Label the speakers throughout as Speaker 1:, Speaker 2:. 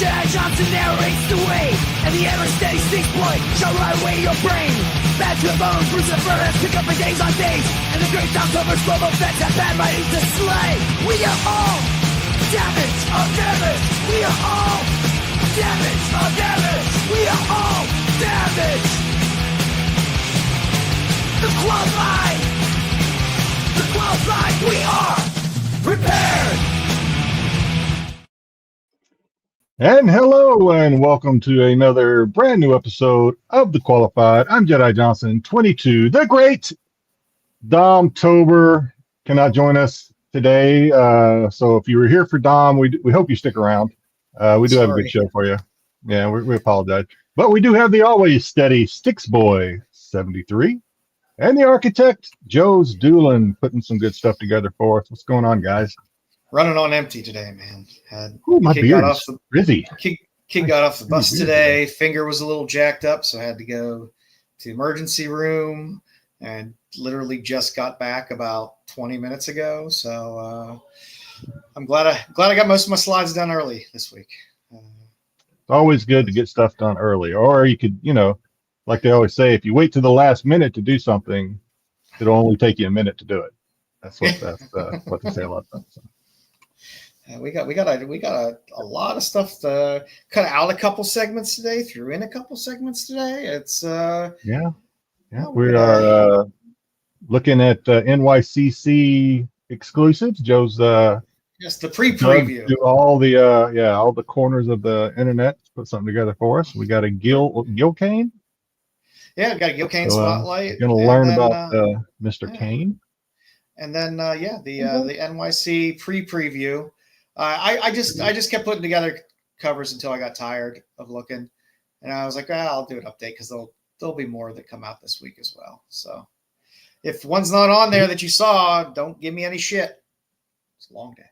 Speaker 1: Jedi Johnson narrates the way, and the ever-steady Styx boy shall ride away your brain. Bad to the bones, Bruce and Furnace pick up for days on days, and the great October's global feds have bad writing to slay. We are all damage of damage. We are all damage of damage. We are all damage. The qualified, we are prepared.
Speaker 2: And hello and welcome to another brand new episode of The Qualified. I'm Jedi Johnson 22. The great Dom Tober cannot join us today. So if you were here for Dom, we hope you stick around. We do have a good show for you. Yeah, we apologize. But we do have the always steady Styx Boy 73 and the architect joesduelin putting some good stuff together for us. What's going on, guys?
Speaker 3: Running on empty today, man.
Speaker 2: My beard is busy.
Speaker 3: Kid got off the bus today. Finger was a little jacked up, so I had to go to the emergency room and literally just got back about 20 minutes ago. So I'm glad I got most of my slides done early this week.
Speaker 2: It's always good to get stuff done early, or you could, like they always say, if you wait to the last minute to do something, it'll only take you a minute to do it. That's what they say a lot of times. So.
Speaker 3: We got a lot of stuff to cut out a couple segments today, threw in a couple segments today. It's we are looking at NYCC exclusives. Joe's yes, the pre-preview.
Speaker 2: Do all the corners of the internet to put something together for us. We got a Gil Kane.
Speaker 3: Yeah, we got a Gil Kane spotlight.
Speaker 2: Going to learn about Mr. Kane.
Speaker 3: And then the NYC pre-preview. I just kept putting together covers until I got tired of looking, and I was like, I'll do an update because there'll be more that come out this week as well. So if one's not on there that you saw, don't give me any shit. It's a long day.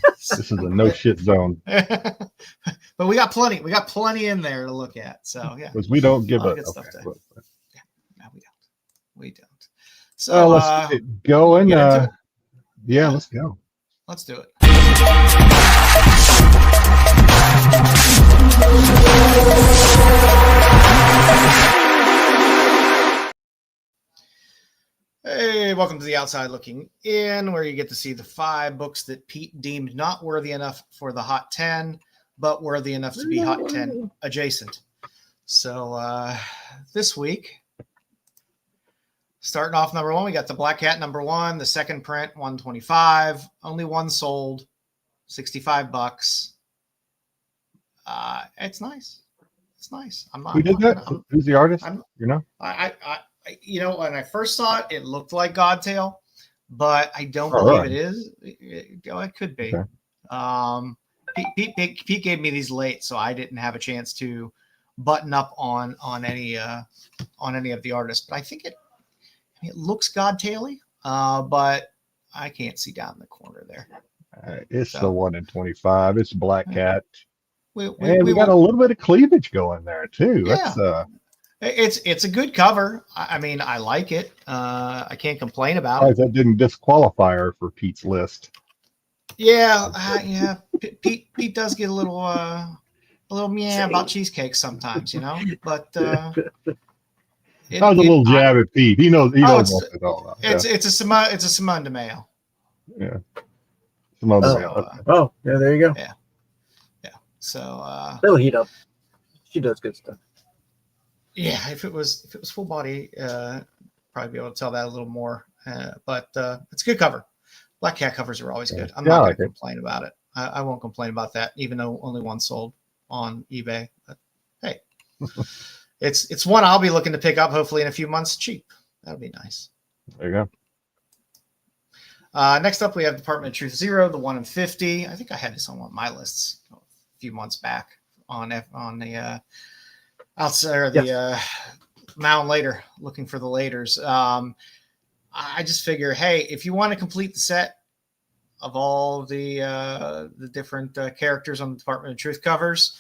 Speaker 2: This is a no shit zone.
Speaker 3: But we got plenty. We got plenty in there to look at. So yeah,
Speaker 2: because we don't give up.
Speaker 3: No, we don't. So
Speaker 2: let's get it going. Let's go.
Speaker 3: Let's do it. Hey, welcome to the Outside Looking In, where you get to see the 5 books that Pete deemed not worthy enough for the Hot 10, but worthy enough to be Hot 10 adjacent. So this week, starting off number 1, we got the Black Cat number 1, the second print, $125, only one sold, $65. It's nice. It's nice. I'm not.
Speaker 2: Who did that? Who's the artist?
Speaker 3: When I first saw it, it looked like Godtail, but I don't believe it is. It could be. Okay. Pete gave me these late, so I didn't have a chance to button up on any of the artists. But I think it looks Godtail-y, but I can't see down in the corner there.
Speaker 2: It's the 1 in 25. It's Black Cat. We
Speaker 3: got
Speaker 2: a little bit of cleavage going there too.
Speaker 3: Yeah. It's a good cover. I mean, I like it. I can't complain about it.
Speaker 2: That didn't disqualify her for Pete's list.
Speaker 3: Yeah. Pete does get a little meow about cheesecake sometimes, But
Speaker 2: that was a little jab at Pete. He knows what it's all about.
Speaker 3: It's a Simone de Mayo.
Speaker 2: Yeah.
Speaker 4: Yeah, there you go.
Speaker 3: Yeah. So
Speaker 4: it'll heat up. She does good stuff.
Speaker 3: Yeah, if it was full body, probably be able to tell that a little more. But it's a good cover. Black Cat covers are always good. I'm not going to complain about it. I won't complain about that, even though only one sold on eBay. But hey, it's one I'll be looking to pick up hopefully in a few months cheap. That'd be nice.
Speaker 2: There you go.
Speaker 3: Next up, we have Department of Truth 0, the 1 in 50. I think I had this on one of my lists a few months back on the outside or the Mound later, looking for the laters. I just figure, hey, if you want to complete the set of all the different characters on the Department of Truth covers,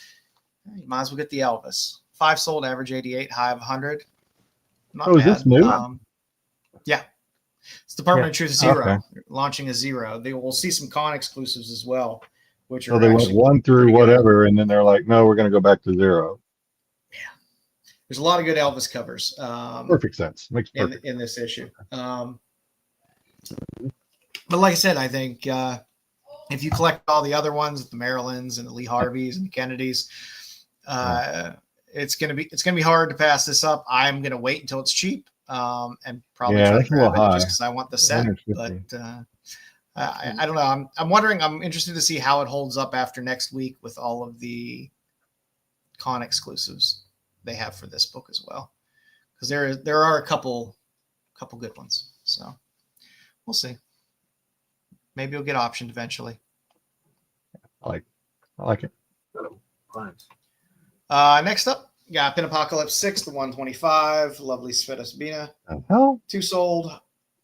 Speaker 3: you might as well get the Elvis. 5 sold, average 88, high of 100. Not bad.
Speaker 2: Is this new?
Speaker 3: Yeah. It's Department of Truth 0, launching a 0. We'll see some con exclusives as well which
Speaker 2: So
Speaker 3: are
Speaker 2: they went
Speaker 3: actually
Speaker 2: 1 through
Speaker 3: pretty good.
Speaker 2: whatever, and then they're like, no, we're going to go back to 0.
Speaker 3: There's a lot of good Elvis covers.
Speaker 2: Perfect sense. Makes perfect
Speaker 3: in this issue. But like I said, I think if you collect all the other ones, the Marilyns and the Lee Harveys and the Kennedys, it's gonna be hard to pass this up. I'm gonna wait until it's cheap and probably try to
Speaker 2: that's a little
Speaker 3: grab it
Speaker 2: high.
Speaker 3: just because I want the set.
Speaker 2: 150.
Speaker 3: But I don't know. I'm wondering. I'm interested to see how it holds up after next week with all of the con exclusives they have for this book as well, because there are a couple good ones. So we'll see. Maybe it'll get optioned eventually.
Speaker 2: I like it.
Speaker 3: Next up, got Pin Apocalypse 6, the 125. Lovely Sveta Sabina.
Speaker 2: Oh,
Speaker 3: 2 sold,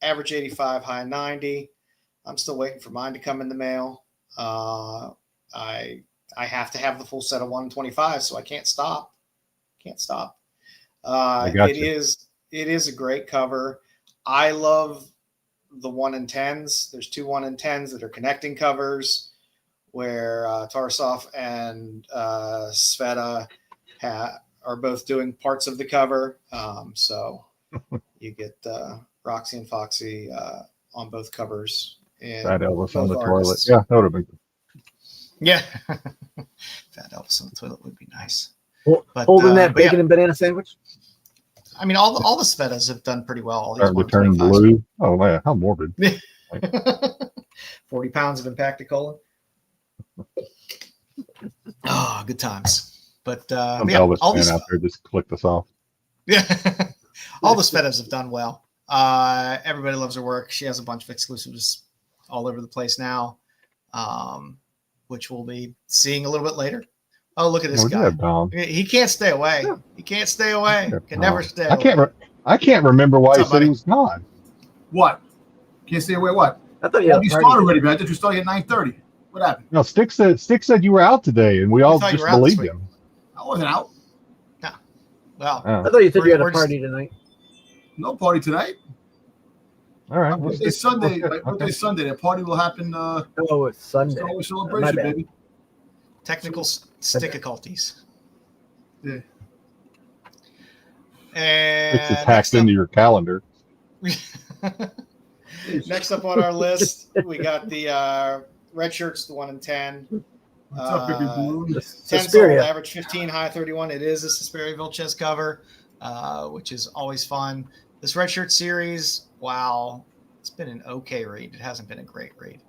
Speaker 3: average 85, high 90. I'm still waiting for mine to come in the mail. I have to have the full set of 125, so I can't stop.
Speaker 2: I got you.
Speaker 3: It is a great cover. I love the 1 in 10s. There's 2 1 in 10s that are connecting covers where Tarasov and Sveta are both doing parts of the cover. So you get Roxy and Foxy on both covers.
Speaker 2: Fat Elvis on
Speaker 3: both
Speaker 2: the
Speaker 3: artists.
Speaker 2: toilet. Yeah, that would have been good.
Speaker 3: Yeah. Fat Elvis on the toilet would be nice. But,
Speaker 4: Holding that
Speaker 3: but yeah.
Speaker 4: bacon and banana sandwich.
Speaker 3: I mean, all the Svetas have done pretty well. All these
Speaker 2: Starting to turn
Speaker 3: 125s.
Speaker 2: blue. Oh, man, how morbid.
Speaker 3: 40 pounds of Impacticola. Oh, good times. But
Speaker 2: Some
Speaker 3: yeah,
Speaker 2: Elvis
Speaker 3: all
Speaker 2: fan
Speaker 3: these,
Speaker 2: out there just click this off.
Speaker 3: yeah, all the Svetas have done well. Everybody loves her work. She has a bunch of exclusives all over the place now, which we'll be seeing a little bit later. Oh, look at this guy.
Speaker 2: Dom.
Speaker 3: He can't stay away. He can't stay away. Can never stay
Speaker 2: I
Speaker 3: away.
Speaker 2: can't remember why
Speaker 3: What's
Speaker 2: he
Speaker 3: up,
Speaker 2: said
Speaker 3: buddy?
Speaker 2: he was gone.
Speaker 5: What? Can't stay away. What?
Speaker 4: I thought you had
Speaker 5: You
Speaker 4: a
Speaker 5: started
Speaker 4: party.
Speaker 5: already, man. I thought you started at 9:30. What happened?
Speaker 2: No, Styx said you were out today, and we all
Speaker 3: thought you
Speaker 2: just
Speaker 3: were out this
Speaker 2: believed
Speaker 3: week.
Speaker 2: him.
Speaker 5: I wasn't out.
Speaker 3: Well,
Speaker 2: Oh,
Speaker 4: I thought you said you had a
Speaker 3: We're just-
Speaker 4: party tonight.
Speaker 5: No party tonight.
Speaker 2: all right.
Speaker 5: My birthday's Sunday. My birthday's Sunday. The party will happen.
Speaker 4: Oh, it's Sunday.
Speaker 5: Star Wars
Speaker 4: My
Speaker 5: celebration,
Speaker 4: bad.
Speaker 5: baby.
Speaker 3: technical stickiculties.
Speaker 5: Yeah.
Speaker 3: And
Speaker 2: It's hacked into your calendar.
Speaker 3: next up on our list, we got the red shirts, the 1 in 10.
Speaker 5: What's up, baby balloon?
Speaker 3: 10 sold,
Speaker 4: Suspiria.
Speaker 3: average 15, high 31. It is a Suspiria Vilches cover, which is always fun. This red shirt series, wow, it's been an okay read. It hasn't been a great read.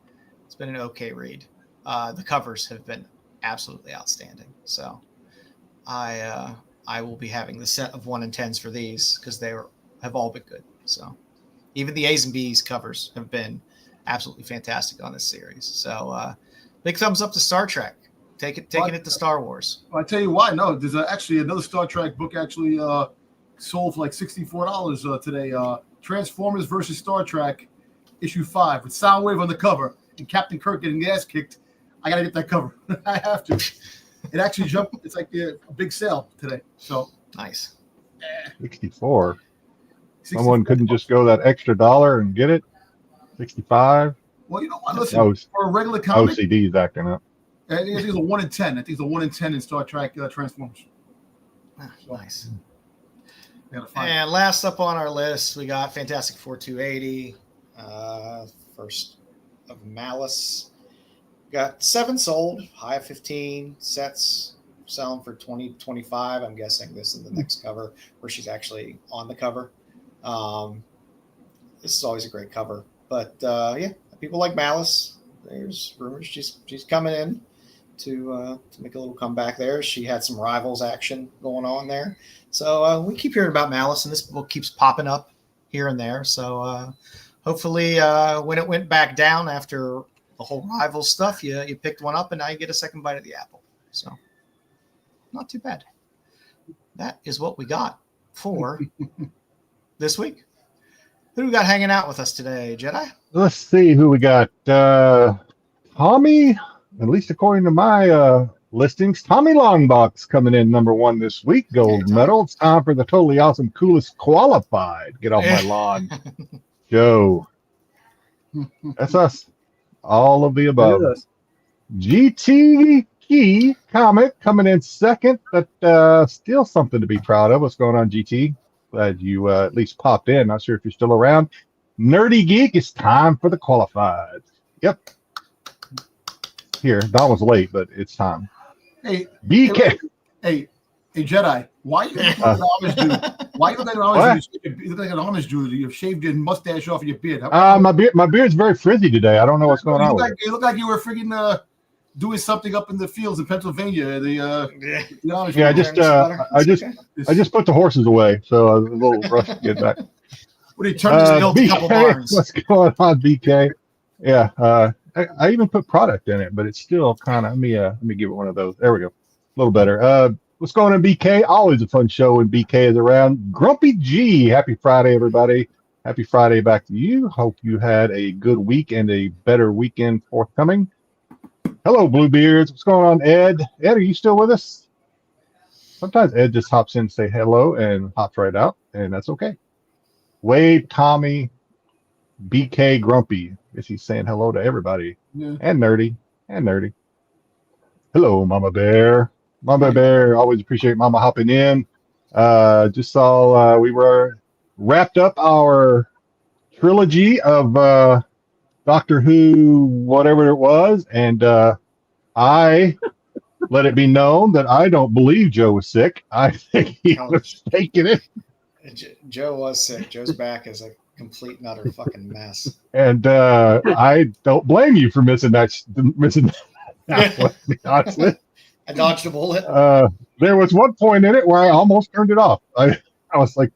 Speaker 3: It's been an okay read. The covers have been absolutely outstanding. So I will be having the set of 1 in 10s for these because have all been good. So even the A's and B's covers have been absolutely fantastic on this series. So big thumbs up to Star Trek. Taking it to Star Wars.
Speaker 5: I'll tell you why. No, there's actually another Star Trek book actually sold for like $64 today. Transformers versus Star Trek, issue 5 with Soundwave on the cover and Captain Kirk getting the ass kicked. I gotta get that cover. I have to. It actually jumped. It's like a big sale today. So
Speaker 3: Nice.
Speaker 2: 64.
Speaker 5: 64.
Speaker 2: Someone couldn't just go that extra $1 and get it. 65.
Speaker 5: Well, you know what? Listen,
Speaker 2: Oh,
Speaker 5: for a regular comic,
Speaker 2: OCD's acting up.
Speaker 5: I think it's a 1 in 10. I think it's a 1 in 10 in Star Trek Transformers.
Speaker 3: Nice.
Speaker 5: Gotta find it.
Speaker 3: And last up on our list, we got Fantastic Four 280. First of Malice. Got 7 sold, high of 15 sets selling for 20, 25. I'm guessing this is the next cover where she's actually on the cover. This is always a great cover. But yeah, people like Malice. There's rumors she's coming in to make a little comeback there. She had some Rivals action going on there. So we keep hearing about Malice, and this book keeps popping up here and there. So hopefully when it went back down after the whole Rivals stuff, you picked one up, and now you get a second bite of the apple. So not too bad. That is what we got for this week. Who do we got hanging out with us today, Jedi?
Speaker 2: Let's see who we got. Tommy, at least according to my listings, Tommy Longbox coming in #1 this week. Gold
Speaker 3: Tommy.
Speaker 2: medal. It's time for the totally awesome, coolest qualified. Get off my lawn. Joe. That's us. All of the above.
Speaker 4: Look at this.
Speaker 2: GT Key Comic coming in second, but still something to be proud of. What's going on, GT? Glad you at least popped in. Not sure if you're still around. Nerdy Geek, it's time for the qualified. Yep. Here, Don was late, but it's time.
Speaker 5: Hey,
Speaker 2: BK.
Speaker 5: Hey, Jedi. Why you look like an Amish dude? Why you look like an Amish dude? You look like an Amish dude. You've shaved your mustache off of your beard.
Speaker 2: My beard's very frizzy today. I don't know what's going on with it.
Speaker 5: You look like you were freaking doing something up in the fields in Pennsylvania. The Amish
Speaker 2: Yeah,
Speaker 5: people.
Speaker 2: I just put the horses away, so I was a little rushed to get back.
Speaker 5: What do you turn this built a couple barns?
Speaker 2: What's going on, BK? Yeah, I even put product in it, but it's still kind of. Let me give it one of those. There we go, a little better. What's going on, BK? Always a fun show when BK is around. Grumpy G, happy Friday, everybody. Happy Friday back to you. Hope you had a good week and a better weekend forthcoming. Hello, Bluebeards. What's going on, Ed? Ed, are you still with us? Sometimes Ed just hops in, say hello, and hops right out, and that's okay. Wade, Tommy, BK, Grumpy. I guess he's saying hello to everybody.
Speaker 5: Yeah.
Speaker 2: And Nerdy. Hello, Mama Bear. Mama Bear, always appreciate Mama hopping in. Just saw we were wrapped up our trilogy of Doctor Who, whatever it was, and I let it be known that I don't believe Joe was sick. I think he was faking it.
Speaker 3: Joe was sick. Joe's back is a complete and utter fucking mess.
Speaker 2: And I don't blame you for missing that. Honestly.
Speaker 3: I dodged a bullet.
Speaker 2: There was one point in it where I almost turned it off. I was like,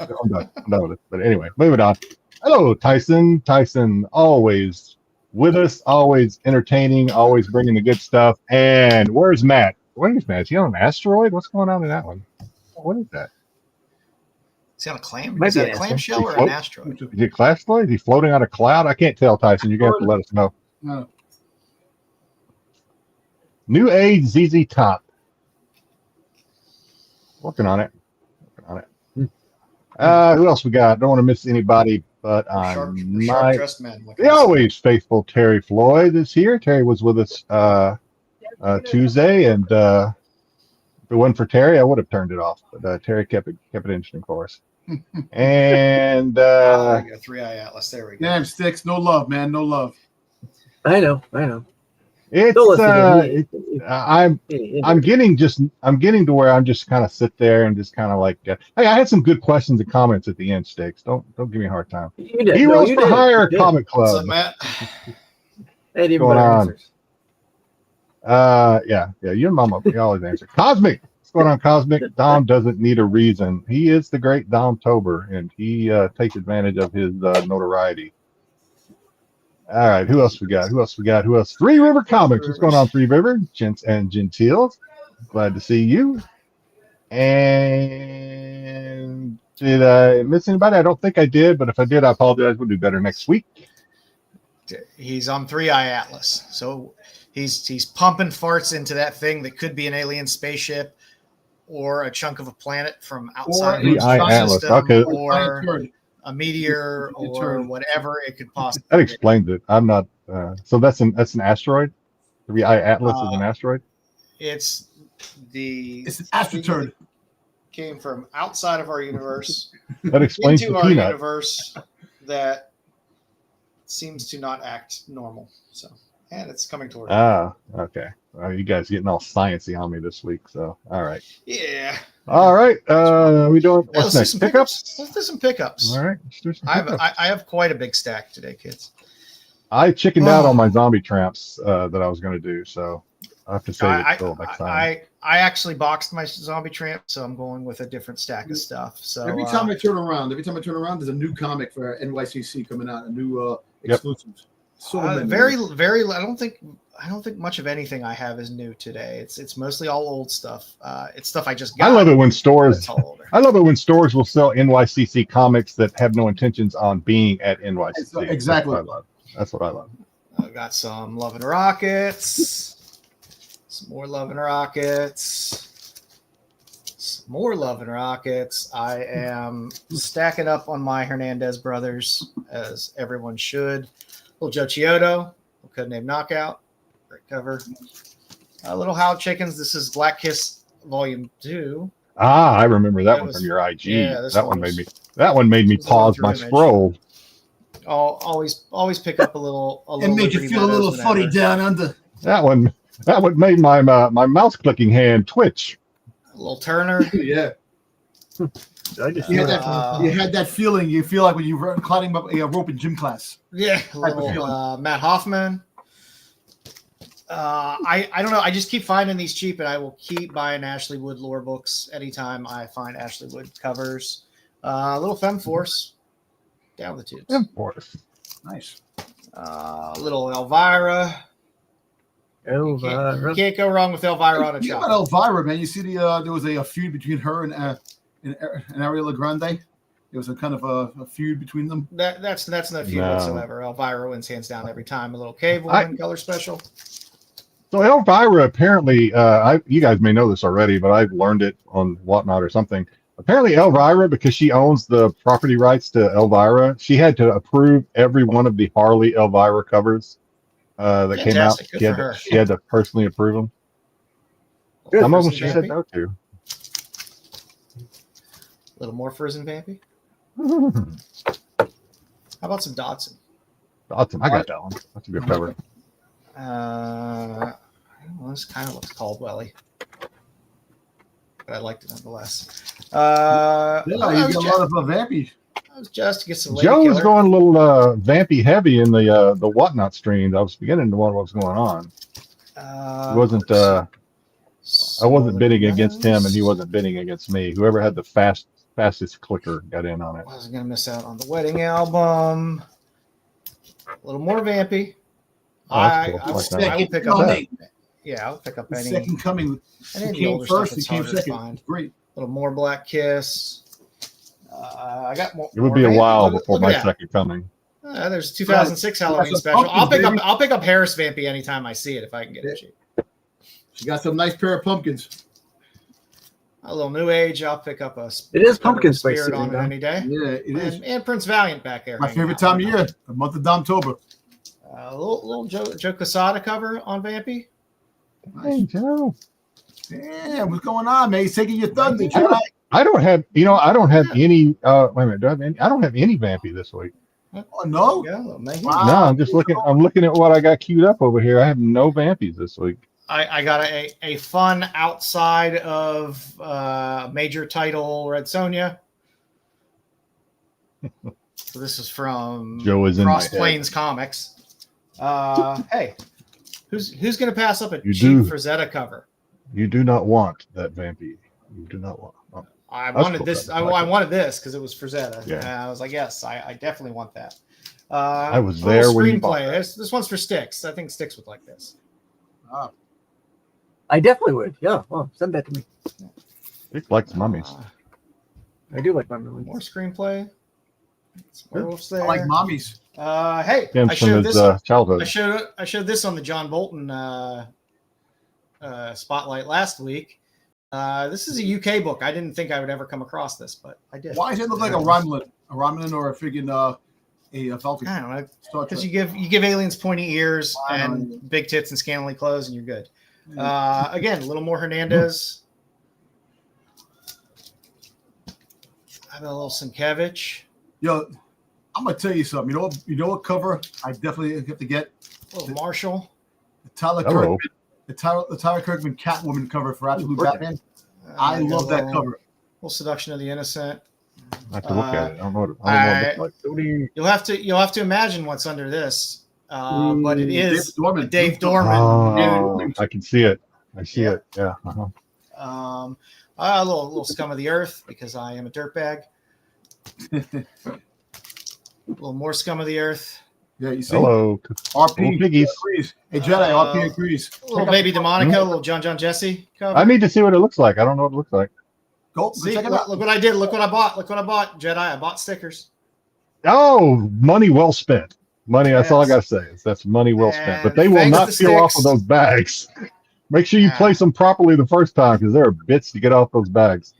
Speaker 2: I'm done with it. But anyway, moving on. Hello, Tyson. Tyson, always with us, always entertaining, always bringing the good stuff. And where's Matt? Where's Matt? Is he on an asteroid? What's going on in that one? What is that?
Speaker 3: Is he on a clam?
Speaker 4: Might
Speaker 3: Is
Speaker 4: be
Speaker 3: that a
Speaker 4: an
Speaker 3: clamshell or an asteroid?
Speaker 2: Is he a asteroid? Is he floating on a cloud? I can't tell, Tyson. You're going to have to let us know.
Speaker 5: No.
Speaker 2: New Age ZZ Top. Working on it. Who else we got? Don't want to miss anybody, but
Speaker 3: sharp-dressed men. Like
Speaker 2: the always faithful Terry Floyd is here. Terry was with us Tuesday, and if it wasn't for Terry, I would have turned it off. But Terry kept it interesting for us. And
Speaker 3: there you go, 3-Eye Atlas. There we go.
Speaker 5: Damn, Styx. No love, man. No love.
Speaker 4: I know.
Speaker 2: it's
Speaker 4: Don't listen to me.
Speaker 2: I'm getting to where I'm just kind of sit there and just kind of like, hey, I had some good questions and comments at the end, Sticks. Don't give me a hard time.
Speaker 4: You did.
Speaker 2: Heroes
Speaker 4: you
Speaker 2: for
Speaker 4: did.
Speaker 2: Hire
Speaker 4: You did.
Speaker 2: Comic
Speaker 3: What's
Speaker 2: Club.
Speaker 3: up, Matt?
Speaker 4: Hey, even
Speaker 2: Going
Speaker 4: better
Speaker 2: on?
Speaker 4: answers.
Speaker 2: Yeah, you and Mama, you always answer. Cosmic, what's going on, Cosmic? Dom doesn't need a reason. He is the great Dom Tober, and he takes advantage of his notoriety. All right, who else we got? Who else? Three River Comics. What's going on, Three River? Gents and Gentiles. Glad to see you. And did I miss anybody? I don't think I did, but if I did, I apologize. We'll do better next week.
Speaker 3: He's on 3-Eye Atlas. So he's pumping farts into that thing that could be an alien spaceship or a chunk of a planet from outside of the
Speaker 2: 3-Eye Atlas.
Speaker 3: system,
Speaker 2: Okay.
Speaker 3: or a meteor or whatever it could possibly
Speaker 2: That
Speaker 3: be.
Speaker 2: explains it. I'm not. So that's an asteroid. 3-Eye Atlas is an asteroid.
Speaker 3: It's
Speaker 5: It's an astroturd.
Speaker 3: came from outside of our universe
Speaker 2: That explains
Speaker 3: into
Speaker 2: the
Speaker 3: our
Speaker 2: peanut.
Speaker 3: universe that seems to not act normal. So, and it's coming toward.
Speaker 2: Okay. Well, you guys getting all sciencey on me this week. So, all right.
Speaker 3: Yeah.
Speaker 2: All right. We doing
Speaker 3: Yeah,
Speaker 2: what's
Speaker 3: let's do
Speaker 2: next?
Speaker 3: some
Speaker 2: Pickups.
Speaker 3: Let's do some pickups.
Speaker 2: All right. Let's do some
Speaker 3: I
Speaker 2: pickups.
Speaker 3: have quite a big stack today, kids.
Speaker 2: I chickened out on my zombie tramps that I was going to do, so I have to save it till next time.
Speaker 3: I actually boxed my zombie tramp, so I'm going with a different stack of stuff. So
Speaker 5: Every time I turn around, there's a new comic for NYCC coming out, a new exclusive. So many.
Speaker 3: very. I don't think much of anything I have is new today. It's mostly all old stuff. It's stuff I just got.
Speaker 2: I love it when stores.
Speaker 3: It's all older.
Speaker 2: I love it when stores will sell NYCC comics that have no intentions on being at NYCC.
Speaker 5: Exactly.
Speaker 2: That's what I love.
Speaker 3: I got some Love and Rockets. Some more Love and Rockets. Some more Love and Rockets. I am stacking up on my Hernandez brothers, as everyone should. Little Joe Chiodo, codename Knockout. Great cover. Little Howled Chickens. This is Black Kiss Volume 2.
Speaker 2: I remember that one
Speaker 3: was-
Speaker 2: from your IG.
Speaker 3: yeah, this
Speaker 2: that
Speaker 3: one
Speaker 2: one made
Speaker 3: was-
Speaker 2: me. That one made me
Speaker 3: this was a
Speaker 2: pause my
Speaker 3: through image.
Speaker 2: scroll.
Speaker 3: I'll always pick up a little.
Speaker 5: It made you
Speaker 3: Liberty
Speaker 5: feel a
Speaker 3: Meadows
Speaker 5: little funny
Speaker 3: whenever.
Speaker 5: down under.
Speaker 2: That one made my my mouse clicking hand twitch.
Speaker 3: A little Turner.
Speaker 5: Yeah.
Speaker 4: I just
Speaker 5: You had
Speaker 3: Uh,
Speaker 5: you had that feeling. You feel like when you were climbing up a rope in gym class.
Speaker 3: Yeah, a
Speaker 5: of
Speaker 3: little
Speaker 5: feeling.
Speaker 3: Matt Hoffman. I don't know. I just keep finding these cheap, and I will keep buying Ashley Wood lore books anytime I find Ashley Wood covers. Little Femme Force. Down the tubes.
Speaker 2: Of course.
Speaker 5: Nice.
Speaker 3: Little Elvira.
Speaker 4: Elvira.
Speaker 3: Can't go wrong with Elvira on a
Speaker 5: You
Speaker 3: chop.
Speaker 5: about Elvira, man. You see there was a feud between her and Ariela Grande. There was a kind of a feud between them.
Speaker 3: That's no feud
Speaker 2: No.
Speaker 3: whatsoever. Elvira wins hands down every time. A little Cave Woman color special.
Speaker 2: So Elvira apparently, you guys may know this already, but I've learned it on Whatnot or something. Apparently Elvira, because she owns the property rights to Elvira, she had to approve every one of the Harley Elvira covers that came out.
Speaker 3: Fantastic. Good for her.
Speaker 2: She had to personally approve them.
Speaker 4: Good.
Speaker 2: Some of them
Speaker 3: Frozen
Speaker 2: she said
Speaker 3: Vampy.
Speaker 2: no to.
Speaker 3: A little more Frozen Vampy. How about some Dotson?
Speaker 2: Awesome. I got that one. That's a good cover.
Speaker 3: Well, this kind of looks Caldwell-y, but I liked it nonetheless.
Speaker 5: Yeah, you
Speaker 3: I
Speaker 5: get
Speaker 3: was
Speaker 5: a lot of Vampy.
Speaker 3: just to get some Lady
Speaker 2: Joe was
Speaker 3: Killer.
Speaker 2: going a little vampy heavy in the Whatnot streams. I was beginning to wonder what was going on. It wasn't I wasn't bidding against him, and he wasn't bidding against me. Whoever had the fastest clicker got in on it.
Speaker 3: I wasn't gonna miss out on the wedding album. A little more Vampy.
Speaker 2: Oh, that's cool.
Speaker 3: I
Speaker 2: Like that.
Speaker 3: will pick
Speaker 5: No,
Speaker 3: up.
Speaker 5: Nate,
Speaker 3: Yeah, I'll pick up
Speaker 5: the
Speaker 3: any.
Speaker 5: second coming.
Speaker 3: Any
Speaker 5: He
Speaker 3: of the
Speaker 5: came
Speaker 3: older
Speaker 5: first.
Speaker 3: stuff.
Speaker 5: He
Speaker 3: It's
Speaker 5: came
Speaker 3: harder to
Speaker 5: second.
Speaker 3: find.
Speaker 5: Great.
Speaker 3: A little more Black Kiss. I got more.
Speaker 2: It would be a
Speaker 3: more
Speaker 2: while
Speaker 3: Vampy.
Speaker 2: before
Speaker 3: Look
Speaker 2: my
Speaker 3: at that.
Speaker 2: second coming.
Speaker 3: There's 2006 Halloween
Speaker 5: some
Speaker 3: special.
Speaker 5: pumpkins,
Speaker 3: I'll pick up Harris Vampy anytime I see it if I can get it cheap.
Speaker 5: She got some nice pair of pumpkins.
Speaker 3: A little New Age. I'll pick up a.
Speaker 4: It is pumpkin spice
Speaker 3: spirit on it
Speaker 4: season,
Speaker 3: any day.
Speaker 5: Yeah, it is.
Speaker 3: And Prince Valiant back there.
Speaker 5: My
Speaker 3: hanging
Speaker 5: favorite
Speaker 3: out.
Speaker 5: time of year, the month of Domtober.
Speaker 3: A little Joe Quesada cover on Vampy.
Speaker 2: Hey, Joe.
Speaker 5: Damn, what's going on, man? He's taking your thunder.
Speaker 3: Maybe.
Speaker 5: Jedi.
Speaker 2: I don't have any. Wait a minute. Do I have any? I don't have any Vampy this week.
Speaker 5: Oh no!
Speaker 3: Yeah, little Mayhem.
Speaker 5: Wow.
Speaker 2: No, I'm just looking. I'm looking at what I got queued up over here. I have no Vampies this week.
Speaker 3: I got a fun outside of major title Red Sonja. So this is from
Speaker 2: Joe is in my
Speaker 3: Cross
Speaker 2: head.
Speaker 3: Plains Comics. Hey, who's going to pass up a
Speaker 2: You
Speaker 3: cheap
Speaker 2: do.
Speaker 3: Frazetta cover?
Speaker 2: You do not want that Vampy. You do not want. Oh,
Speaker 3: I
Speaker 2: That's
Speaker 3: wanted
Speaker 2: cool.
Speaker 3: this.
Speaker 2: I
Speaker 3: I
Speaker 2: like it.
Speaker 3: wanted this because it was Frazetta.
Speaker 2: Yeah.
Speaker 3: And I was like, yes, I definitely want that.
Speaker 2: I was
Speaker 3: a little
Speaker 2: there when you bought
Speaker 3: screenplay.
Speaker 2: that.
Speaker 3: This one's for Styx. I think Styx would like this.
Speaker 4: I definitely would. Yeah. Well, send that to me.
Speaker 2: It likes mummies.
Speaker 4: I do like my movie.
Speaker 3: More screenplay. Some werewolves there.
Speaker 5: I like mommies.
Speaker 3: Hey,
Speaker 2: Him
Speaker 3: I
Speaker 2: from
Speaker 3: showed
Speaker 2: his
Speaker 3: this.
Speaker 2: childhood.
Speaker 3: I showed this on the John Bolton spotlight last week. This is a UK book. I didn't think I would ever come across this, but I did.
Speaker 5: Why does it look like a Romulan or a friggin' a Falcon?
Speaker 3: I don't know,
Speaker 5: Star
Speaker 3: because
Speaker 5: Trek.
Speaker 3: you give aliens pointy ears
Speaker 5: Wow.
Speaker 3: and big tits and scantily clothes, and you're good. Again, a little more Hernandez. I have a little Sienkiewicz.
Speaker 5: Yo, I'm gonna tell you something. You know what cover I definitely have to get?
Speaker 3: A little Marshall.
Speaker 5: The Tyler
Speaker 2: Hello.
Speaker 5: Kirkman. The Tyler Kirkman Catwoman cover for Absolute
Speaker 4: Okay.
Speaker 5: Batman. I
Speaker 3: got
Speaker 5: love
Speaker 3: a
Speaker 5: that
Speaker 3: little-
Speaker 5: cover.
Speaker 3: Little Seduction of the Innocent.
Speaker 2: I have to look at it. I don't know. I don't know what it looks like.
Speaker 3: You'll have to imagine what's under this. But it is
Speaker 5: David Dorman.
Speaker 3: Dave Dorman.
Speaker 2: Oh, I can see it. I see
Speaker 3: Yeah.
Speaker 2: it. Yeah. Uh-huh.
Speaker 3: A little scum of the earth because I am a dirtbag. A little more scum of the earth.
Speaker 5: Yeah, you see.
Speaker 2: Hello.
Speaker 5: RP
Speaker 2: Little piggies.
Speaker 5: agrees. Hey Jedi, RP agrees.
Speaker 3: A little baby Demonica, a little John Jesse cover.
Speaker 2: I need to see what it looks like. I don't know what it looks like.
Speaker 5: Go
Speaker 3: See,
Speaker 5: check it
Speaker 3: look,
Speaker 5: out.
Speaker 3: look what I did. Look what I bought. Look what I bought, Jedi. I bought stickers.
Speaker 2: Oh, money well spent. Money. That's all I
Speaker 3: Yes.
Speaker 2: gotta say. That's money well spent. But
Speaker 3: And
Speaker 2: they will
Speaker 3: thanks
Speaker 2: not
Speaker 3: to
Speaker 2: peel off
Speaker 3: Styx.
Speaker 2: of those bags. Make sure you
Speaker 3: Yeah.
Speaker 2: place them properly the first time because there are bits to get off those bags.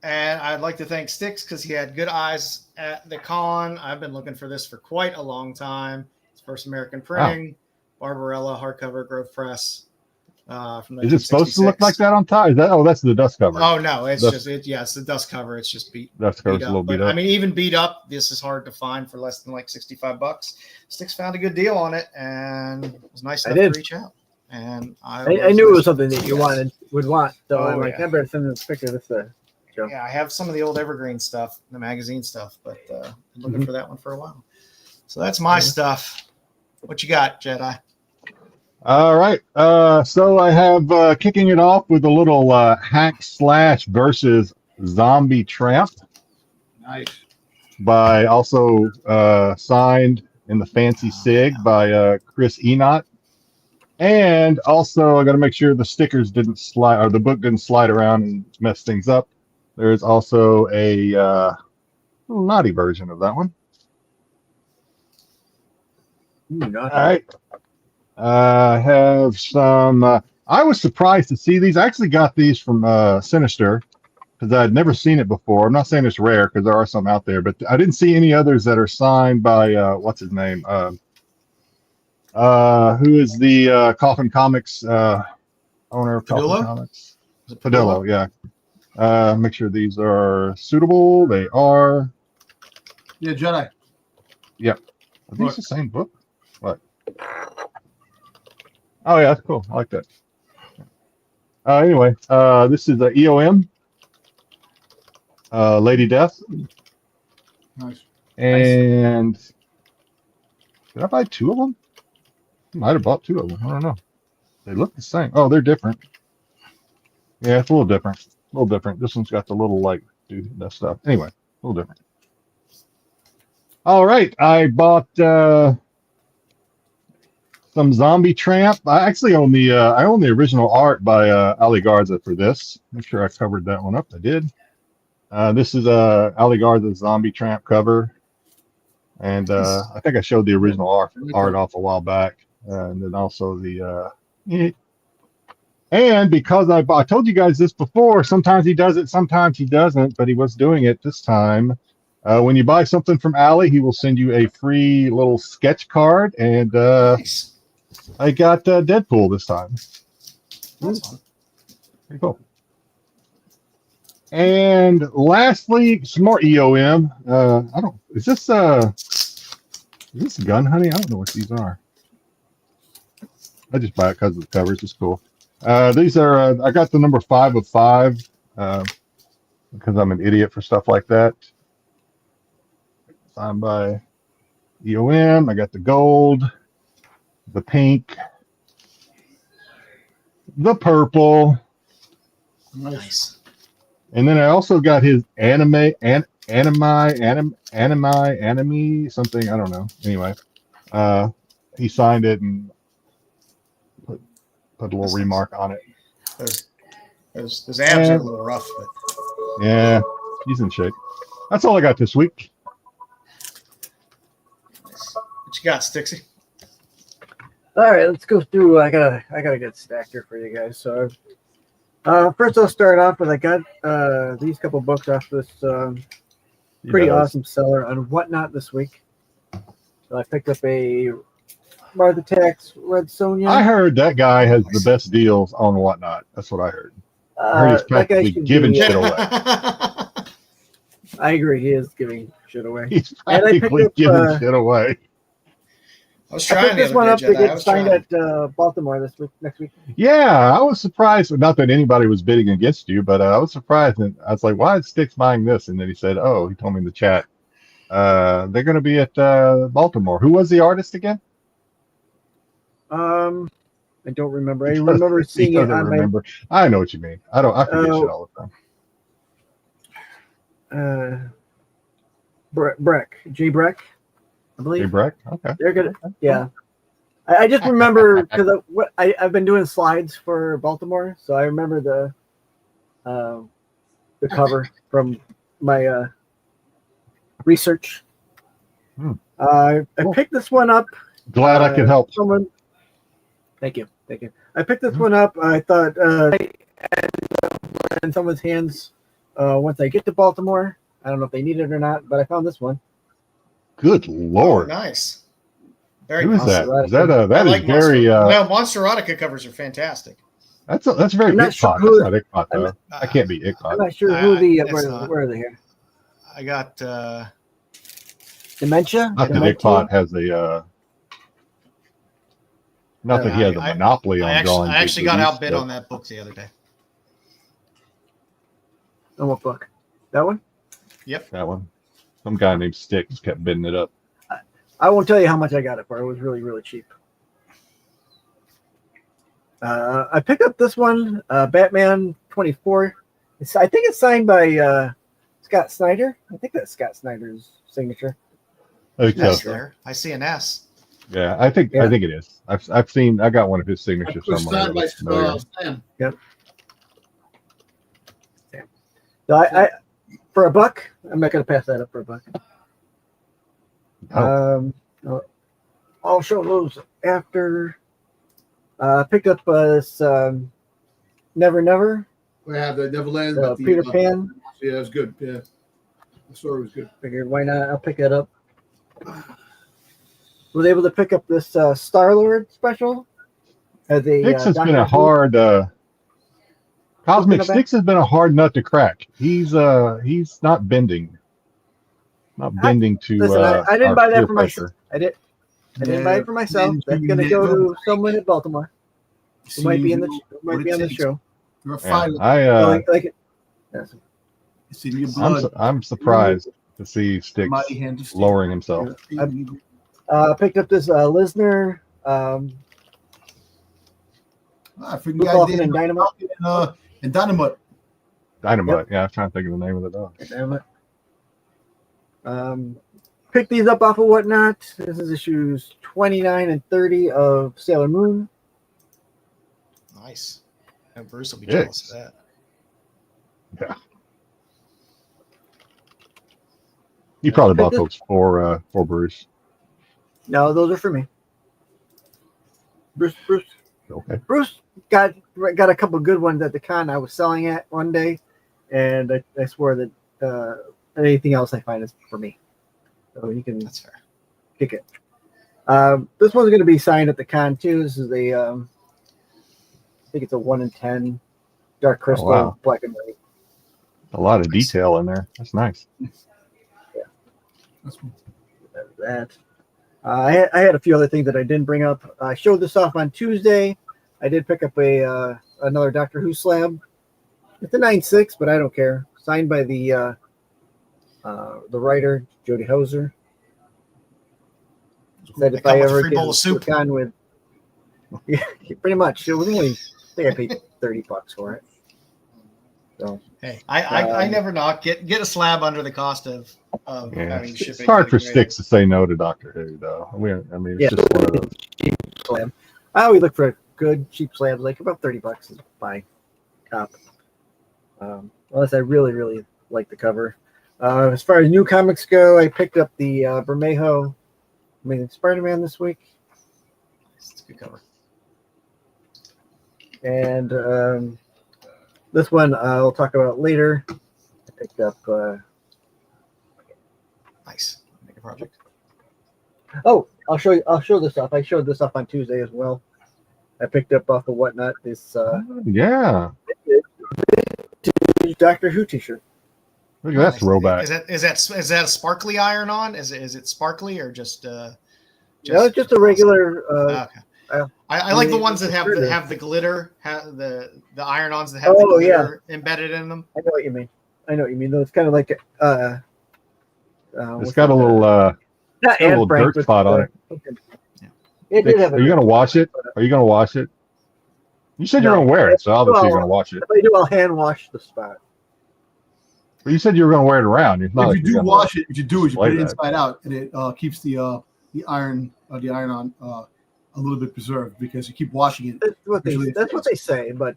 Speaker 3: And I'd like to thank Styx because he had good eyes at the con. I've been looking for this for quite a long time. It's first American printing. Barbarella hardcover Grove Press. From
Speaker 2: Is it supposed to look like that on top? Is that? Oh, that's the dust cover.
Speaker 3: Oh no, it's
Speaker 2: Dust-
Speaker 3: it's the dust cover. It's just
Speaker 2: Dust cover's
Speaker 3: beat
Speaker 2: a
Speaker 3: up.
Speaker 2: little beat
Speaker 3: But,
Speaker 2: up.
Speaker 3: I mean, even beat up, this is hard to find for less than like $65. Styx found a good deal on it, and it was nice enough to reach out. And I
Speaker 4: knew it was something that you would want. So
Speaker 3: Oh,
Speaker 4: I'm like,
Speaker 3: yeah.
Speaker 4: I better send this picture of this Joe.
Speaker 3: Yeah, I have some of the old Evergreen stuff, the magazine stuff, but been looking for that one for a while. So that's my stuff. What you got, Jedi?
Speaker 2: All right. So I have kicking it off with a little hack slash versus zombie tramp
Speaker 5: Nice.
Speaker 2: by also signed in the fancy sig by Chris Enoch. And also I got to make sure the stickers didn't slide, or the book didn't slide around and mess things up. There's also a little naughty version of that one.
Speaker 4: Ooh,
Speaker 2: All right. I have some. I was surprised to see these. I actually got these from Sinister because I'd never seen it before. I'm not saying it's rare because there are some out there, but I didn't see any others that are signed by what's his name? Who is the Coffin Comics owner of Coffin
Speaker 3: Padillo?
Speaker 2: Comics? Padillo, yeah. Make sure these are suitable. They are.
Speaker 5: Yeah, Jedi.
Speaker 2: Yep. Are these the same book? What? Oh yeah, that's cool. I like that. Anyway, this is the EOM, Lady Death,
Speaker 5: Nice.
Speaker 2: and did I buy two of them? I might have bought two of them. I don't know. They look the same. Oh, they're different. Yeah, it's a little different. A little different. This one's got the little like dude that stuff. Anyway, a little different. All right, I bought some Zombie Tramp. I actually own the original art by Ali Garza for this. I'm sure I covered that one up. I did. This is Ali Garza's Zombie Tramp cover, and I think I showed the original art off a while back, and then also the. And because I told you guys this before, sometimes he does it, sometimes he doesn't, but he was doing it this time. When you buy something from Ali, he will send you a free little sketch card, and
Speaker 3: Nice.
Speaker 2: I got Deadpool this time.
Speaker 3: That's fun.
Speaker 2: Pretty cool. And lastly, some more EOM. Is this Gun Honey? I don't know what these are. I just buy it because of the covers. It's cool. These are, I got the number 5 of 5 because I'm an idiot for stuff like that. Signed by EOM. I got the gold, the pink, the purple,
Speaker 3: Nice.
Speaker 2: and then I also got his anime, something, I don't know. Anyway, he signed it and put a little remark on it.
Speaker 3: Those abs are a little rough, but
Speaker 2: Yeah, he's in shape. That's all I got this week.
Speaker 3: what you got, Stixie?
Speaker 4: All right, let's go through. I gotta get stacked here for you guys. So, first I'll start off with I got these couple books off this pretty awesome seller on Whatnot this week. So I picked up a Martha Tax Red Sonja.
Speaker 2: I heard that guy has the best deals on Whatnot. That's what I heard. I heard he's
Speaker 4: that guy
Speaker 2: practically
Speaker 4: should
Speaker 2: giving
Speaker 4: be-
Speaker 2: shit away.
Speaker 4: I agree, he is giving shit away.
Speaker 2: He's
Speaker 4: And I picked
Speaker 2: practically
Speaker 4: up,
Speaker 2: giving shit away.
Speaker 3: I was
Speaker 4: I
Speaker 3: trying
Speaker 4: picked this
Speaker 3: the
Speaker 4: one
Speaker 3: other
Speaker 4: up
Speaker 3: day,
Speaker 4: to
Speaker 3: Jedi. I
Speaker 4: get
Speaker 3: was
Speaker 4: signed
Speaker 3: trying.
Speaker 4: at Baltimore next week.
Speaker 2: Yeah, I was surprised. Not that anybody was bidding against you, but I was surprised. And I was like, why is Styx buying this? And then he said, oh, he told me in the chat. They're going to be at Baltimore. Who was the artist again?
Speaker 4: I don't remember. I remember seeing it on
Speaker 2: remember. I know what you mean. I forget shit all the time.
Speaker 4: Breck, Jay Breck, I believe.
Speaker 2: Hey, Breck? Okay.
Speaker 4: They're good. Yeah. I just remember because I've been doing slides for Baltimore, so I remember the cover from my research. I picked this one up.
Speaker 2: Glad I could help.
Speaker 4: Thank you. I picked this one up. I thought in someone's hands once I get to Baltimore. I don't know if they need it or not, but I found this one.
Speaker 2: Good Lord.
Speaker 3: Nice. Very
Speaker 2: Who is that?
Speaker 3: cool.
Speaker 2: Is that that
Speaker 3: I
Speaker 2: is
Speaker 3: like
Speaker 2: very
Speaker 3: No, Monster Erotica covers are fantastic.
Speaker 2: that's very
Speaker 4: I'm not sure
Speaker 2: Ickpot.
Speaker 4: who-
Speaker 2: That's not Ickpot though. That can't be
Speaker 4: I'm
Speaker 2: Ickpot.
Speaker 4: not sure who the
Speaker 3: it's not.
Speaker 4: where are they here?
Speaker 3: I got
Speaker 4: Dementia.
Speaker 2: Not that
Speaker 4: Dementia?
Speaker 2: Ickpot has a not that he has a
Speaker 3: I-
Speaker 2: monopoly on drawing.
Speaker 3: I
Speaker 2: big
Speaker 3: actually got
Speaker 2: movies,
Speaker 3: outbid
Speaker 2: but-
Speaker 3: on that book the other day.
Speaker 4: Oh, what book? That one?
Speaker 2: That one. Some guy named Styx kept bidding it up.
Speaker 4: I won't tell you how much I got it for. It was really, really cheap. I picked up this one, Batman 24. I think it's signed by Scott Snyder. I think that's Scott Snyder's signature.
Speaker 2: I think
Speaker 3: S
Speaker 2: so.
Speaker 3: there. I see an S.
Speaker 2: Yeah, I think it is. I got one of his signatures
Speaker 5: It's
Speaker 2: somewhere.
Speaker 5: signed by
Speaker 2: That's familiar.
Speaker 5: Stan.
Speaker 4: So I for a buck, I'm not going to pass that up for a buck.
Speaker 2: Oh.
Speaker 4: I'll show those after. Picked up this Never Never,
Speaker 5: We have the Neverland. but the,
Speaker 4: Peter Pan.
Speaker 5: Yeah, it was good. Yeah, the story was good.
Speaker 4: Figured why not? I'll pick that up. Was able to pick up this Star-Lord special. As a
Speaker 2: Styx has been
Speaker 4: Doctor
Speaker 2: a
Speaker 4: Who.
Speaker 2: hard Cosmic
Speaker 4: Looking
Speaker 2: Styx has been a hard nut to crack. He's not bending. Not bending to
Speaker 4: Listen, I didn't
Speaker 2: our
Speaker 4: buy that
Speaker 2: peer
Speaker 4: for myself. I didn't buy it for myself. That's going to go to someone in Baltimore who might be in the show.
Speaker 5: You're a
Speaker 2: Yeah,
Speaker 5: fighter.
Speaker 4: Like it. Yes.
Speaker 5: It's in your blood.
Speaker 2: I'm surprised to see Styx
Speaker 5: Mighty hand of steel.
Speaker 2: lowering himself.
Speaker 4: Picked up this Lisner.
Speaker 5: I forget
Speaker 4: Blue
Speaker 5: guy
Speaker 4: Dolphin
Speaker 5: did
Speaker 4: and Dynamite.
Speaker 5: and Dynamite.
Speaker 2: Dynamite. Yeah, I was trying to think of the name of the dog.
Speaker 4: Damn it. Picked these up off of Whatnot. This is issues 29 and 30 of Sailor Moon.
Speaker 3: Nice. And Bruce will be
Speaker 2: Yeah.
Speaker 3: jealous of that.
Speaker 2: Yeah. You probably bought those for Bruce.
Speaker 4: No, those are for me. Bruce
Speaker 2: Okay.
Speaker 4: got a couple good ones at the con I was selling at one day, and I swore that anything else I find is for me. So you can
Speaker 3: That's fair.
Speaker 4: kick it. This one's going to be signed at the con too. This is a, I think it's a 1 in 10 dark crystal,
Speaker 2: wow.
Speaker 4: black and white.
Speaker 2: A lot of detail in there. That's nice.
Speaker 5: That's cool.
Speaker 4: That. I had a few other things that I didn't bring up. I showed this off on Tuesday. I did pick up another Doctor Who slab. It's a 9.6, but I don't care. Signed by the writer Jody Houser. Said if
Speaker 3: Come
Speaker 4: I
Speaker 3: with a
Speaker 4: ever
Speaker 3: free
Speaker 4: get
Speaker 3: bowl of soup.
Speaker 4: on with, yeah, pretty much. It was only, I think I paid $30 for it. So
Speaker 3: Hey, I never knock. Get a slab under the cost of
Speaker 2: Yeah.
Speaker 3: having shipping.
Speaker 2: It's hard for
Speaker 3: getting ready.
Speaker 2: Styx to say no to Doctor Who, though. It's
Speaker 4: Yeah.
Speaker 2: just one of those.
Speaker 4: cheap slab. I always look for a good cheap slab, like about $30 is my cop. Unless I really, really like the cover. As far as new comics go, I picked up the Bermejo Amazing Spider-Man this week.
Speaker 3: It's a good cover.
Speaker 4: And this one I'll talk about later. I picked up.
Speaker 3: Nice. Make a project.
Speaker 4: Oh, I'll show this off. I showed this off on Tuesday as well. I picked up off of Whatnot this
Speaker 2: Yeah.
Speaker 4: Doctor Who T-shirt.
Speaker 2: Look at that
Speaker 3: Nice.
Speaker 2: throwback.
Speaker 3: Is that a sparkly iron on? Is it sparkly or just?
Speaker 4: No, it's just a regular.
Speaker 3: Okay. I like the ones that have the glitter, have the iron-ons that have the glitter embedded in them.
Speaker 4: I know what you mean. Though it's kind of like
Speaker 2: It's got a little
Speaker 4: not
Speaker 2: got a little
Speaker 4: Anne Frank,
Speaker 2: dirt
Speaker 4: but,
Speaker 2: spot on it.
Speaker 3: Yeah.
Speaker 4: It did have.
Speaker 2: Are you gonna wash it? Are you gonna wash it? You said you're
Speaker 4: No.
Speaker 2: gonna wear it, so obviously you're
Speaker 4: Well,
Speaker 2: gonna wash it.
Speaker 4: If I do, I'll hand wash the spot.
Speaker 2: But you said you were gonna wear it around. It's not
Speaker 5: If
Speaker 2: like
Speaker 5: you
Speaker 2: you're
Speaker 5: do
Speaker 2: gonna
Speaker 5: wash it, what you do is you
Speaker 2: display
Speaker 5: put it
Speaker 2: that.
Speaker 5: inside out, and it keeps the iron on a little bit preserved because you keep washing it.
Speaker 4: That's what they say, but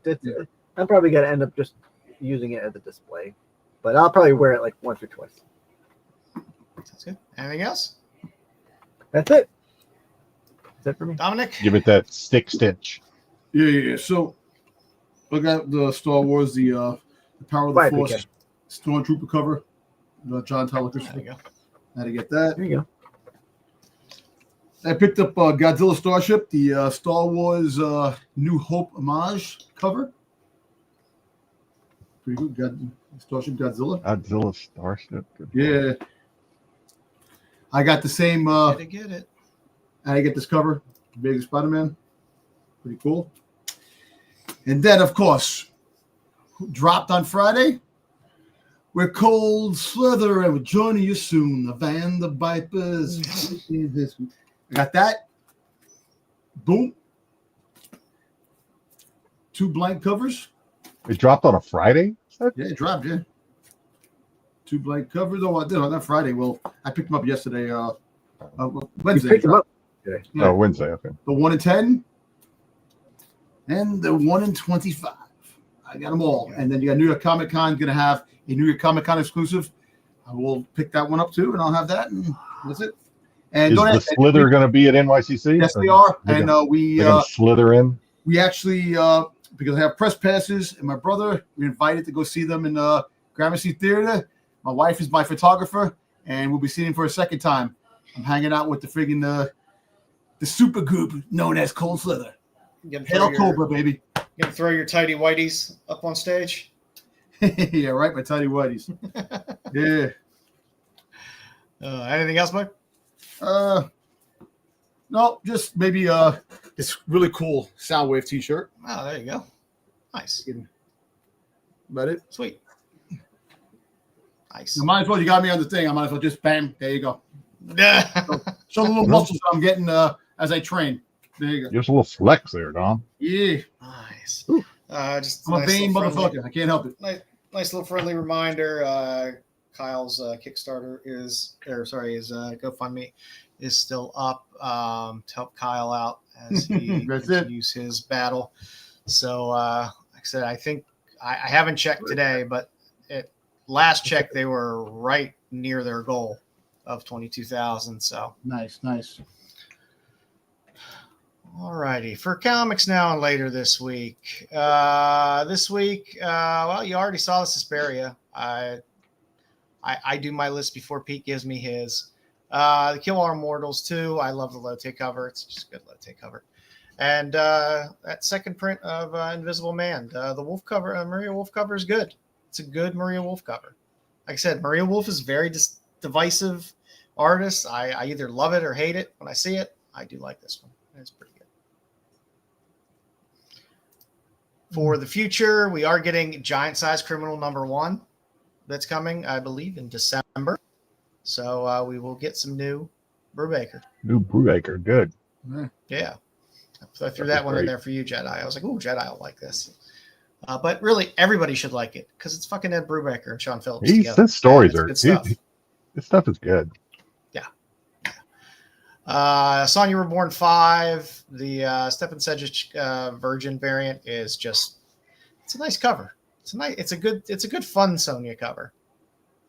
Speaker 4: I'm probably gonna end up just using it as a display. But I'll probably wear it like once or twice.
Speaker 3: Sounds good. Anything else,
Speaker 4: That's it. That's it for me.
Speaker 3: Dominic?
Speaker 2: Give it that stick stitch.
Speaker 5: Yeah. So I got the Star Wars, the Power of the
Speaker 4: Quiet,
Speaker 5: Force
Speaker 4: PK.
Speaker 5: Stormtrooper cover. John Telliker.
Speaker 3: There you go.
Speaker 5: How to get that?
Speaker 4: There you go.
Speaker 5: I picked up Godzilla Starship, the Star Wars New Hope homage cover. Pretty good. Starship Godzilla.
Speaker 2: Godzilla Starship.
Speaker 5: Yeah. I got the same.
Speaker 3: Get it.
Speaker 5: I get this cover. Big Spider-Man. Pretty cool. And then, of course, dropped on Friday. We're Cold Slither and we're joining you soon. The Van the Vipers. I got that. Boom. 2 blank covers.
Speaker 2: It dropped on a Friday?
Speaker 5: Yeah, it dropped, yeah. 2 blank covers. Oh, I did on that Friday. Well, I picked them up yesterday. Wednesday.
Speaker 4: You picked them up.
Speaker 5: Yeah.
Speaker 2: Oh, Wednesday. Okay.
Speaker 5: The 1 in 10 and the 1 in 25. I got them all. And then you got New York Comic Con going to have a New York Comic Con exclusive. I will pick that one up too, and I'll have that, and that's it. And
Speaker 2: is the Slither going to be at NYCC?
Speaker 5: Yes, they are. And we
Speaker 2: Slither in.
Speaker 5: We actually because I have press passes, and my brother, we invited to go see them in Gramercy Theater. My wife is my photographer, and we'll be seeing him for a second time. I'm hanging out with the friggin' the super group known as Cold Slither. Hail Cobra, baby.
Speaker 3: You gonna throw your tidy whiteys up on stage?
Speaker 5: Yeah, right, my tidy whiteys. Yeah.
Speaker 3: Anything else, Mike?
Speaker 5: No, just maybe this really cool Soundwave t-shirt.
Speaker 3: Oh, there you go. Nice.
Speaker 5: About it.
Speaker 3: Sweet. Nice.
Speaker 5: You might as well, you got me on the thing. I might as well just bam. There you go. Show the little muscles that I'm getting as I train. There you go.
Speaker 2: Just a little flex there, Dom.
Speaker 5: Yeah.
Speaker 3: Nice.
Speaker 5: Just I'm a vain motherfucker. I can't help it.
Speaker 3: Nice little friendly reminder. Kyle's Kickstarter his GoFundMe is still up to help Kyle out as he continues his battle. So, like I said, I think I haven't checked today, but last check they were right near their goal of 22,000. So
Speaker 5: nice.
Speaker 3: All righty. For comics now and later this week. Well, you already saw the Suspiria. I do my list before Pete gives me his. The Kill Our Mortals 2. I love the Lotte cover. It's just a good Lotte cover. And that second print of Invisible Man. The Wolf cover, Maria Wolf cover is good. It's a good Maria Wolf cover. Like I said, Maria Wolf is very divisive artist. I either love it or hate it. When I see it, I do like this one. It's pretty good. For the future, we are getting Giant Size Criminal #1 that's coming, I believe, in December. So we will get some new Brubaker.
Speaker 2: New Brubaker, good.
Speaker 3: Yeah. So I threw that one in there for you, Jedi. I was like, ooh, Jedi will like this. But really, everybody should like it because it's fucking Ed Brubaker and Sean Phillips.
Speaker 2: His stories are
Speaker 3: good stuff.
Speaker 2: His stuff is good.
Speaker 3: Sonya Reborn 5, the Stephen Sedgwick Virgin variant is just, it's a nice cover. It's a good fun Sonya cover.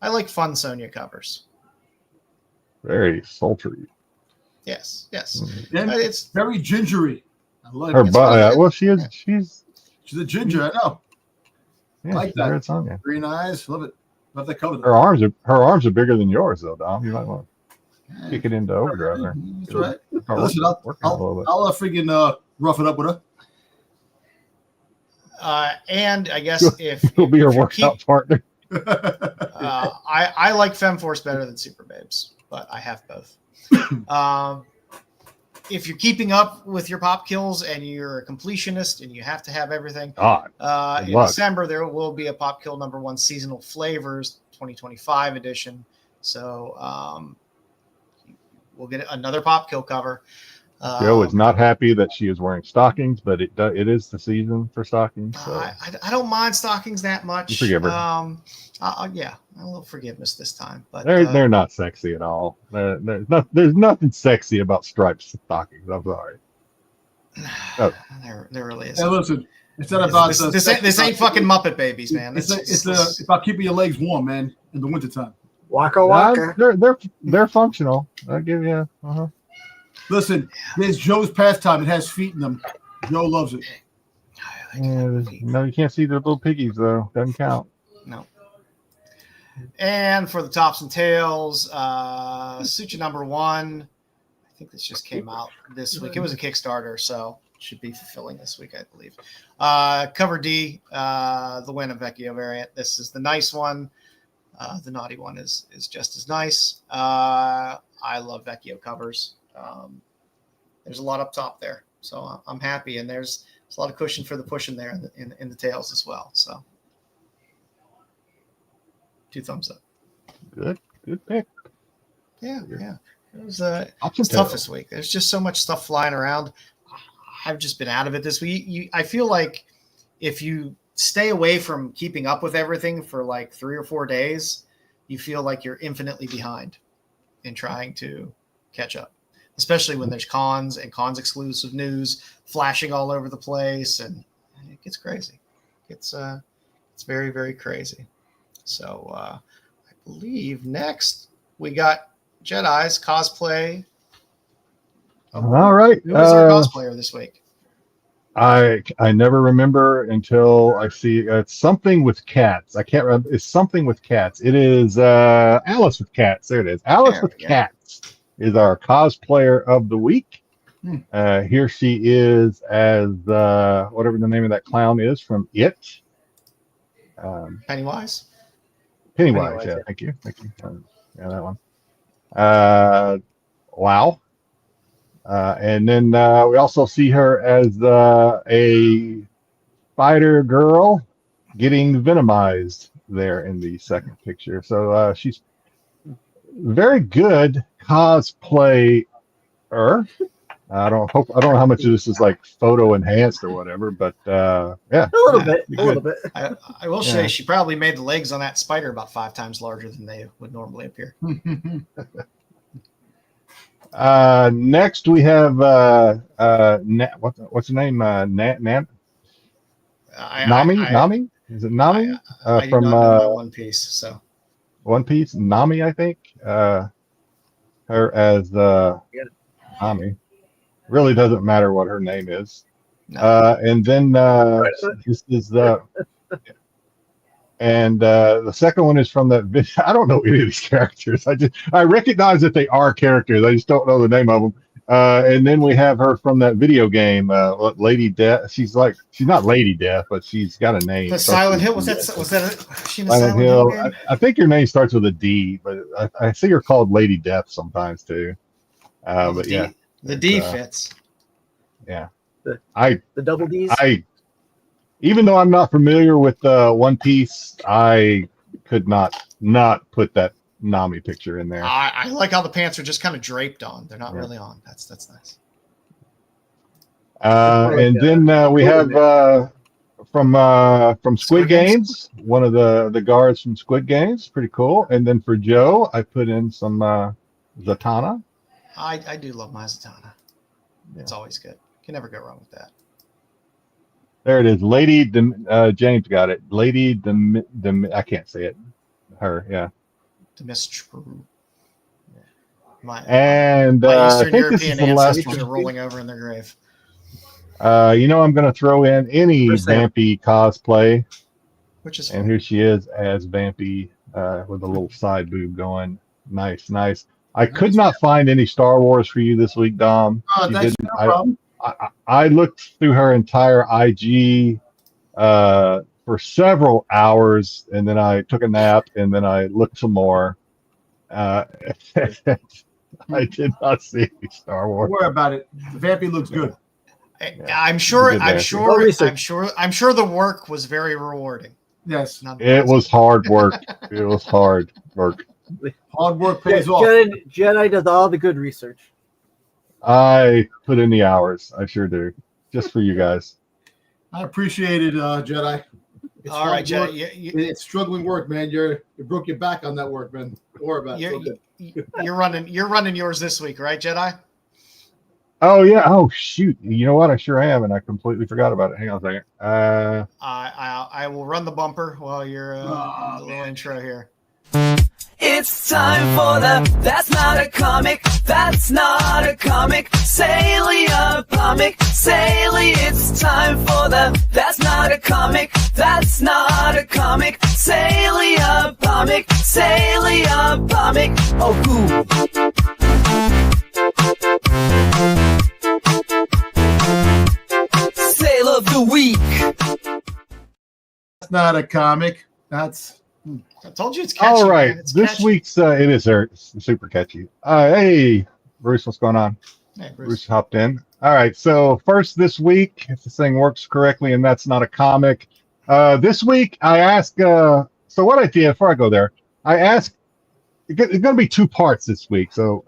Speaker 3: I like fun Sonya covers.
Speaker 2: Very sultry.
Speaker 3: Yes.
Speaker 5: And it's very gingery. I love
Speaker 2: her
Speaker 5: it.
Speaker 2: Well, she's
Speaker 5: a ginger. I know.
Speaker 2: Yeah,
Speaker 5: like that.
Speaker 2: Red Sonya.
Speaker 5: Green eyes. Love it. Love that cover.
Speaker 2: Her arms are bigger than yours, though, Dom. You might want to kick it into overdrive there.
Speaker 5: That's right. Listen,
Speaker 2: I'll
Speaker 5: freaking rough it up with her.
Speaker 3: And I guess
Speaker 2: it'll be her workout partner.
Speaker 3: I like FemForce better than Super Babes, but I have both. If you're keeping up with your pop kills and you're a completionist and you have to have everything, in December there will be a Pop Kill #1 Seasonal Flavors 2025 edition. So we'll get another Pop Kill cover.
Speaker 2: Joe is not happy that she is wearing stockings, but it is the season for stockings. So.
Speaker 3: I don't mind stockings that much.
Speaker 2: You forgive her.
Speaker 3: Yeah, a little forgiveness this time, but
Speaker 2: they're not sexy at all. There's nothing sexy about striped stockings. I'm sorry.
Speaker 3: Oh. There really is.
Speaker 5: Hey, listen, it's not about
Speaker 3: this ain't fucking Muppet Babies, man.
Speaker 5: It's about keeping your legs warm, man, in the wintertime.
Speaker 4: Waka waka.
Speaker 2: They're functional. I'll give you.
Speaker 5: Listen, there's Joe's pastime. It has feet in them. Joe loves it.
Speaker 2: No, you can't see the little piggies though. Doesn't count.
Speaker 3: No. And for the tops and tails, Sucha #1. I think this just came out this week. It was a Kickstarter, so should be fulfilling this week, I believe. Cover D, the Rennavision variant. This is the nice one. The naughty one is just as nice. I love Vecchio covers. There's a lot up top there, so I'm happy. And there's a lot of cushion for the pushing there in the tails as well. So 2 thumbs up.
Speaker 2: Good pick.
Speaker 3: Yeah. It was tough this week. There's just so much stuff flying around. I've just been out of it this week. I feel like if you stay away from keeping up with everything for like 3 or 4 days, you feel like you're infinitely behind in trying to catch up, especially when there's cons and cons exclusive news flashing all over the place, and it gets crazy. It's very, very crazy. So I believe next we got Jedi's cosplay.
Speaker 2: All right.
Speaker 3: Who was our cosplayer this week?
Speaker 2: I never remember until I see it's something with cats. I can't remember. It's something with cats. It is Alice with cats. There it is. Alice with cats is our cosplayer of the week. Here she is as whatever the name of that clown is from It.
Speaker 3: Pennywise.
Speaker 2: Pennywise. Yeah. Thank you. Yeah, that one. Wow. And then we also see her as a spider girl getting venomized there in the second picture. So she's very good cosplayer. I don't know how much of this is like photo enhanced or whatever, but yeah,
Speaker 4: a little bit.
Speaker 3: I will say she probably made the legs on that spider about 5 times larger than they would normally appear.
Speaker 2: Next we have what's her name? Nami? Nami? Is it Nami?
Speaker 3: I
Speaker 2: From
Speaker 3: One Piece. So
Speaker 2: One Piece. Nami, I think. Her as Nami. Really doesn't matter what her name is.
Speaker 3: no.
Speaker 2: And then this is and the second one is from that video. I don't know any of these characters. I recognize that they are characters. I just don't know the name of them. And then we have her from that video game, Lady Death. She's not Lady Death, but she's got a name.
Speaker 3: The Silent Hill was that she in the
Speaker 2: Silent Hill.
Speaker 3: game?
Speaker 2: I think her name starts with a D, but I see her called Lady Death sometimes too. But yeah,
Speaker 3: the D fits.
Speaker 2: Yeah,
Speaker 4: The
Speaker 2: the
Speaker 4: double Ds.
Speaker 2: Even though I'm not familiar with One Piece, I could not put that Nami picture in there.
Speaker 3: I like how the pants are just kind of draped on. They're not really on. That's nice.
Speaker 2: And then we have from Squid Games, one of the guards from Squid Games. Pretty cool. And then for Joe, I put in some Zatanna.
Speaker 3: I do love my Zatanna. It's always good. Can never go wrong with that.
Speaker 2: There it is. Lady James got it. Lady I can't say it. Her, yeah.
Speaker 3: Demistru.
Speaker 2: And
Speaker 3: my
Speaker 2: I
Speaker 3: Eastern
Speaker 2: think this is
Speaker 3: European
Speaker 2: the last
Speaker 3: ancestors
Speaker 2: one.
Speaker 3: are rolling over in their grave.
Speaker 2: I'm going to throw in any Vampy cosplay.
Speaker 3: Which is
Speaker 2: And here she is as Vampy with a little side boob going. Nice. I could not find any Star Wars for you this week, Dom.
Speaker 5: Thanks, no problem.
Speaker 2: I looked through her entire IG for several hours, and then I took a nap, and then I looked some more. I did not see any Star Wars.
Speaker 5: Don't worry about it. The Vampy looks good.
Speaker 3: I'm sure the work was very rewarding.
Speaker 5: Yes.
Speaker 2: It was hard work. It was hard work.
Speaker 5: Hard work pays off.
Speaker 4: Jedi does all the good research.
Speaker 2: I put in the hours. I sure do. Just for you guys.
Speaker 5: I appreciate it, Jedi. It's
Speaker 3: all right,
Speaker 5: hard
Speaker 3: Jedi.
Speaker 5: work. It's struggling work, man. You broke your back on that work, man. Don't worry about it.
Speaker 3: You're running yours this week, right, Jedi?
Speaker 2: Oh yeah. Oh shoot. You know what? I sure am, and I completely forgot about it. Hang on a second.
Speaker 3: I will run the bumper while you're the little intro here.
Speaker 1: It's time for the That's Not a Comic, That's Not a Comic, Salia Comic, Salia. It's time for the That's Not a Comic, That's Not a Comic, Salia Comic, Salia Comic. Oh, cool.
Speaker 5: not a comic. That's
Speaker 3: I told you it's catchy.
Speaker 2: All right,
Speaker 3: Man. It's
Speaker 2: this
Speaker 3: catchy.
Speaker 2: week's it is super catchy. Hey, Bruce, what's going on?
Speaker 3: Hey,
Speaker 2: Bruce hopped in. All right, so first this week, if this thing works correctly, and that's not a comic. This week I asked. So what I did before I go there, I asked. It's going to be 2 parts this week, so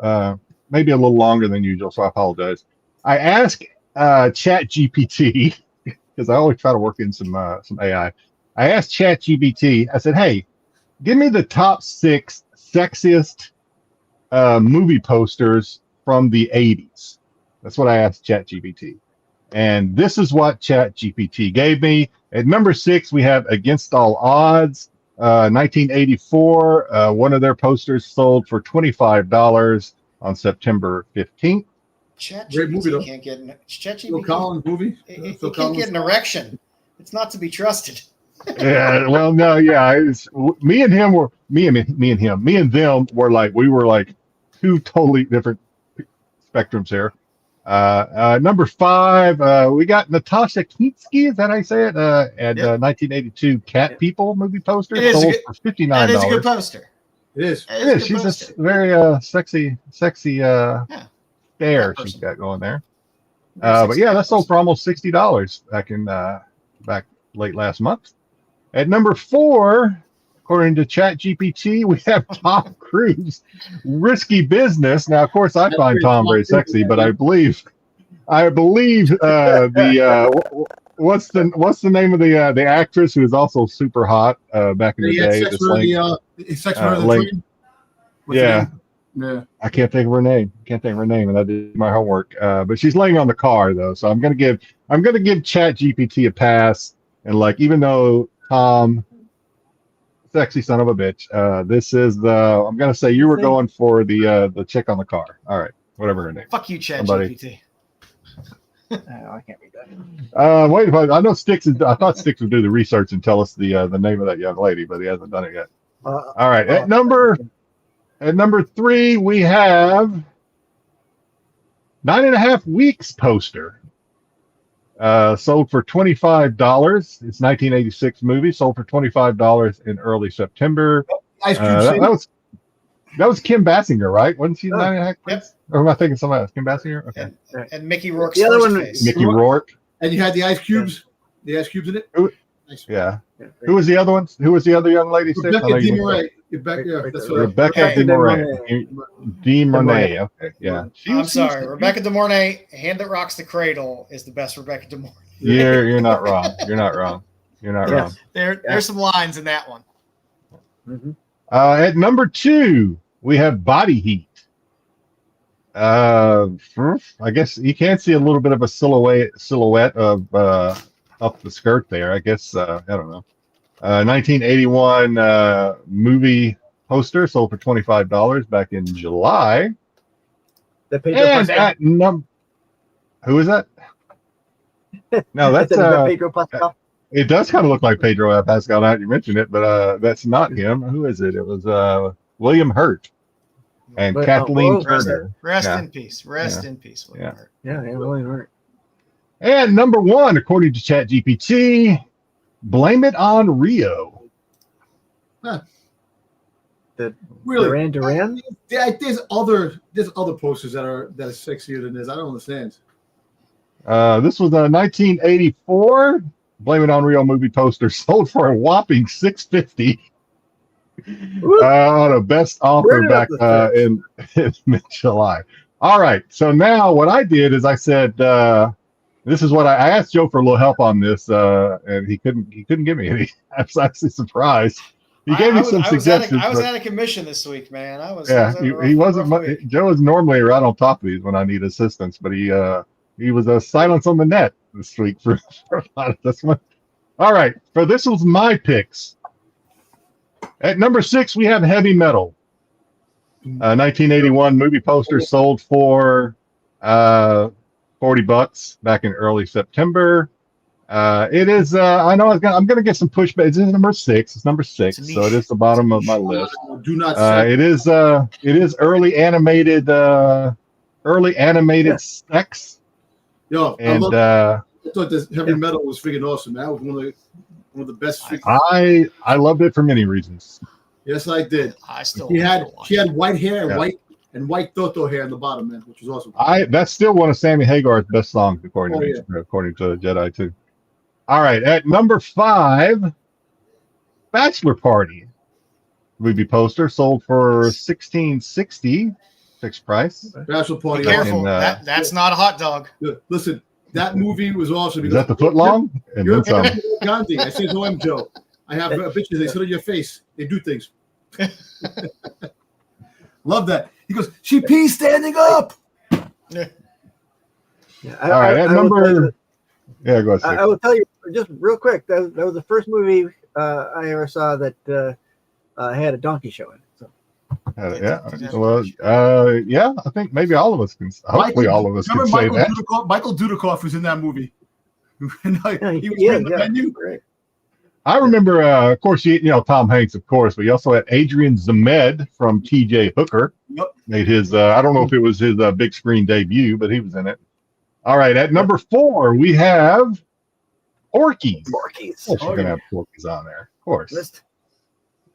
Speaker 2: maybe a little longer than usual. So I apologize. I asked Chat GPT because I always try to work in some AI. I asked Chat GPT. I said, "Hey, give me the top 6 sexiest movie posters from the 80s." That's what I asked ChatGPT. And this is what ChatGPT gave me. At number 6, we have Against All Odds, 1984. One of their posters sold for $25 on September 15th.
Speaker 5: Great movie, though.
Speaker 3: ChatGPT can't get
Speaker 5: Phil Collins movie.
Speaker 3: It
Speaker 5: Phil
Speaker 3: can't
Speaker 5: Collins.
Speaker 3: get an erection. It's not to be trusted.
Speaker 2: Yeah, well, no, yeah. Me and them were like, we were like 2 totally different spectrums here. Number 5, we got Natasha Kinski, is that how you say it? And 1982 Cat People movie poster
Speaker 3: It is
Speaker 2: sold
Speaker 3: a
Speaker 2: for $59.
Speaker 3: That is a good poster.
Speaker 5: It is.
Speaker 2: It is. She's
Speaker 3: poster.
Speaker 2: a very sexy stare
Speaker 3: That
Speaker 2: she's
Speaker 3: person.
Speaker 2: got going there.
Speaker 3: Very
Speaker 2: But yeah,
Speaker 3: sexy
Speaker 2: that sold
Speaker 3: poster.
Speaker 2: for almost $60 back late last month. At number 4, according to ChatGPT, we have Tom Cruise, Risky Business. Now, of course, I find Tom very sexy, but I believe what's the name of the actress who is also super hot back in the
Speaker 5: He had
Speaker 2: day?
Speaker 5: sex
Speaker 2: This
Speaker 5: with
Speaker 2: link-
Speaker 5: sex with her in the
Speaker 2: link-
Speaker 5: dream. What's her
Speaker 2: yeah.
Speaker 5: name? Yeah.
Speaker 2: I can't think of her name. And I did my homework. But she's laying on the car though, so I'm gonna give ChatGPT a pass. And like, even though Tom, sexy son of a bitch, this is I'm gonna say you were going for the chick on the car. All right, whatever her name.
Speaker 3: Fuck you,
Speaker 2: Somebody.
Speaker 3: ChatGPT.
Speaker 4: I can't read that.
Speaker 2: Wait, I know I thought Styx would do the research and tell us the name of that young lady, but he hasn't done it yet. All right, at number 3 we have 9.5 Weeks poster. Sold for $25. It's 1986 movie. Sold for $25 in early September.
Speaker 5: Ice Cube City.
Speaker 2: That was Kim Basinger, right? Wasn't she 9.5
Speaker 3: Yep.
Speaker 2: Weeks? Or am I thinking somebody else? Kim Basinger? Okay.
Speaker 3: And Mickey Rourke's
Speaker 4: The other
Speaker 3: first
Speaker 4: one-
Speaker 3: face.
Speaker 2: Mickey Rourke.
Speaker 5: And you had the ice cubes. The ice cubes in it.
Speaker 2: Who-
Speaker 5: Nice.
Speaker 2: Yeah. Who was the other one? Who was the other young lady? Styx? I know
Speaker 5: Rebecca
Speaker 2: you-
Speaker 5: DeMoray. Rebecca, that's what
Speaker 2: Rebecca
Speaker 3: Okay.
Speaker 2: De Mornay. Okay, yeah.
Speaker 3: I'm sorry, Rebecca De Mornay, Hand That Rocks the Cradle is the best Rebecca De Mornay.
Speaker 2: You're not wrong. You're not wrong. You're not wrong.
Speaker 3: There's some lines in that one.
Speaker 4: Mm-hmm.
Speaker 2: At number 2, we have Body Heat. I guess you can see a little bit of a silhouette of up the skirt there. I guess I don't know. 1981 movie poster sold for $25 back in July.
Speaker 4: The Pedro
Speaker 2: And
Speaker 4: Pascal.
Speaker 2: at who is that? No, that's
Speaker 4: Pedro Pascal.
Speaker 2: it does kind of look like Pedro Pascal now that you mentioned it, but that's not him. Who is it? It was William Hurt and
Speaker 4: But,
Speaker 2: Kathleen
Speaker 4: whoa.
Speaker 2: Turner.
Speaker 3: Rest
Speaker 2: Yeah.
Speaker 3: in peace. Rest in peace. William
Speaker 2: Yeah.
Speaker 3: Hurt.
Speaker 4: Yeah, really hurt.
Speaker 2: And number 1, according to ChatGPT, Blame It on Rio.
Speaker 5: Really?
Speaker 4: Duran.
Speaker 5: There's other posters that are sexier than this. I don't understand.
Speaker 2: This was a 1984 Blame It on Rio movie poster sold for a whopping $650 on a best offer
Speaker 4: Where did
Speaker 2: back
Speaker 4: I put
Speaker 2: in mid-July. All right, so now what I did is I said, this is what I asked Joe for a little help on this, and he couldn't give me any. I was actually surprised. He gave me some suggestions.
Speaker 3: I was
Speaker 2: but-
Speaker 3: out of commission this week, man. I was.
Speaker 2: yeah, he wasn't.
Speaker 3: rough week.
Speaker 2: Joe is normally right on top of these when I need assistance, but he was a silence on the net this week for a lot of this one. All right, so this was my picks. At number 6, we have Heavy Metal. 1981 movie poster sold for $40 back in early September. It is. I know I'm gonna get some pushback. It's number 6. It's number 6,
Speaker 3: It's a
Speaker 2: so it
Speaker 3: niche.
Speaker 2: is the bottom of my list.
Speaker 5: Do not say.
Speaker 2: It is early animated Styx,
Speaker 5: Yo,
Speaker 2: and
Speaker 5: I thought this Heavy Metal was freaking awesome. That was one One of the best.
Speaker 2: I loved it for many reasons.
Speaker 5: Yes, I did.
Speaker 3: I still.
Speaker 5: She had white hair and
Speaker 2: Yeah.
Speaker 5: white Toto hair in the bottom, man, which was awesome.
Speaker 2: That's still one of Sammy Hagar's best songs, according to Jedi too. All right, at number 5, Bachelor Party movie poster sold for $16.60 fixed price.
Speaker 5: Bachelor Party.
Speaker 3: Be careful. That's not a hot dog.
Speaker 5: Listen, that movie was awesome.
Speaker 2: Is that the foot long? And
Speaker 5: You're
Speaker 2: then some.
Speaker 5: Gandhi. I said to him, Joe, I have bitches. They sit on your face. They do things. Love that. He goes, she pees standing up.
Speaker 4: Yeah,
Speaker 2: All right, at number. Yeah, go ahead.
Speaker 4: I will tell you just real quick. That was the first movie I ever saw that had a donkey show in it. So.
Speaker 2: Yeah, I think maybe all of us can. Hopefully, all of us can say that.
Speaker 5: Michael Dudikoff was in that movie. He was in the menu.
Speaker 4: Right.
Speaker 2: I remember, of course, Tom Hanks, of course, but he also had Adrian Zemed from T.J. Hooker.
Speaker 5: Yep.
Speaker 2: Made his. I don't know if it was his big screen debut, but he was in it. All right, at number 4, we have Porky's.
Speaker 4: Porky's.
Speaker 2: Of course, you're gonna have Porky's on there, of course.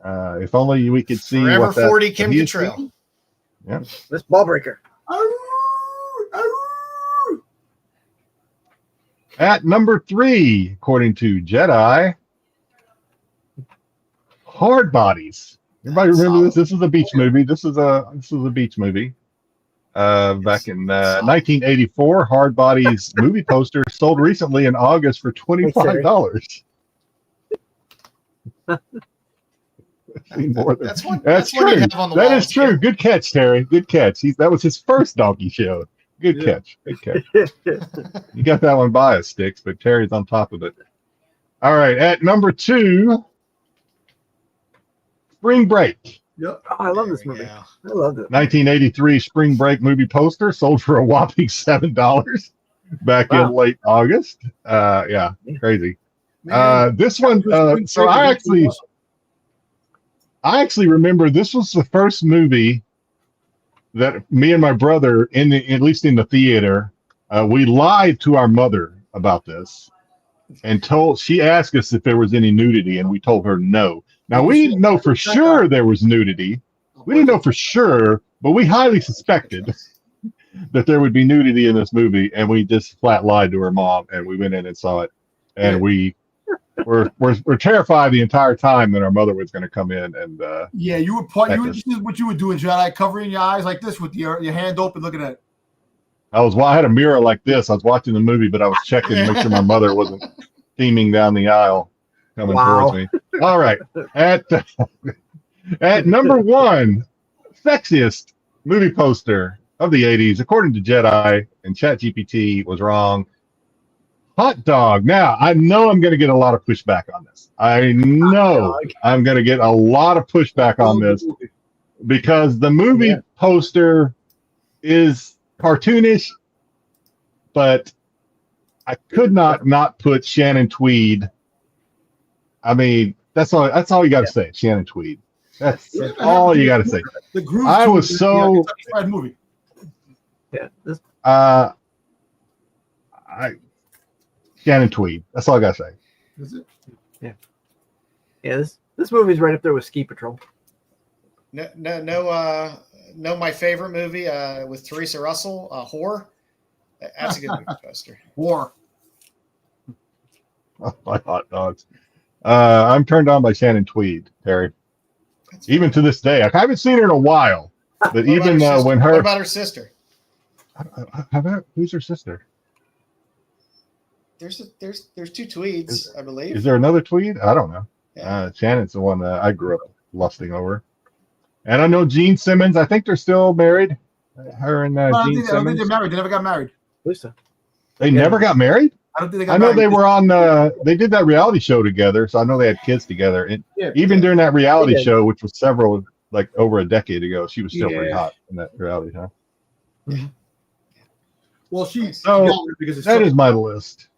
Speaker 2: If only we could see
Speaker 3: Forever
Speaker 2: what that
Speaker 3: 40 Kim Cattrall.
Speaker 2: Yeah.
Speaker 4: This ball breaker.
Speaker 2: At number 3, according to Jedi, Hard Bodies. Everybody remember this? This is a beach movie. This is a beach movie. Back in 1984, Hard Bodies movie poster sold recently in August for $25. That's true. That is true. Good catch, Terry. Good catch. That was his first donkey show. Good catch. Good catch. You got that one by us, Styx, but Terry's on top of it. All right, at number 2, Spring Break.
Speaker 5: Yep.
Speaker 4: Oh, I love this movie. I loved it.
Speaker 2: 1983 Spring Break movie poster sold for a whopping $7 back in late August. Yeah, crazy. This one, so I actually remember this was the first movie that me and my brother, at least in the theater, we lied to our mother about this and she asked us if there was any nudity, and we told her no. Now, we didn't know for sure there was nudity. We didn't know for sure, but we highly suspected that there would be nudity in this movie, and we just flat lied to her mom, and we went in and saw it. And we were terrified the entire time that our mother was going to come in and
Speaker 5: you were this is what you were doing, Jedi, covering your eyes like this with your hand open, looking at it.
Speaker 2: I had a mirror like this. I was watching the movie, but I was checking to make sure my mother wasn't steaming down the aisle coming towards me. All right. At number 1, sexiest movie poster of the 80s, according to Jedi, and ChatGPT was wrong. Hot Dog. Now, I know I'm going to get a lot of pushback on this. I know I'm going to get a lot of pushback on this because the movie poster is cartoonish, but I could not put Shannon Tweed. I mean, that's all you got to say. Shannon Tweed. That's all you got to say.
Speaker 5: The Groove
Speaker 2: I was so
Speaker 5: movie.
Speaker 4: Yeah.
Speaker 2: Shannon Tweed. That's all I got to say.
Speaker 5: Is it?
Speaker 4: Yeah. Yeah. This movie's right up there with Ski Patrol.
Speaker 3: No. My favorite movie with Teresa Russell, Whore. That's a good movie poster.
Speaker 5: Whore.
Speaker 2: Oh, my hot dogs. I'm turned on by Shannon Tweed, Terry. Even to this day, I haven't seen her in a while. But even when her,
Speaker 3: what about her sister?
Speaker 2: Who's her sister?
Speaker 3: There's 2 Tweeds, I believe.
Speaker 2: Is there another Tweed? I don't know.
Speaker 3: Yeah.
Speaker 2: Shannon's the one that I grew up lusting over. And I know Gene Simmons. I think they're still married. Her and Gene Simmons.
Speaker 5: I don't think they're married. They never got married.
Speaker 4: Lisa.
Speaker 2: They never got married?
Speaker 5: I don't think they got
Speaker 2: I know
Speaker 5: married.
Speaker 2: they were on. They did that reality show together, so I know they had kids together. And even during that reality show, which was over a decade ago, she was still pretty hot in that reality show.
Speaker 5: Yeah. Well,
Speaker 2: that is my list.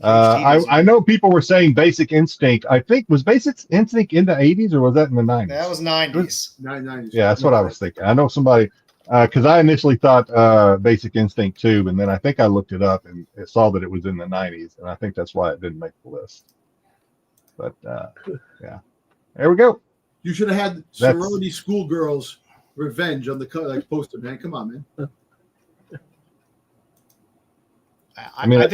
Speaker 2: I know people were saying Basic Instinct. I think was Basic Instinct in the 80s or was that in the 90s?
Speaker 3: That was 90s.
Speaker 5: 90s.
Speaker 2: Yeah, that's what I was thinking. I know somebody because I initially thought Basic Instinct 2, and then I think I looked it up and saw that it was in the 90s, and I think that's why it didn't make the list. But yeah, there we go.
Speaker 5: You should have had
Speaker 2: That's-
Speaker 5: sorority schoolgirls revenge on the poster, man. Come on, man.
Speaker 2: I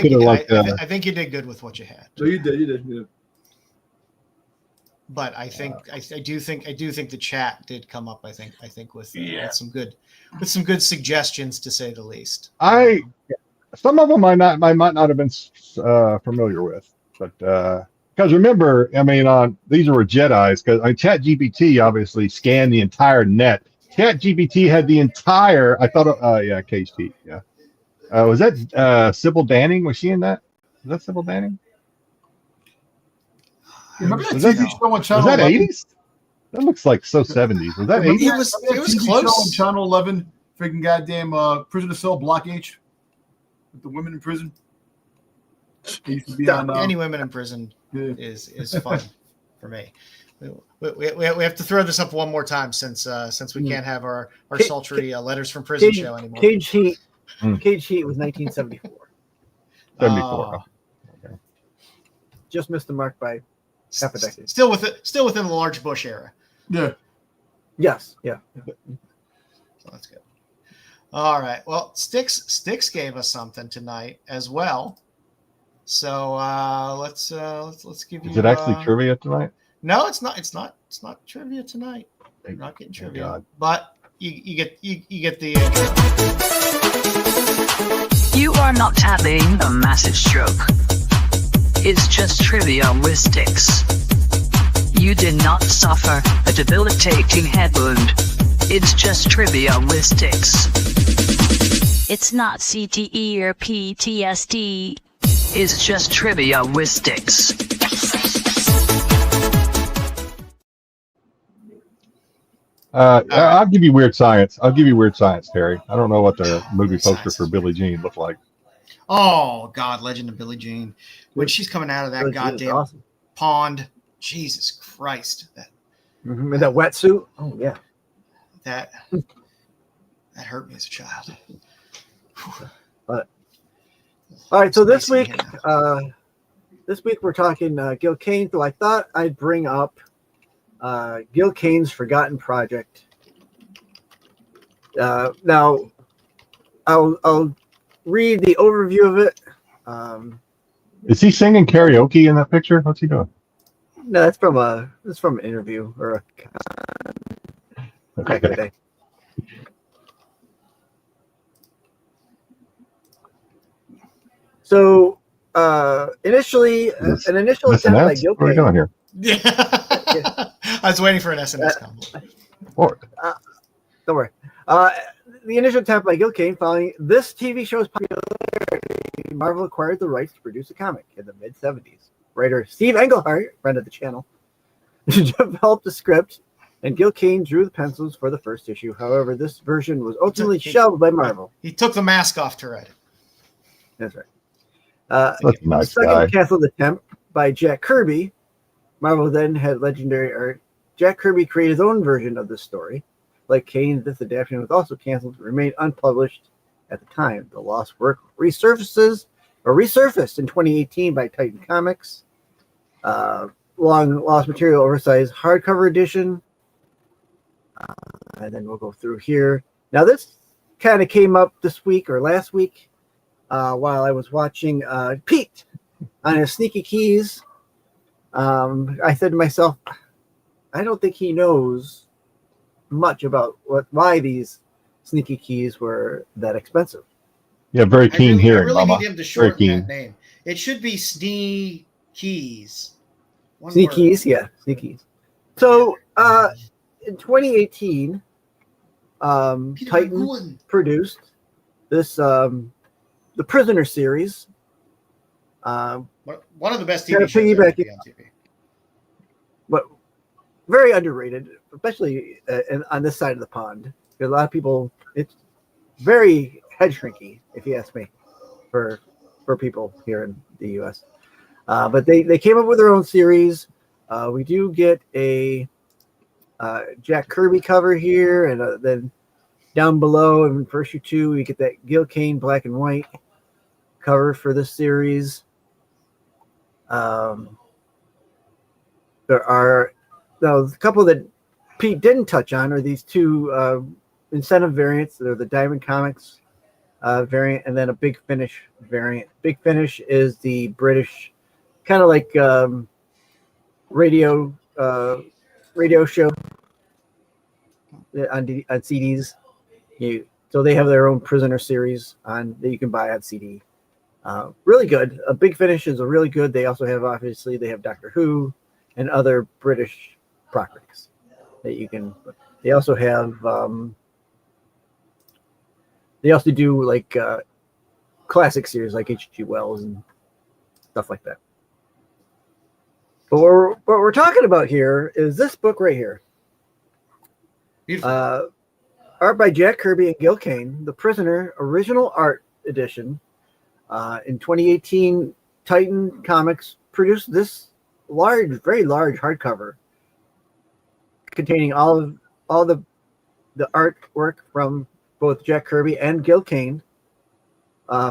Speaker 3: think you did good with what you had.
Speaker 5: So you did.
Speaker 3: But I think I do think the chat did come up. I think with some good suggestions, to say the least.
Speaker 2: Some of them I might not have been familiar with, but because remember, I mean, these were Jedi's, because ChatGPT obviously scanned the entire net. ChatGPT had the entire. I thought, Cage Heat, yeah. Was that Sybil Danning? Was she in that? Was that Sybil Danning?
Speaker 5: Remember that
Speaker 2: Was
Speaker 5: TV
Speaker 2: that-
Speaker 5: show on Channel
Speaker 2: Was that
Speaker 5: 11?
Speaker 2: 80s? That looks like so 70s. Was that 80s?
Speaker 3: It was
Speaker 5: TV
Speaker 3: close.
Speaker 5: show on Channel 11, freaking goddamn prisoner cell block H with the women in prison. It used to be on.
Speaker 3: Any women in prison
Speaker 5: Yeah.
Speaker 3: is fun for me. We have to throw this up one more time since we can't have our sultry letters from prison show anymore.
Speaker 4: Cage Heat was 1974.
Speaker 2: 74. Okay.
Speaker 4: Just missed the mark by half a decade.
Speaker 3: Still within the large Bush era.
Speaker 5: Yeah.
Speaker 4: Yes, yeah.
Speaker 3: So that's good. All right. Well, Styx gave us something tonight as well. So let's give you.
Speaker 2: Is it actually trivia tonight?
Speaker 3: No, it's not. It's not trivia tonight. You're not getting trivia,
Speaker 2: God.
Speaker 3: but you get the.
Speaker 6: You are not having a massive stroke. It's just trivia with Styx. You did not suffer a debilitating head wound. It's just trivia with Styx.
Speaker 7: It's not CTE or PTSD.
Speaker 6: It's just trivia with Styx.
Speaker 2: I'll give you weird science. Terry. I don't know what the movie poster for Billie Jean looked like.
Speaker 3: Oh God, Legend of Billie Jean. When she's coming out of that
Speaker 4: Billie Jean is
Speaker 3: goddamn
Speaker 4: awesome.
Speaker 3: pond, Jesus Christ,
Speaker 4: In that wetsuit. Oh yeah.
Speaker 3: that hurt me as a child.
Speaker 4: All right, so this
Speaker 3: Nice
Speaker 4: week,
Speaker 3: to hear
Speaker 4: we're talking Gil Kane. So I thought I'd bring up Gil Kane's Forgotten Project. Now, I'll read the overview of it.
Speaker 2: Is he singing karaoke in that picture? What's he doing?
Speaker 4: No, that's from an interview or a back in the day. So initially, an initial attempt by
Speaker 2: SNS?
Speaker 4: Gil
Speaker 2: What are we
Speaker 4: Kane.
Speaker 2: doing here?
Speaker 3: Yeah. I was waiting for an SNS comment.
Speaker 2: Lord.
Speaker 4: Don't worry. The initial attempt by Gil Kane following this TV show's popularity, Marvel acquired the rights to produce a comic in the mid-'70s. Writer Steve Englehart, friend of the channel, developed the script, and Gil Kane drew the pencils for the first issue. However, this version was ultimately shelved by Marvel.
Speaker 3: He took the mask off to write it.
Speaker 4: That's right.
Speaker 2: That's a
Speaker 4: The
Speaker 2: nice
Speaker 4: second
Speaker 2: guy.
Speaker 4: canceled attempt by Jack Kirby. Marvel then had legendary art. Jack Kirby created his own version of this story. Like Kane, this adaptation was also canceled and remained unpublished at the time. The lost work resurfaced in 2018 by Titan Comics. Long lost material, oversized hardcover edition. And then we'll go through here. Now this kind of came up this week or last week while I was watching Pete on his Sneaky Keys. I said to myself, I don't think he knows much about why these Sneaky Keys were that expensive.
Speaker 2: Yeah, very keen
Speaker 3: I
Speaker 2: hearing,
Speaker 3: really
Speaker 2: Mama.
Speaker 3: need him to
Speaker 2: Very
Speaker 3: shorten
Speaker 2: keen.
Speaker 3: that name. It should be Snee Keys. One
Speaker 4: Sneaky
Speaker 3: word.
Speaker 4: Keys, yeah, Sneaky Keys. So in 2018,
Speaker 3: Peter
Speaker 4: Titan
Speaker 3: McGowan.
Speaker 4: produced this the Prisoner series.
Speaker 3: One of the best
Speaker 4: Kinda
Speaker 3: TV shows ever to be
Speaker 4: piggybacking-
Speaker 3: on TV.
Speaker 4: But very underrated, especially on this side of the pond. Because a lot of people, it's very head shrinky, if you ask me, for people here in the U.S. But they came up with their own series. We do get a Jack Kirby cover here, and then down below in issue 2, we get that Gil Kane black and white cover for this series. there are now a couple that Pete didn't touch on are these two incentive variants. They're the Diamond Comics variant and then a Big Finish variant. Big Finish is the British, kind of like radio show on CDs. So they have their own Prisoner series on that you can buy on CD. Really good. A Big Finish is a really good. They also have, obviously, they have Doctor Who and other British properties that you can. They also have. They also do like classic series like H.G. Wells and stuff like that. But what we're talking about here is this book right here.
Speaker 3: Beautiful.
Speaker 4: Art by Jack Kirby and Gil Kane, The Prisoner Original Art Edition. In 2018, Titan Comics produced this very large hardcover containing all the artwork from both Jack Kirby and Gil Kane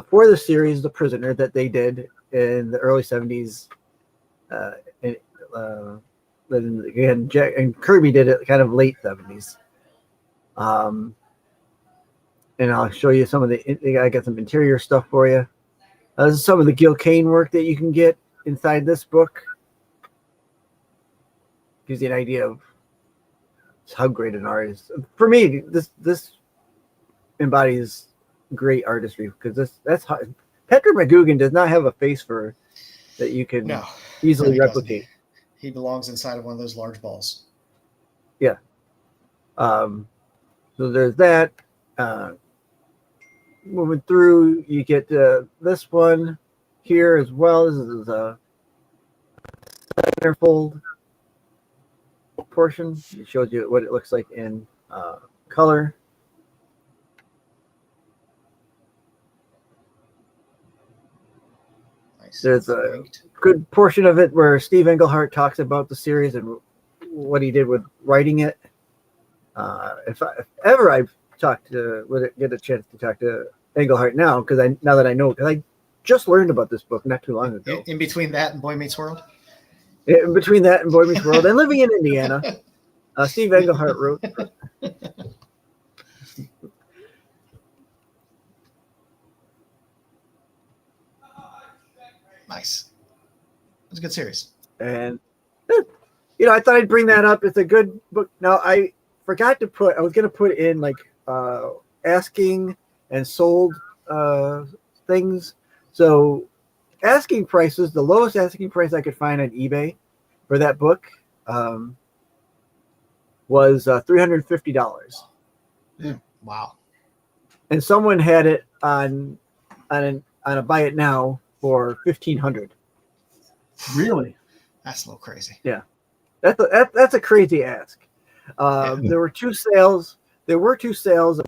Speaker 4: for the series The Prisoner that they did in the early 70s. Again, Jack and Kirby did it kind of late 70s. And I'll show you some of I got some interior stuff for you. This is some of the Gil Kane work that you can get inside this book. Gives you an idea of how great an art is. For me, this embodies great artistry because that's how Patrick McGugan does not have a face for that you can easily replicate.
Speaker 3: He belongs inside of one of those large balls.
Speaker 4: Yeah. So there's that. Moving through, you get this one here as well. This is a centerfold portion. It shows you what it looks like in color.
Speaker 3: Nice.
Speaker 4: There's a good portion of it where Steve Englehart talks about the series and what he did with writing it. If ever I've get a chance to talk to Englehart now, because I just learned about this book not too long ago.
Speaker 3: In between that and Boy Meets World?
Speaker 4: In between that and Boy Meets World, and living in Indiana, Steve Englehart wrote.
Speaker 3: Nice. It's a good series.
Speaker 4: And, I thought I'd bring that up. It's a good book. Now, I forgot to I was going to put in like asking and sold things. So asking prices, the lowest asking price I could find on eBay for that book was $350.
Speaker 3: Wow.
Speaker 4: And someone had it on a buy it now for $1,500.
Speaker 5: Really?
Speaker 3: That's a little crazy.
Speaker 4: Yeah. That's a crazy ask. There were two sales. There were two sales of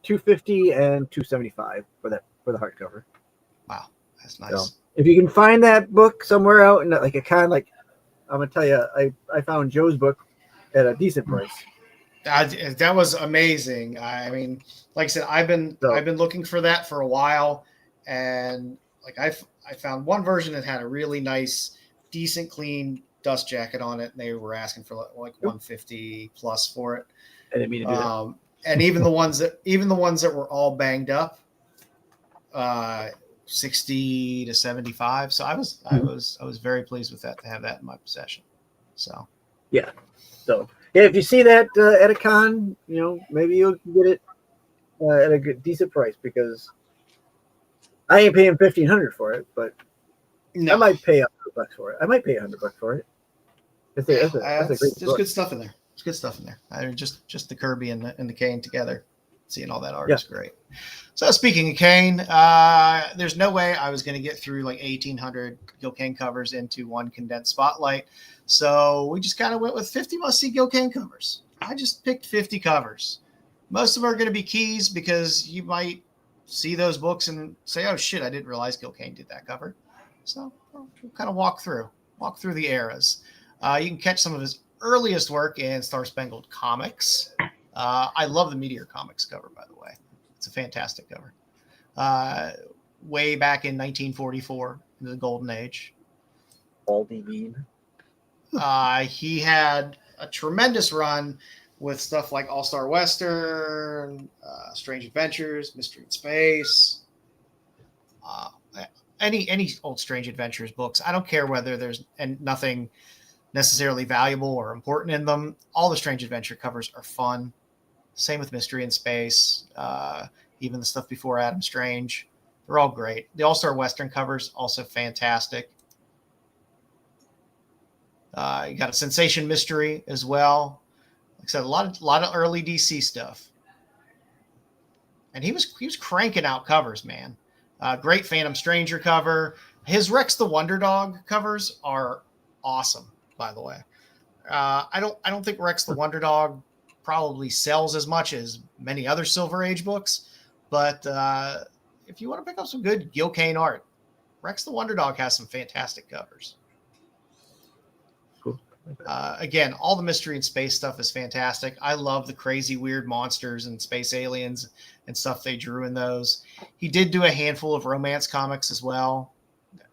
Speaker 4: $250 and $275 for the hardcover.
Speaker 3: Wow, that's nice.
Speaker 4: So, if you can find that book somewhere out in like a I'm gonna tell you, I found Joe's book at a decent price.
Speaker 3: That was amazing. I mean, like I said, I've been looking for that for a while, and like I found one version that had a really nice, decent, clean dust jacket on it, and they were asking for like $150 plus for it.
Speaker 4: I didn't mean to do that.
Speaker 3: And even the ones that were all banged up, $60 to $75. So I was very pleased with that, to have that in my possession. So
Speaker 4: yeah. So yeah, if you see that at a con, maybe you'll get it at a decent price, because I ain't paying $1,500 for it, but I might pay $100 for it. I might pay $100 for it. That's a great
Speaker 3: There's
Speaker 4: book.
Speaker 3: good stuff in there. There's good stuff in there. I mean, just the Kirby and the Kane together, seeing all that art is great. So speaking of Kane, there's no way I was going to get through like 1,800 Gil Kane covers into one condensed spotlight. So we just kind of went with 50 must-see Gil Kane covers. I just picked 50 covers. Most of them are going to be keys, because you might see those books and say, oh shit, I didn't realize Gil Kane did that cover. So we'll kind of walk through the eras. You can catch some of his earliest work in Star Spangled Comics. I love the Meteor Comics cover, by the way. It's a fantastic cover. Way back in 1944, in the Golden Age.
Speaker 4: Baldy Bean.
Speaker 3: He had a tremendous run with stuff like All-Star Western, Strange Adventures, Mystery in Space, any old Strange Adventures books. I don't care whether there's nothing necessarily valuable or important in them. All the Strange Adventure covers are fun. Same with Mystery in Space, even the stuff before Adam Strange. They're all great. The All-Star Western covers, also fantastic. You got a Sensation Mystery as well. Like I said, a lot of early DC stuff. And he was cranking out covers, man. Great Phantom Stranger cover. His Rex the Wonder Dog covers are awesome, by the way. I don't think Rex the Wonder Dog probably sells as much as many other Silver Age books, but if you want to pick up some good Gil Kane art, Rex the Wonder Dog has some fantastic covers.
Speaker 4: Cool.
Speaker 3: Again, all the Mystery in Space stuff is fantastic. I love the crazy weird monsters and space aliens and stuff they drew in those. He did do a handful of romance comics as well.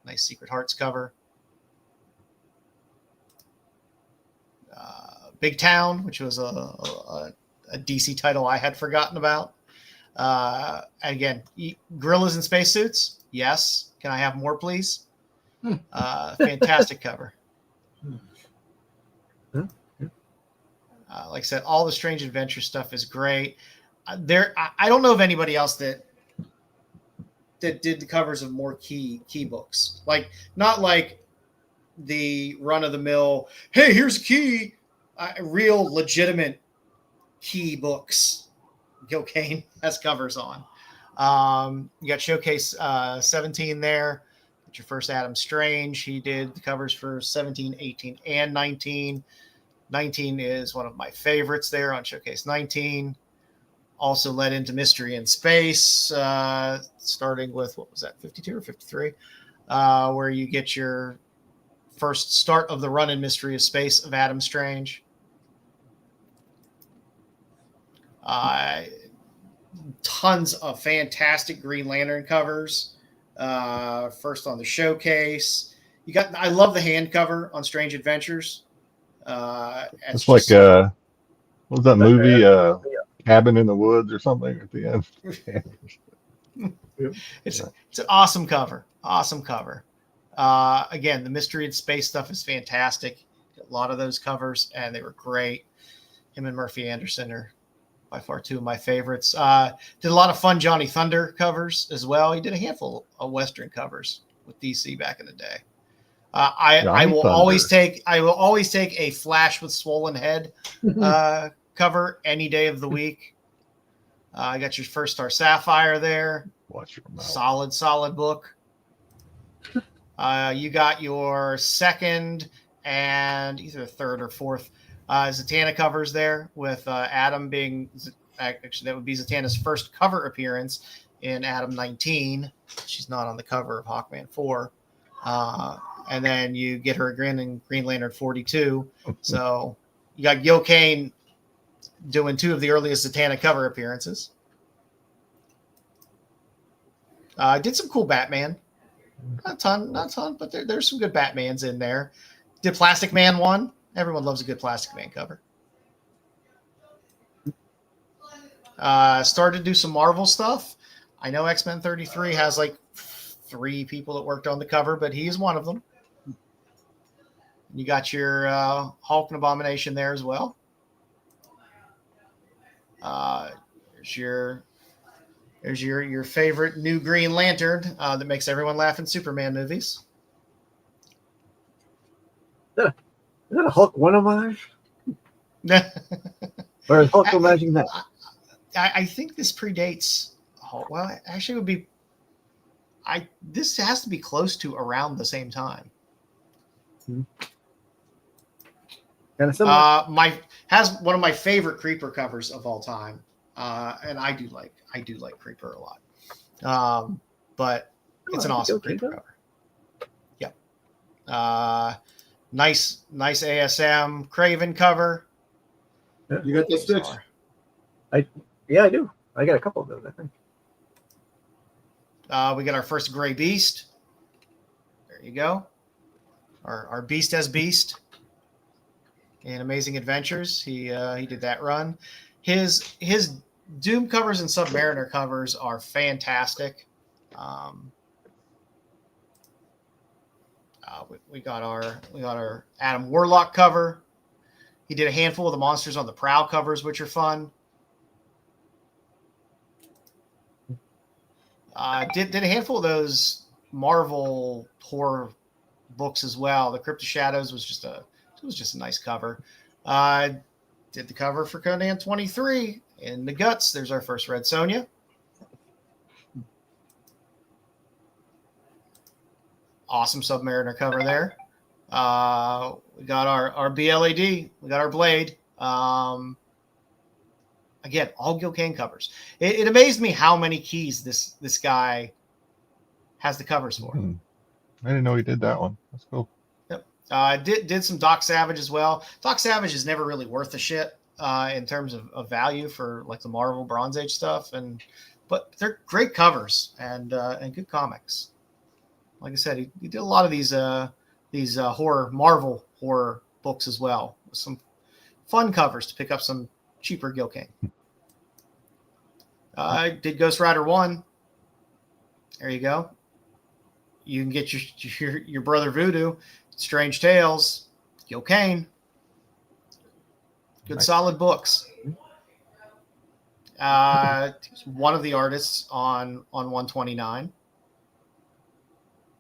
Speaker 3: Nice Secret Hearts cover. Big Town, which was a DC title I had forgotten about. Again, gorillas in spacesuits. Yes. Can I have more, please? Fantastic cover. Like I said, all the Strange Adventure stuff is great. I don't know of anybody else that did the covers of more key books. Like, not like the run of the mill, hey, here's a key. Real legitimate key books Gil Kane has covers on. You got Showcase 17 there. It's your first Adam Strange. He did the covers for 17, 18, and 19. 19 is one of my favorites there on Showcase 19. Also led into Mystery in Space, starting with, what was that, 52 or 53, where you get your first start of the run in Mystery of Space of Adam Strange. Tons of fantastic Green Lantern covers. First on the Showcase. I love the hand cover on Strange Adventures.
Speaker 2: It's like what was that movie? Cabin in the Woods or something at the end.
Speaker 3: It's an awesome cover. Awesome cover. Again, the Mystery in Space stuff is fantastic. A lot of those covers, and they were great. Him and Murphy Anderson are by far two of my favorites. Did a lot of fun Johnny Thunder covers as well. He did a handful of Western covers with DC back in the day. I will always take a Flash with Swollen Head cover any day of the week. I got your First Star Sapphire there.
Speaker 2: Watch your mouth.
Speaker 3: Solid book. You got your second and either third or fourth Zatanna covers there, with Adam being, actually that would be Zatanna's first cover appearance in Adam 19. She's not on the cover of Hawkman 4. And then you get her again in Green Lantern 42. So you got Gil Kane doing two of the earliest Zatanna cover appearances. Did some cool Batman. Not a ton, but there's some good Batmans in there. Did Plastic Man 1. Everyone loves a good Plastic Man cover. Started to do some Marvel stuff. I know X-Men 33 has like 3 people that worked on the cover, but he is one of them. You got your Hulk and Abomination there as well. There's your favorite new Green Lantern that makes everyone laugh in Superman movies.
Speaker 4: Is that a Hulk one homage? Or is Hulk homaging that?
Speaker 3: I think this predates Hulk. Well, actually, it would be. This has to be close to around the same time.
Speaker 4: Kind of similar.
Speaker 3: Has one of my favorite Creeper covers of all time, and I do like Creeper a lot. But it's an awesome Creeper cover. Yep. Nice ASM Craven cover.
Speaker 5: Yeah. You got that Styx?
Speaker 4: Yeah, I do. I got a couple of those, I think.
Speaker 3: We got our first Gray Beast. There you go. Our Beast as Beast. in Amazing Adventures. He did that run. His Doom covers and Submariner covers are fantastic. We got our Adam Warlock cover. He did a handful of the Monsters on the Prowl covers, which are fun. Did a handful of those Marvel horror books as well. The Crypt of Shadows was just a nice cover. Did the cover for Conan 23 in the Guts. There's our first Red Sonja. Awesome Submariner cover there. We got our BLAD. We got our Blade. Again, all Gil Kane covers. It amazed me how many keys this guy has the covers for.
Speaker 2: I didn't know he did that one. That's cool.
Speaker 3: Yep. Did some Doc Savage as well. Doc Savage is never really worth a shit in terms of value for like the Marvel Bronze Age stuff, but they're great covers and good comics. Like I said, he did a lot of these Marvel horror books as well. With some fun covers to pick up some cheaper Gil Kane. Did Ghost Rider 1. There you go. You can get your Brother Voodoo, Strange Tales, Gil Kane. Good solid books. One of the artists on 129.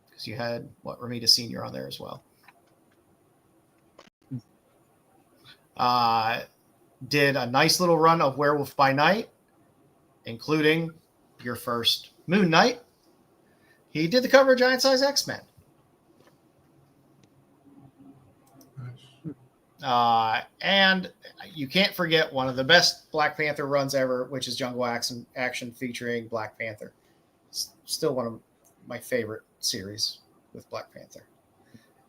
Speaker 3: Because you had Ramita Sr. on there as well. Did a nice little run of Werewolf by Night, including your first Moon Knight. He did the cover of Giant Size X-Men. And you can't forget one of the best Black Panther runs ever, which is Jungle Action featuring Black Panther. Still one of my favorite series with Black Panther.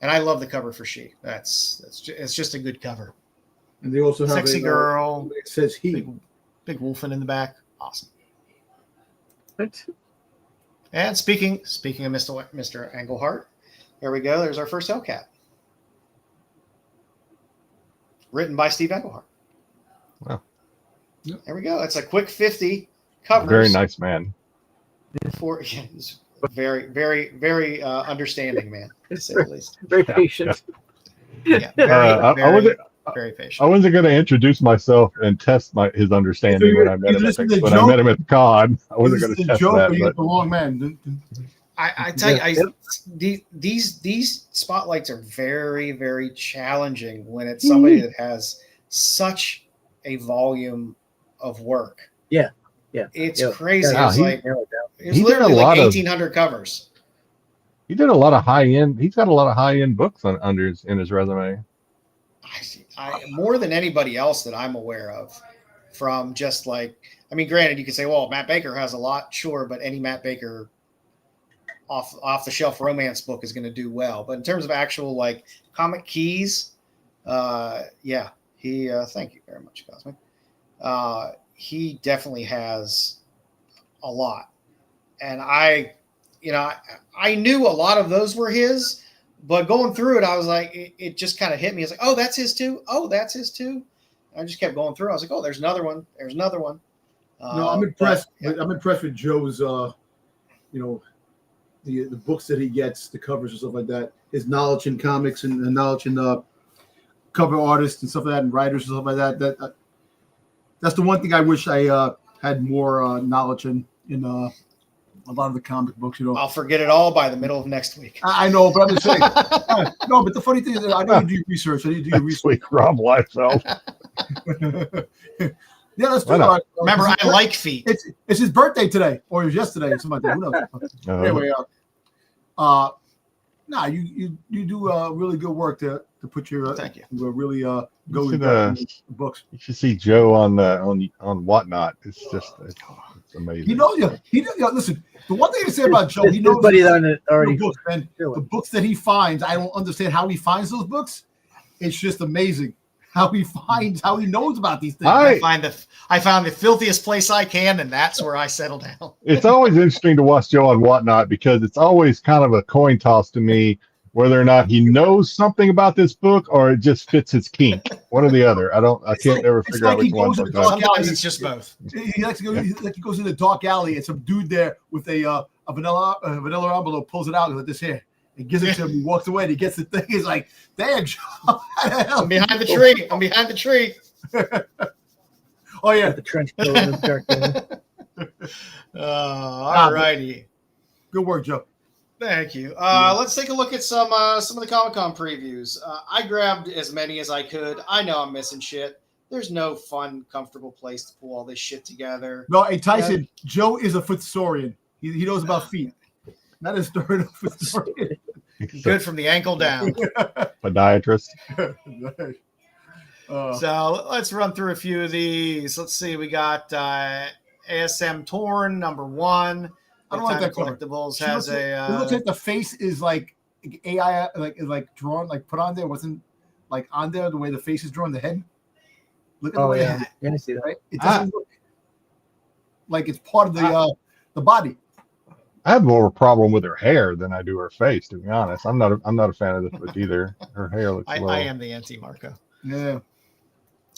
Speaker 3: And I love the cover for She. It's just a good cover.
Speaker 5: And they also have
Speaker 3: Sexy girl.
Speaker 5: It says he.
Speaker 3: Big wolfing in the back. Awesome.
Speaker 4: What?
Speaker 3: And speaking of Mr. Englehart, there we go. There's our first Hellcat. Written by Steve Englehart.
Speaker 2: Wow.
Speaker 3: There we go. It's a quick 50 covers.
Speaker 2: Very nice man.
Speaker 3: He's very, very, very understanding man, to say the least.
Speaker 4: Very patient.
Speaker 3: Yeah, very patient.
Speaker 2: I wasn't going to introduce myself and test his understanding when I met him. When I met him at the con, I wasn't going to test that.
Speaker 5: But the wrong man.
Speaker 3: I tell you, these spotlights are very, very challenging when it's somebody that has such a volume of work.
Speaker 4: Yeah.
Speaker 3: It's crazy.
Speaker 2: Yeah,
Speaker 3: It's literally like 1,800 covers.
Speaker 2: He did a lot of high end. He's got a lot of high end books in his resume.
Speaker 3: I more than anybody else that I'm aware of. From just like, I mean, granted, you could say, well, Matt Baker has a lot, sure, but any Matt Baker off the shelf romance book is going to do well. But in terms of actual like comic keys, yeah, he. Thank you very much, Cosmic. He definitely has a lot, and I knew a lot of those were his, but going through it, I was like, it just kind of hit me. It's like, oh, that's his too. Oh, that's his too. I just kept going through. I was like, oh, there's another one. There's another one.
Speaker 5: No, I'm impressed.
Speaker 3: But, yeah.
Speaker 5: I'm impressed with Joe's, the books that he gets, the covers and stuff like that. His knowledge in comics and knowledge in cover artists and stuff like that, and writers and stuff like that. That's the one thing I wish I had more knowledge in a lot of the comic books.
Speaker 3: I'll forget it all by the middle of next week.
Speaker 5: I know, but I'm just saying. No, but the funny thing is, I know you do your research. I need to do your research.
Speaker 2: Week, Rob Liefeld.
Speaker 5: Yeah, let's do it.
Speaker 3: Remember, I like feet.
Speaker 5: It's his birthday today, or it was yesterday, or something like that. Who knows? Anyway, you do really good work to put your
Speaker 3: thank you.
Speaker 5: Really go into the books.
Speaker 2: You should see Joe on Whatnot. It's amazing.
Speaker 5: Listen, the one thing to say about Joe, he knows
Speaker 4: everybody on it already.
Speaker 5: The books that he finds, I don't understand how he finds those books. It's just amazing how he knows about these things.
Speaker 3: I found the filthiest place I can, and that's where I settle down.
Speaker 2: It's always interesting to watch Joe on Whatnot because it's always kind of a coin toss to me whether or not he knows something about this book or it just fits his kink. One or the other. I can't never
Speaker 5: it's
Speaker 2: figure
Speaker 5: like
Speaker 2: out which
Speaker 5: he
Speaker 2: one.
Speaker 5: goes in the
Speaker 2: But
Speaker 5: dark alley.
Speaker 3: Sometimes it's just both.
Speaker 5: He likes to go. He goes in the dark alley, and some dude there with a vanilla envelope pulls it out with this here. He gives it to him. He walks away. And he gets the thing. He's like, "Damn, Joe,
Speaker 3: I'm behind the tree. I'm behind the tree.
Speaker 5: Oh yeah,
Speaker 4: The trench coat in the dark alley.
Speaker 3: All righty.
Speaker 5: good work, Joe."
Speaker 3: Thank you. Let's take a look at some of the Comic-Con previews. I grabbed as many as I could. I know I'm missing shit. There's no fun, comfortable place to pull all this shit together.
Speaker 5: No, hey Tyson, Joe is a footsorian. He knows about feet. Not a footsorian.
Speaker 3: Good from the ankle down.
Speaker 2: podiatrist.
Speaker 3: So let's run through a few of these. Let's see. We got ASM Torn #1.
Speaker 5: I don't like that cover.
Speaker 3: Collectibles
Speaker 5: It
Speaker 3: has
Speaker 5: looks like the face is like AI, like drawn, like put on there. Wasn't like on there the way the face is drawn. The head. Look at the way
Speaker 4: Yeah, I see that.
Speaker 5: right? It doesn't look like it's part of the body.
Speaker 2: I have more of a problem with her hair than I do her face, to be honest. I'm not a fan of this book either. Her hair looks
Speaker 3: I
Speaker 2: low.
Speaker 3: am the anti-Marco.
Speaker 5: Yeah.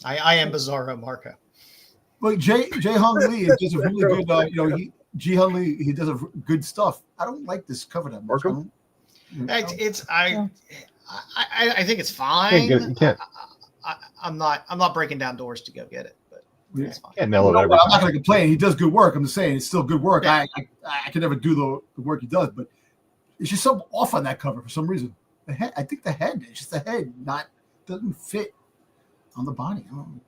Speaker 3: I am Bizarro Marco.
Speaker 5: Well, Jay Hung Lee does a really good. G Hung Lee, he does a good stuff. I don't like this cover that much.
Speaker 3: I think it's fine.
Speaker 2: You can't
Speaker 3: I'm not breaking down doors to go get it, but it's fine.
Speaker 2: nail it
Speaker 5: No,
Speaker 2: every
Speaker 5: but I'm not
Speaker 2: time.
Speaker 5: going to complain. He does good work. I'm just saying it's still good work.
Speaker 3: Yeah.
Speaker 5: I can never do the work he does, but it's just something off on that cover for some reason. The head, I think the head, it's just the head, doesn't fit on the body. I don't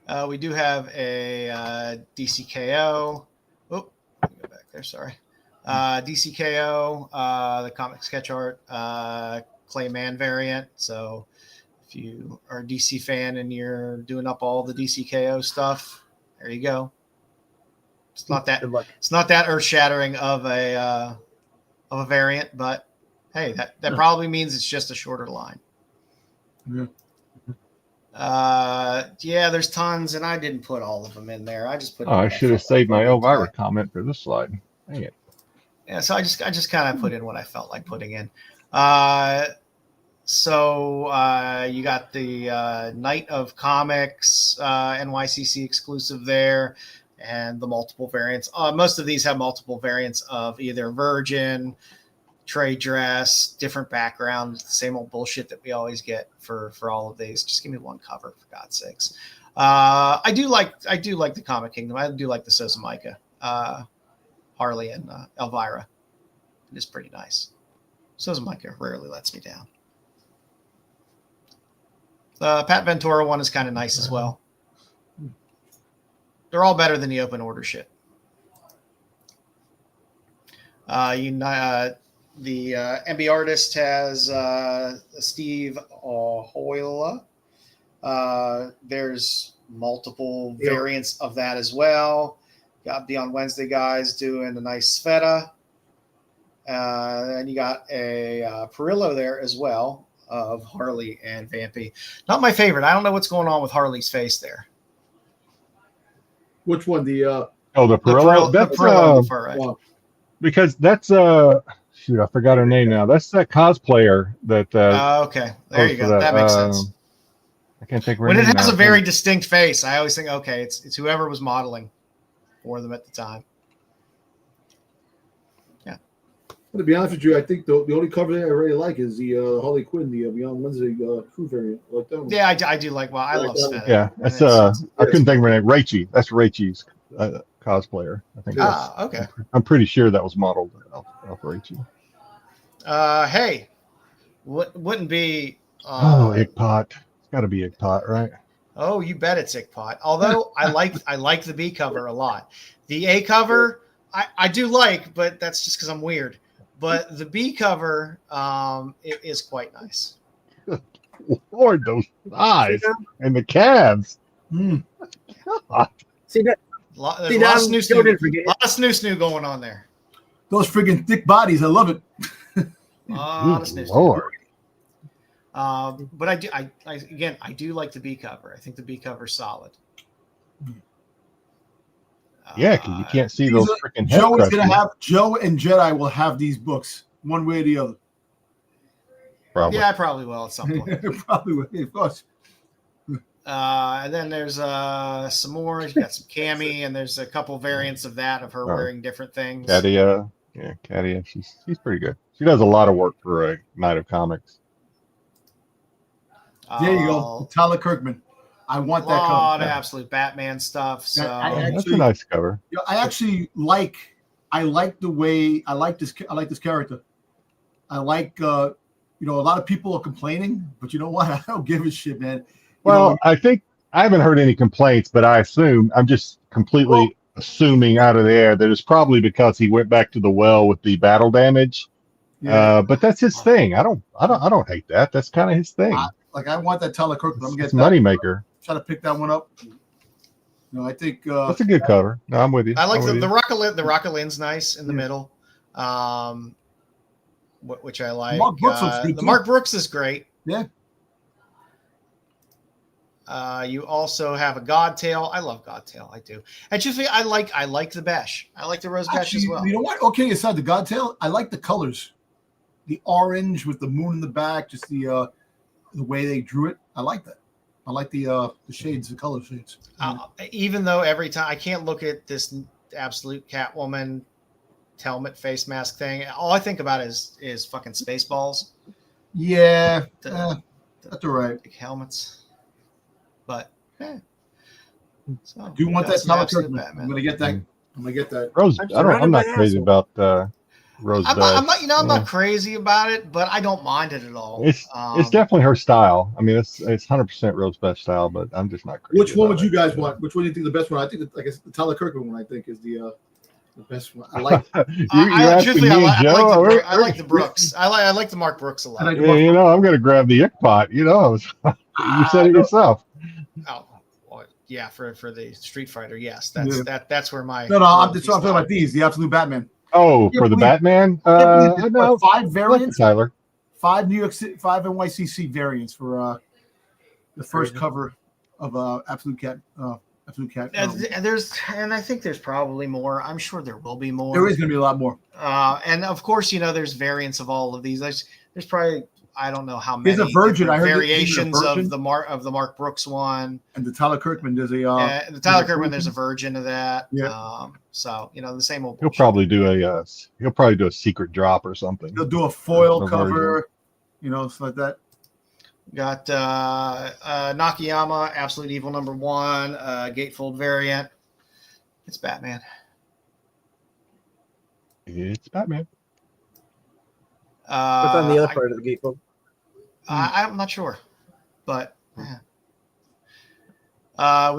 Speaker 5: know.
Speaker 3: We do have a DCKO. Oh, let me go back there. Sorry. DCKO, the comic sketch art, Clayman variant. So if you are a DC fan and you're doing up all the DCKO stuff, there you go. It's not that earth shattering of a variant, but hey, that probably means it's just a shorter line.
Speaker 5: Yeah.
Speaker 3: There's tons, and I didn't put all of them in there. I just put.
Speaker 2: I should have saved my Elvira comment for this slide. Dang it.
Speaker 3: Yeah, so I just kind of put in what I felt like putting in. So you got the Night of Comics NYCC exclusive there, and the multiple variants. Most of these have multiple variants of either Virgin, trade dress, different backgrounds, the same old bullshit that we always get for all of these. Just give me one cover, for God's sakes. I do like the Comic Kingdom. I do like the Sozamaika, Harley and Elvira. It is pretty nice. Sozamaika rarely lets me down. The Pat Ventura one is kind of nice as well. They're all better than the open order shit. The MB artist has Steve Hoyle. There's multiple variants of that as well. Got Beyond Wednesday guys doing a nice Sveta. And you got a Perillo there as well of Harley and Vampy. Not my favorite. I don't know what's going on with Harley's face there.
Speaker 5: Which one? The
Speaker 2: Perillo. That's
Speaker 3: Perillo, far right.
Speaker 2: because that's shoot, I forgot her name now. That's that cosplayer that.
Speaker 3: Okay, there you go. That makes sense.
Speaker 2: I can't think of her
Speaker 3: When it
Speaker 2: name
Speaker 3: has
Speaker 2: now.
Speaker 3: a very distinct face, I always think, okay, it's whoever was modeling for them at the time. Yeah.
Speaker 5: To be honest with you, I think the only cover that I really like is the Harley Quinn, the Beyond Wednesday True variant. I like that one.
Speaker 3: Yeah, I do like. Well, I love Sveta.
Speaker 2: Yeah, that's I couldn't think of her name. Raichi. That's Raichi's cosplayer. I think.
Speaker 3: Okay.
Speaker 2: I'm pretty sure that was modeled off Raichi.
Speaker 3: Hey, wouldn't be.
Speaker 2: Inkpot. It's got to be Inkpot, right?
Speaker 3: Oh, you bet it's Inkpot. Although I like the B cover a lot. The A cover I do like, but that's just because I'm weird. But the B cover it is quite nice.
Speaker 2: Lord, those eyes and the calves.
Speaker 5: Mm.
Speaker 4: See that?
Speaker 3: A lot of snoo going on there.
Speaker 5: Those friggin' thick bodies, I love it.
Speaker 2: Lord.
Speaker 3: But I do like the B cover. I think the B cover's solid.
Speaker 2: Yeah, because you can't see those freaking head
Speaker 5: Joe is
Speaker 2: crushes.
Speaker 5: gonna have Joe and Jedi will have these books one way or the other.
Speaker 2: Probably.
Speaker 3: Yeah, I probably will at some point.
Speaker 5: Probably will, of course.
Speaker 3: And then there's some more. You got some Cammy, and there's a couple variants of that of her wearing different things.
Speaker 2: Katia. Yeah, Katia. She's pretty good. She does a lot of work for a Night of Comics.
Speaker 5: There you go. Tyler Kirkman. I want that cover.
Speaker 3: A lot of absolute Batman stuff. So
Speaker 2: That's a nice cover.
Speaker 5: Yeah, I actually like the way I like this character. I like a lot of people are complaining, but you know what? I don't give a shit, man.
Speaker 2: Well, I think I haven't heard any complaints, but I'm just completely assuming out of the air that it's probably because he went back to the well with the battle damage.
Speaker 5: Yeah.
Speaker 2: But that's his thing. I don't hate that. That's kind of his thing.
Speaker 5: I want that Tyler Kirkman. I'm gonna
Speaker 2: It's
Speaker 5: get
Speaker 2: money maker.
Speaker 5: Try to pick that one up. I think
Speaker 2: that's a good cover. No, I'm with you.
Speaker 3: I like the Rocket. The Rocket Lynn's nice in the middle, which I like.
Speaker 5: Mark Brooks looks good
Speaker 3: the
Speaker 5: too.
Speaker 3: Mark Brooks is great.
Speaker 5: Yeah.
Speaker 3: You also have a Godtail. I love Godtail. I do. Actually, I like the Besh. I like the Rose Besh as well.
Speaker 5: You know what? Okay, aside the Godtail, I like the colors. The orange with the moon in the back, just the way they drew it. I like that. I like the shades, the color shades.
Speaker 3: Even though every time I can't look at this absolute Catwoman helmet face mask thing, all I think about is fucking Spaceballs.
Speaker 5: Yeah, that's all right.
Speaker 3: Big helmets, but so,
Speaker 5: I do want that Tyler Kirkman. I'm gonna get that.
Speaker 2: Rose. I'm not crazy about Rose.
Speaker 3: I'm not crazy about it, but I don't mind it at all.
Speaker 2: It's definitely her style. I mean, it's 100% Rose Besh style, but I'm just not crazy.
Speaker 5: Which one would you guys want? Which one do you think the best one? I think the Tyler Kirkman one. I think is the best one. I like.
Speaker 3: I like the Brooks. I like the Mark Brooks a lot.
Speaker 2: I'm gonna grab the Ickpot. You said it yourself.
Speaker 3: Oh, well, yeah, for the Street Fighter, yes, that's where my
Speaker 5: I'm just talking about these, the Absolute Batman.
Speaker 2: Oh, for the Batman? No,
Speaker 5: 5 variants.
Speaker 2: Tyler.
Speaker 5: 5 New York City, 5 NYCC variants for the first cover of Absolute Cat. Absolute Cat.
Speaker 3: And I think there's probably more. I'm sure there will be more.
Speaker 5: There is going to be a lot more.
Speaker 3: And of course, there's variants of all of these. There's probably I don't know how many.
Speaker 5: There's a version. I heard
Speaker 3: variations of the Mark Brooks one.
Speaker 5: And the Tyler Kirkman. There's
Speaker 3: the Tyler Kirkman. There's a version of that.
Speaker 5: Yeah.
Speaker 3: So the same old.
Speaker 2: He'll probably do a secret drop or something.
Speaker 5: He'll do a foil cover, stuff like that.
Speaker 3: Got Nakayama, Absolute Evil #1, gatefold variant. It's Batman.
Speaker 2: It's Batman.
Speaker 4: What's on the other part of the gatefold?
Speaker 3: I'm not sure, but we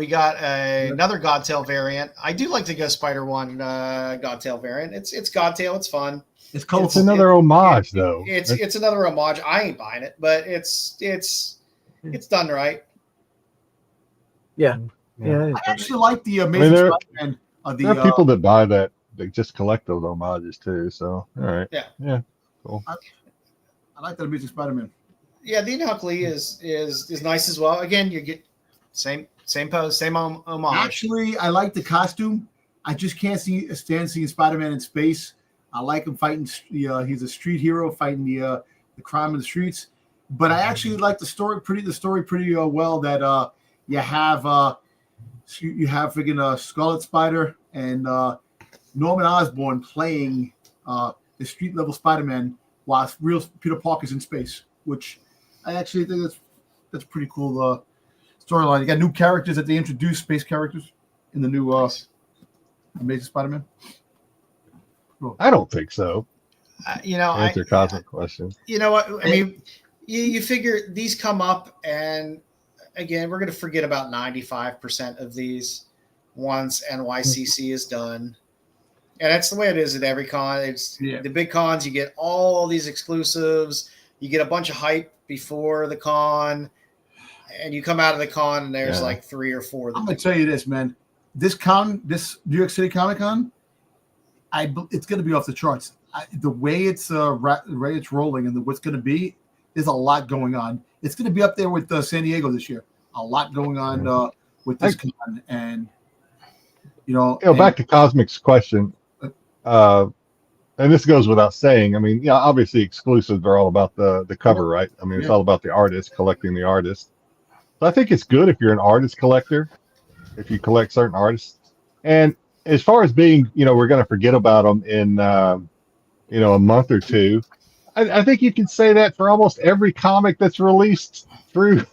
Speaker 3: got another Godtail variant. I do like the Ghost Spider one Godtail variant. It's Godtail. It's fun.
Speaker 5: It's colorful.
Speaker 2: It's another homage, though.
Speaker 3: It's another homage. I ain't buying it, but it's done right.
Speaker 4: Yeah.
Speaker 5: I actually like the Amazing Spider-Man.
Speaker 2: There are people that buy that. They just collect those homages too. So all right. Yeah. Cool.
Speaker 5: I like that Amazing Spider-Man.
Speaker 3: Yeah, the Huckley is nice as well. Again, you get same pose, same homage.
Speaker 5: Actually, I like the costume. I just can't stand seeing Spider-Man in space. I like him fighting. He's a street hero fighting the crime in the streets. But I actually like the story pretty well. That you have freaking Scarlet Spider and Norman Osborn playing the street level Spider-Man while real Peter Parker's in space, which I actually think that's pretty cool storyline. You got new characters that they introduced, space characters in the new Amazing Spider-Man.
Speaker 2: Cool. I don't think so.
Speaker 3: Answer
Speaker 2: cosmic question.
Speaker 3: You know what? I mean, you figure these come up, and again, we're going to forget about 95% of these once NYCC is done. And that's the way it is at every con. It's the big cons. You get all these exclusives. You get a bunch of hype before the con, and you come out of the con, and there's like 3 or 4.
Speaker 5: I'm gonna tell you this, man. This New York City Comic Con, it's gonna be off the charts. The way it's rolling and what's gonna be, there's a lot going on. It's gonna be up there with San Diego this year. A lot going on with this con, and
Speaker 2: back to Cosmic's question. and this goes without saying. I mean, yeah, obviously exclusives are all about the cover, right? I mean, it's all about the artist, collecting the artist. So I think it's good if you're an artist collector, if you collect certain artists. And as far as being, we're going to forget about them in, a month or two. I think you can say that for almost every comic that's released through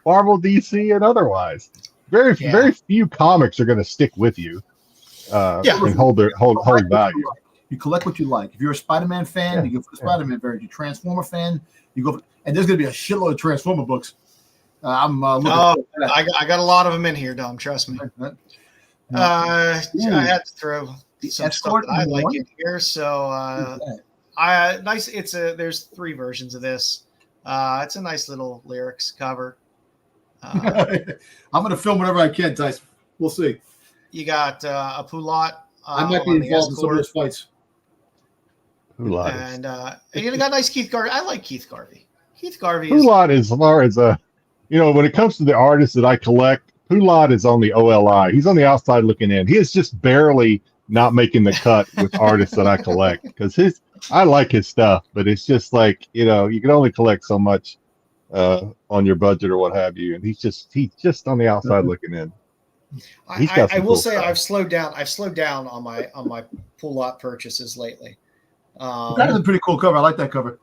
Speaker 2: Marvel, DC, and otherwise. Very few comics are going to stick with you and hold value.
Speaker 5: You collect what you like. If you're a Spider-Man fan, you go for the Spider-Man variant. You're a Transformer fan, you go for, and there's going to be a shitload of Transformer books. I'm looking
Speaker 3: I got a lot of them in here, Dom. Trust me. I had to throw some stuff that I like in here. So nice. There's 3 versions of this. It's a nice little lyrics cover.
Speaker 5: I'm going to film whatever I can, Tyson. We'll see.
Speaker 3: You got a Poulat.
Speaker 5: I might be involved in some of those fights.
Speaker 3: Poulat. And you got nice Keith Garvey. I like Keith Garvey.
Speaker 2: Poulat is, as far as when it comes to the artists that I collect, Poulat is on the OLI. He's on the outside looking in. He is just barely not making the cut with artists that I collect, because I like his stuff, but it's just like, you can only collect so much on your budget or what have you, and he's just on the outside looking in.
Speaker 3: I will say I've slowed down on my Poulat purchases lately.
Speaker 5: That is a pretty cool cover. I like that cover.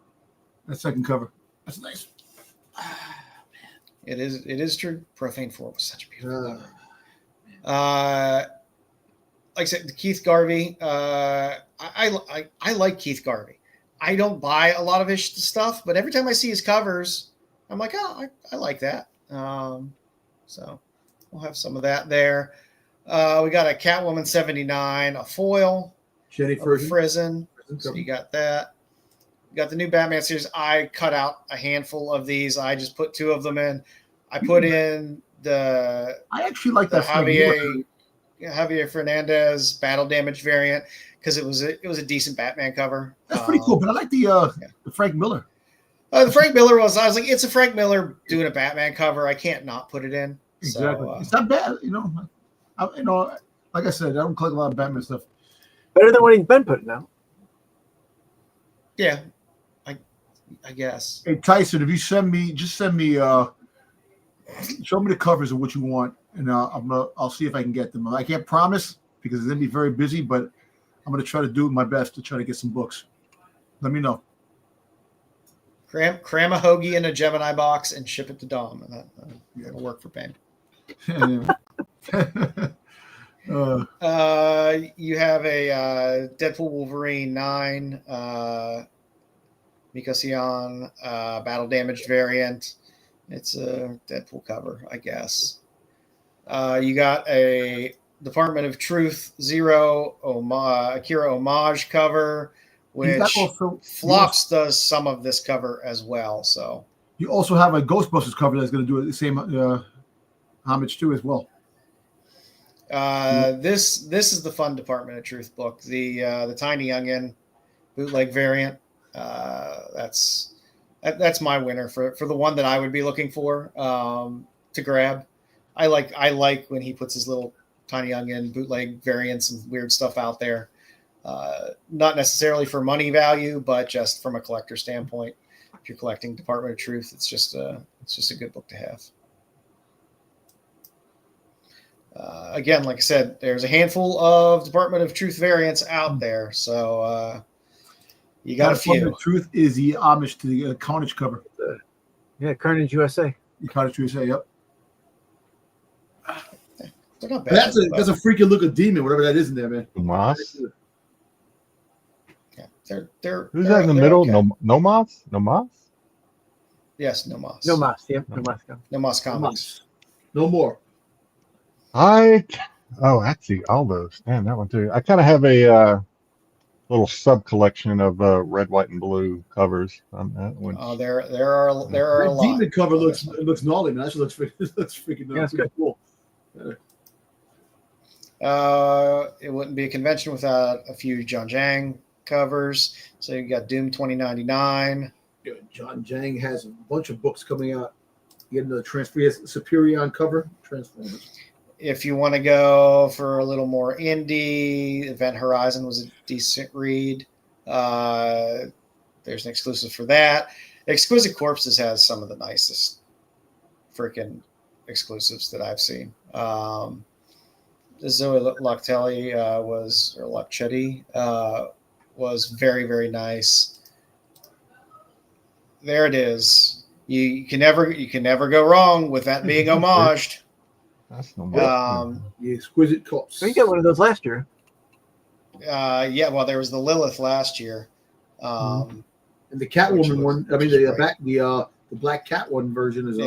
Speaker 5: That second cover. That's nice.
Speaker 3: It is true. Profane 4 was such a beautiful cover. Like I said, the Keith Garvey. I like Keith Garvey. I don't buy a lot of his stuff, but every time I see his covers, I'm like, oh, I like that. So we'll have some of that there. We got a Catwoman 79, a foil,
Speaker 5: Jenny
Speaker 3: Frizen. So you got that. You got the new Batman series. I cut out a handful of these. I just put 2 of them in. I put in I
Speaker 5: actually like that
Speaker 3: Javier Fernandez battle damage variant because it was a decent Batman cover.
Speaker 5: That's pretty cool. But I like the Frank Miller.
Speaker 3: The Frank Miller I was like, it's a Frank Miller doing a Batman cover. I can't not put it in.
Speaker 5: Exactly. So, it's not bad, like I said, I don't collect a lot of Batman stuff.
Speaker 4: Better than what he's been putting out.
Speaker 3: Yeah, I guess.
Speaker 5: Hey Tyson, if you show me the covers of what you want, and I'll see if I can get them. I can't promise because it's gonna be very busy, but I'm gonna try to do my best to try to get some books. Let me know.
Speaker 3: Cram a hoagie in a Gemini box and ship it to Dom, and that'll work for Bane. You have a Deadpool Wolverine 9 Mikosian battle damaged variant. It's a Deadpool cover, I guess. You got a Department of Truth 0 Akira homage cover, which Flops does some of this cover as well. So
Speaker 5: you also have a Ghostbusters cover that's going to do the same homage too as well.
Speaker 3: This is the fun Department of Truth book, the Tiny Youngin bootleg variant. That's my winner for the one that I would be looking for to grab. I like when he puts his little Tiny Youngin bootleg variants and weird stuff out there. Not necessarily for money value, but just from a collector standpoint. If you're collecting Department of Truth, it's just a good book to have. Again, like I said, there's a handful of Department of Truth variants out there, so you got a few.
Speaker 5: Department of Truth is the homage to the Carnage cover.
Speaker 4: Carnage USA.
Speaker 5: Carnage USA, yep.
Speaker 3: They're not bad.
Speaker 5: That's a freaking look of demon, whatever that is in there, man.
Speaker 2: Moss.
Speaker 3: Yeah, they're.
Speaker 2: Who's that in the middle?
Speaker 3: Okay.
Speaker 2: No Moss? No Moss?
Speaker 3: Yes, No Moss.
Speaker 4: No Moss. Yep. No Moss.
Speaker 3: No Moss Comics.
Speaker 5: No more.
Speaker 2: I see all those. Damn, that one too. I kind of have a little sub collection of red, white, and blue covers.
Speaker 3: Oh, there are a lot.
Speaker 5: Demon cover looks gnarly, man. That looks freaking
Speaker 4: yeah,
Speaker 5: pretty cool.
Speaker 3: It wouldn't be a convention without a few John Jang covers. So you got Doom 2099.
Speaker 5: John Jang has a bunch of books coming out. You get the he has Superion cover, Transformers.
Speaker 3: If you want to go for a little more indie, Event Horizon was a decent read. There's an exclusive for that. Exquisite Corpses has some of the nicest freaking exclusives that I've seen. Zoe Locatelli was very, very nice. There it is. You can never go wrong with that being homaged.
Speaker 2: That's no more.
Speaker 5: The Exquisite Corpse.
Speaker 4: So you got one of those last year.
Speaker 3: Yeah, well, there was the Lilith last year.
Speaker 5: And the Catwoman one. I mean, the Black Cat one version is.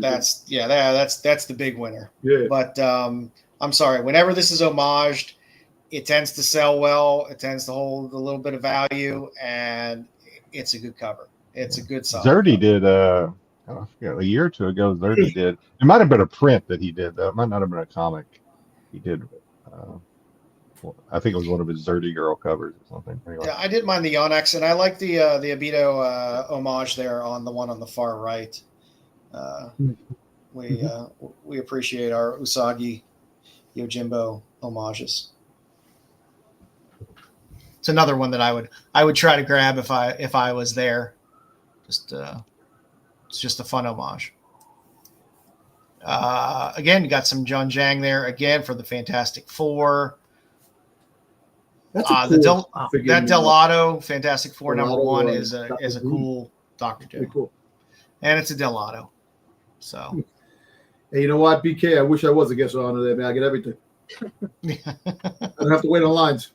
Speaker 3: That's the big winner.
Speaker 5: Yeah.
Speaker 3: But I'm sorry. Whenever this is homaged, it tends to sell well. It tends to hold a little bit of value, and it's a good cover. It's a good solid.
Speaker 2: Zerdy did. I forget, a year or two ago. Zerdy did. It might have been a print that he did. Though. It might not have been a comic. He did. I think it was one of his Zerdy Girl covers or something. Anyway.
Speaker 3: Yeah, I didn't mind the Onyx, and I like the Abito homage there on the one on the far right. We appreciate our Usagi Yojimbo homages. It's another one that I would try to grab if I was there. It's just a fun homage. Again, you got some John Jang there again for the Fantastic Four.
Speaker 5: That's
Speaker 3: That Delato Fantastic Four number one is a cool Dr. Doom.
Speaker 5: Cool.
Speaker 3: And it's a Delato. So
Speaker 5: Hey, you know what, BK? I wish I was a guest on there, man. I get everything. I don't have to wait on lines.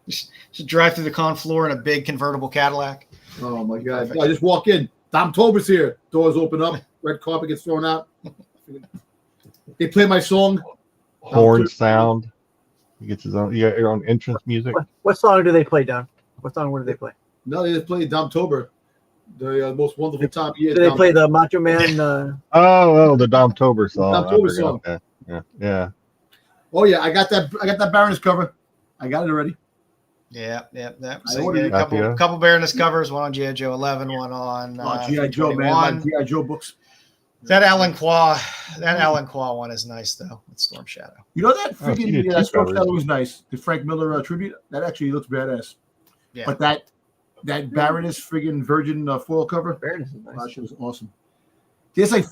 Speaker 3: should drive through the con floor in a big convertible Cadillac.
Speaker 5: Oh my God! I just walk in. Dom Tober's here. Doors open up. Red carpet gets thrown out. They play my song.
Speaker 2: Horn sound. He gets his own. You got your own entrance music.
Speaker 4: What song do they play, Don? What song do they play?
Speaker 5: No, they just play Dom Tober. The most wonderful time of year.
Speaker 4: Do they play the Macho Man?
Speaker 2: Oh, the Dom Tober song.
Speaker 5: Dom Tober song.
Speaker 2: Okay. Yeah.
Speaker 5: Oh yeah, I got that Baroness cover. I got it already.
Speaker 3: Yeah.
Speaker 5: I
Speaker 3: So
Speaker 5: ordered
Speaker 3: you get a couple Baroness covers, one on G.I. Joe 11, one on
Speaker 5: G.I. Joe, man. I like G.I. Joe books.
Speaker 3: That Alan Qua one is nice though. With Storm Shadow.
Speaker 5: You know that
Speaker 2: Oh, so you
Speaker 5: freaking
Speaker 2: did
Speaker 5: that
Speaker 2: two
Speaker 5: Storm
Speaker 2: covers.
Speaker 5: Shadow was nice. The Frank Miller tribute that actually looks badass.
Speaker 3: Yeah.
Speaker 5: But that Baroness friggin' Virgin foil cover,
Speaker 4: Baroness is
Speaker 5: that
Speaker 4: nice.
Speaker 5: shit was awesome. There's like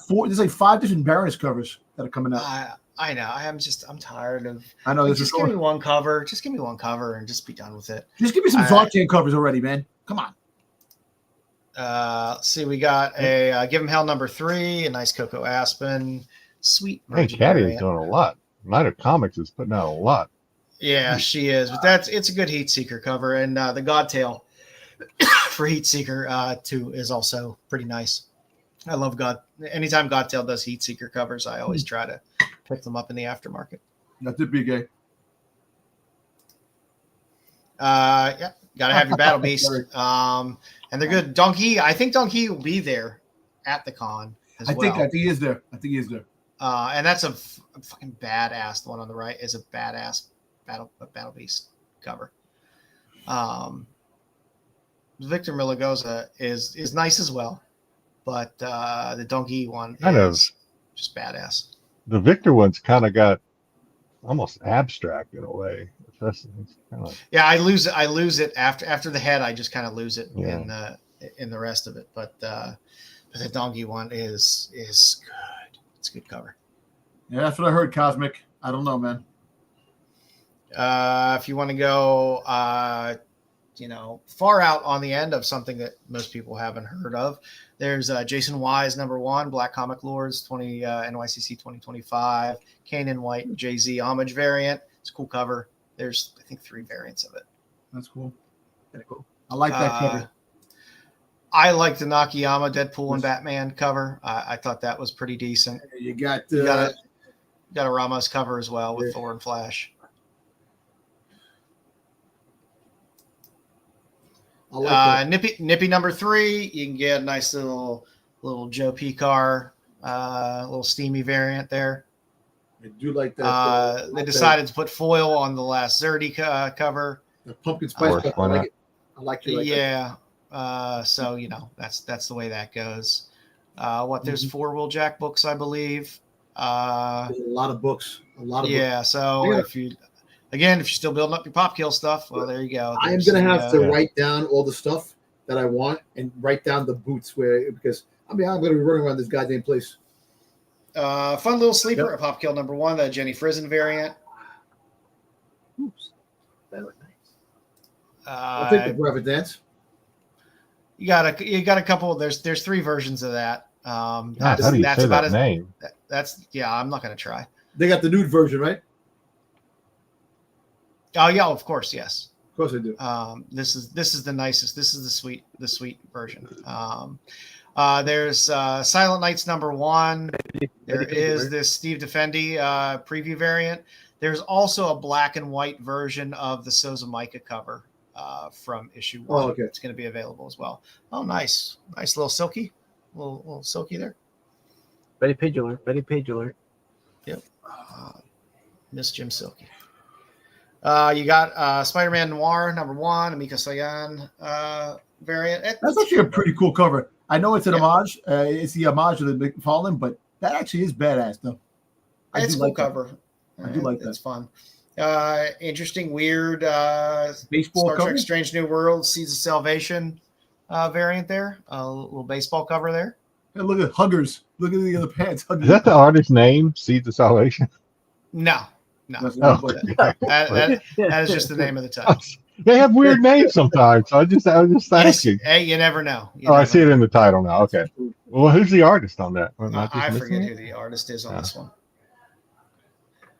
Speaker 5: 5 different Baroness covers that are coming out.
Speaker 3: I know. I'm tired of.
Speaker 5: I know this
Speaker 3: Just
Speaker 5: is
Speaker 3: give me one cover. Just give me one cover and just be done with it.
Speaker 5: Just give me some Zartan covers already, man. Come on.
Speaker 3: Let's see. We got a Give 'em Hell number 3, a nice Coco Aspen, sweet.
Speaker 2: Hey,
Speaker 3: Virgin
Speaker 2: Caddy is
Speaker 3: variant.
Speaker 2: doing a lot. Night of Comics is putting out a lot.
Speaker 3: Yeah, she is. But it's a good Heat Seeker cover, and the Godtail for Heat Seeker 2 is also pretty nice. I love Anytime Godtail does Heat Seeker covers, I always try to pick them up in the aftermarket.
Speaker 5: That's it, big gay.
Speaker 3: Yeah, gotta have your Battle Beast. And they're good. Donkey, I think Donkey will be there at the con as well.
Speaker 5: I think he is there.
Speaker 3: And that's a fucking badass. The one on the right is a badass Battle Beast cover. Victor Miligoza is nice as well, but the Donkey one is just badass.
Speaker 2: The Victor one's kind of got almost abstract in a way. It's kind of,
Speaker 3: Yeah, I lose it after the head. I just kind of lose it in the rest of it. But the Donkey one is good. It's a good cover.
Speaker 5: Yeah, that's what I heard, Cosmic. I don't know, man.
Speaker 3: If you want to go, far out on the end of something that most people haven't heard of, there's Jason Wise number 1, Black Comic Lords NYCC 2025, Kane in White Jay-Z homage variant. It's a cool cover. There's I think 3 variants of it.
Speaker 5: That's cool. Kind of cool. I like that cover.
Speaker 3: I like the Nakayama Deadpool and Batman cover. I thought that was pretty decent.
Speaker 5: You got
Speaker 3: a Ramos cover as well with Thor and Flash.
Speaker 5: I like that.
Speaker 3: Nippy number 3. You can get a nice little Joe Picar, little steamy variant there.
Speaker 5: I do like that.
Speaker 3: They decided to put foil on the last Zerdy cover.
Speaker 5: The pumpkin spice stuff. I like it. I like it.
Speaker 3: Yeah. So that's the way that goes. There's 4 Will Jack books, I believe.
Speaker 5: There's a lot of books.
Speaker 3: So if you Again, if you're still building up your pop kill stuff, well, there you go.
Speaker 5: I am
Speaker 3: There's
Speaker 5: going to have to
Speaker 2: Yeah.
Speaker 5: write down all the stuff that I want and write down the boots because I'm going to be running around this goddamn place.
Speaker 3: Fun little sleeper, a pop kill number 1, the Jenny Frizen variant.
Speaker 4: Oops. That looked nice.
Speaker 5: I'll take the private dance.
Speaker 3: You got a couple. There's 3 versions of that.
Speaker 2: God, how do you say that name?
Speaker 3: I'm not going to try.
Speaker 5: They got the nude version, right?
Speaker 3: Oh yeah, of course, yes.
Speaker 5: Of course I do.
Speaker 3: This is the nicest. This is the sweet version. There's Silent Knights number 1. There is this Steve Defendi preview variant. There's also a black and white version of the Souza Micah cover from issue 1.
Speaker 5: Oh, okay.
Speaker 3: It's going to be available as well. Oh, nice little silky, little silky there.
Speaker 4: Betty Page alert.
Speaker 3: Yep. Miss Jim Silky. You got Spider-Man Noir number 1, Amika Sayan variant.
Speaker 5: That's actually a pretty cool cover. I know it's an homage. It's the homage of the McFarlane, but that actually is badass, though.
Speaker 3: It's a cool cover.
Speaker 5: I do like that.
Speaker 3: It's fun. Interesting, weird
Speaker 5: Baseball
Speaker 3: Star
Speaker 5: cover?
Speaker 3: Trek Strange New World, Seeds of Salvation variant there. A little baseball cover there.
Speaker 5: Hey, look at Huggers. Look at the other pants. Huggers.
Speaker 2: Is that the artist's name? Seeds of Salvation?
Speaker 3: No.
Speaker 5: That's
Speaker 2: Oh.
Speaker 5: but
Speaker 3: That is just the name of the title.
Speaker 2: They have weird names sometimes. So I was just asking.
Speaker 3: Hey, you never know.
Speaker 2: I see it in the title now. Okay. Well, who's the artist on that? Am just
Speaker 3: I
Speaker 2: missing
Speaker 3: forget
Speaker 2: it?
Speaker 3: who the artist is on this one.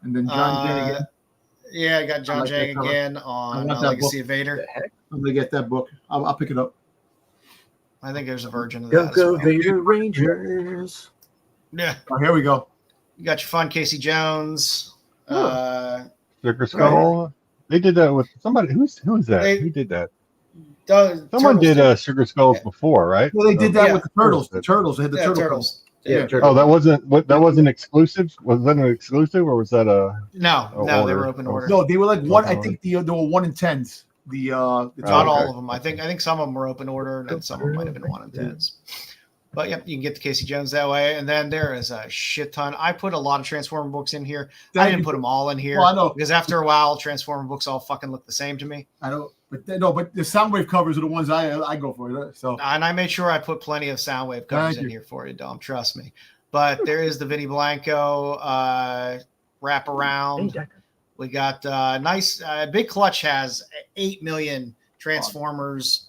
Speaker 5: And then John Jay again.
Speaker 3: Yeah, I got John
Speaker 5: like
Speaker 3: Jay
Speaker 5: that cover.
Speaker 3: again
Speaker 5: I
Speaker 3: on
Speaker 5: want that
Speaker 3: Legacy
Speaker 5: book.
Speaker 3: of Vader.
Speaker 5: I'm gonna get that book. I'll pick it up.
Speaker 3: I think there's a version of
Speaker 4: Go
Speaker 3: that. As
Speaker 4: go
Speaker 3: well.
Speaker 4: Vader Rangers.
Speaker 3: Yeah,
Speaker 5: Oh, here we go.
Speaker 3: you got your fun Casey Jones.
Speaker 2: Sugar Skull. They did that with somebody. Who is that? Who did that? Someone did Sugar Skulls before, right?
Speaker 5: Well, they did that
Speaker 3: Yeah.
Speaker 5: with the turtles. The turtles. They had the turtle
Speaker 3: Turtles.
Speaker 4: Yeah,
Speaker 2: Oh, that wasn't exclusive. Was that an exclusive, or was that a?
Speaker 3: No, they
Speaker 2: order.
Speaker 3: were open order.
Speaker 5: No, they were like one. I
Speaker 2: Okay.
Speaker 5: think they were 1-in-10s. The
Speaker 3: Not
Speaker 2: okay.
Speaker 3: all of them. I think some of them were open order, and some of them might have been 1-in-10s. But yep, you can get the Casey Jones that way. And then there is a shit ton. I put a lot of Transformer books in here. I didn't put them all in here.
Speaker 5: Well, I know.
Speaker 3: Because after a while, Transformer books all fucking look the same to me.
Speaker 5: I don't. But the Soundwave covers are the ones I go for. So
Speaker 3: And I made sure I put plenty of Soundwave covers
Speaker 5: Thank
Speaker 3: in
Speaker 5: you.
Speaker 3: here for you, Dom. Trust me. But there is the Vinny Blanco wraparound. We got nice. Big Clutch has 8 million Transformers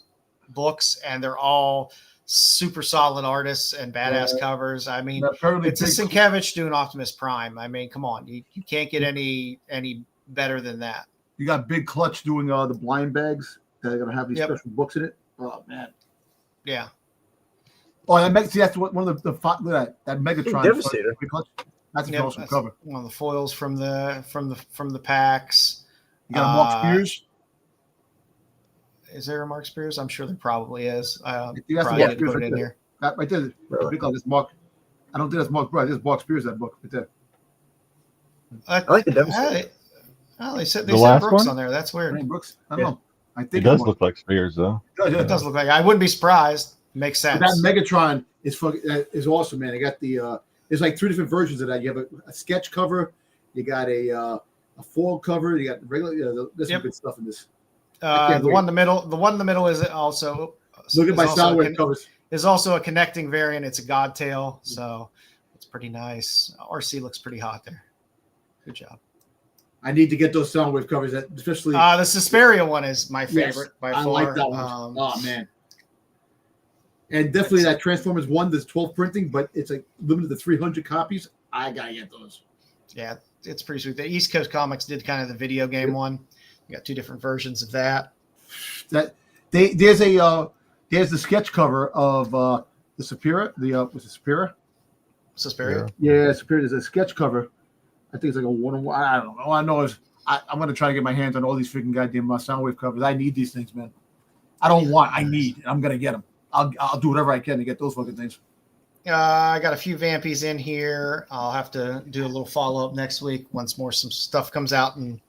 Speaker 3: books, and they're all super solid artists and badass covers. I mean,
Speaker 5: apparently
Speaker 3: it's a Sienkiewicz doing Optimus Prime. I mean, come on, you can't get any better than that.
Speaker 5: you got Big Clutch doing the blind bags that are gonna have these
Speaker 3: Yep.
Speaker 5: special books in it. Oh man.
Speaker 3: Yeah,
Speaker 5: Oh, that's one of the look at that Megatron.
Speaker 4: Devastator.
Speaker 5: Big Clutch. That's an
Speaker 3: Yep,
Speaker 5: awesome
Speaker 3: that's
Speaker 5: cover.
Speaker 3: one of the foils from the packs.
Speaker 5: You got a Mark Spears.
Speaker 3: Is there a Mark Spears? I'm sure there probably is.
Speaker 5: You got some
Speaker 3: Probably
Speaker 5: Mark
Speaker 3: need to
Speaker 5: Spears
Speaker 3: put it in
Speaker 5: right
Speaker 3: here.
Speaker 5: That right there.
Speaker 4: Really?
Speaker 5: Big Clutch is Mark. I don't think that's Mark. Right, this Mark Spears. That book right there.
Speaker 3: I
Speaker 4: like the Devastator.
Speaker 3: They said
Speaker 2: The last
Speaker 3: Brooks
Speaker 2: one?
Speaker 3: on there. That's weird.
Speaker 5: Ryan Brooks. I don't
Speaker 4: Yeah.
Speaker 5: know. I
Speaker 2: It
Speaker 5: think
Speaker 2: does
Speaker 5: it's
Speaker 2: look like Spears, though.
Speaker 5: Mark. Yeah.
Speaker 3: It does look like. I wouldn't be surprised. Makes
Speaker 5: But
Speaker 3: sense.
Speaker 5: that Megatron is awesome, man. I got the there's like 3 different versions of that. You have a sketch cover, you got a foil cover, you got the regular. There's some good stuff in this.
Speaker 3: The one in the middle is also.
Speaker 5: Look at my
Speaker 3: is also
Speaker 5: Soundwave covers.
Speaker 3: Is also a connecting variant. It's a Godtail, so it's pretty nice. RC looks pretty hot there. Good job.
Speaker 5: I need to get those Soundwave covers, especially.
Speaker 3: The Suspiria one is my favorite
Speaker 5: Yes,
Speaker 3: by
Speaker 5: I
Speaker 3: far.
Speaker 5: like that one. Oh man. And definitely that Transformers 1, there's 12 printing, but it's like limited to 300 copies. I gotta get those.
Speaker 3: Yeah, it's pretty sweet. The East Coast Comics did kind of the video game one. You got 2 different versions of that.
Speaker 5: There's the sketch cover of the Superior. Was it Superior?
Speaker 3: Suspiria.
Speaker 5: Yeah, Superior. There's a sketch cover. I think it's like a 1-on-1. I don't know. All I know is I'm gonna try to get my hands on all these freaking goddamn Soundwave covers. I need these things, man. I need. I'm gonna get them. I'll do whatever I can to get those fucking things.
Speaker 3: I got a few Vampies in here. I'll have to do a little follow up next week once more some stuff comes out and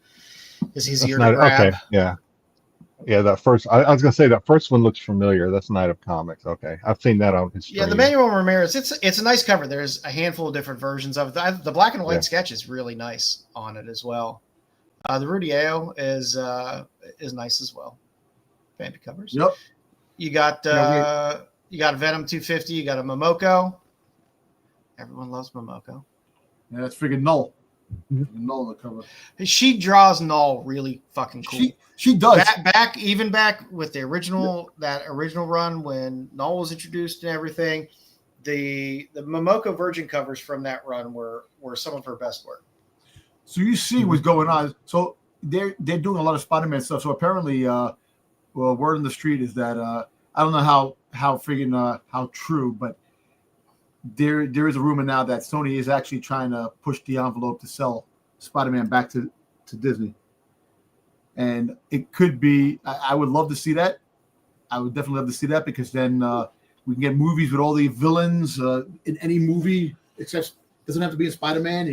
Speaker 3: is easier to grab.
Speaker 2: Okay, yeah. That first. I was gonna say that first one looks familiar. That's Night of Comics. Okay, I've seen that on his
Speaker 3: Yeah, the
Speaker 2: stream.
Speaker 3: Manuel Ramirez. It's a nice cover. There's a handful of different versions of it. The black and white
Speaker 2: Yeah.
Speaker 3: sketch is really nice on it as well. The Rudy Ayo is nice as well. Bandit covers.
Speaker 5: Yep.
Speaker 3: You got you got Venom 250. You got a Momoko. Everyone loves Momoko.
Speaker 5: Yeah, that's freaking Null. Null on the cover.
Speaker 3: She draws Null really fucking cool.
Speaker 5: She does.
Speaker 3: Back with the original run when Null was introduced and everything. The Momoko Virgin covers from that run were some of her best work.
Speaker 5: So you see what's going on. So they're doing a lot of Spider-Man stuff. So apparently, word on the street is that I don't know how true, but there is a rumor now that Sony is actually trying to push the envelope to sell Spider-Man back to Disney. And it could be. I would love to see that. I would definitely love to see that because then we can get movies with all the villains in any movie. Except doesn't have to be a Spider-Man.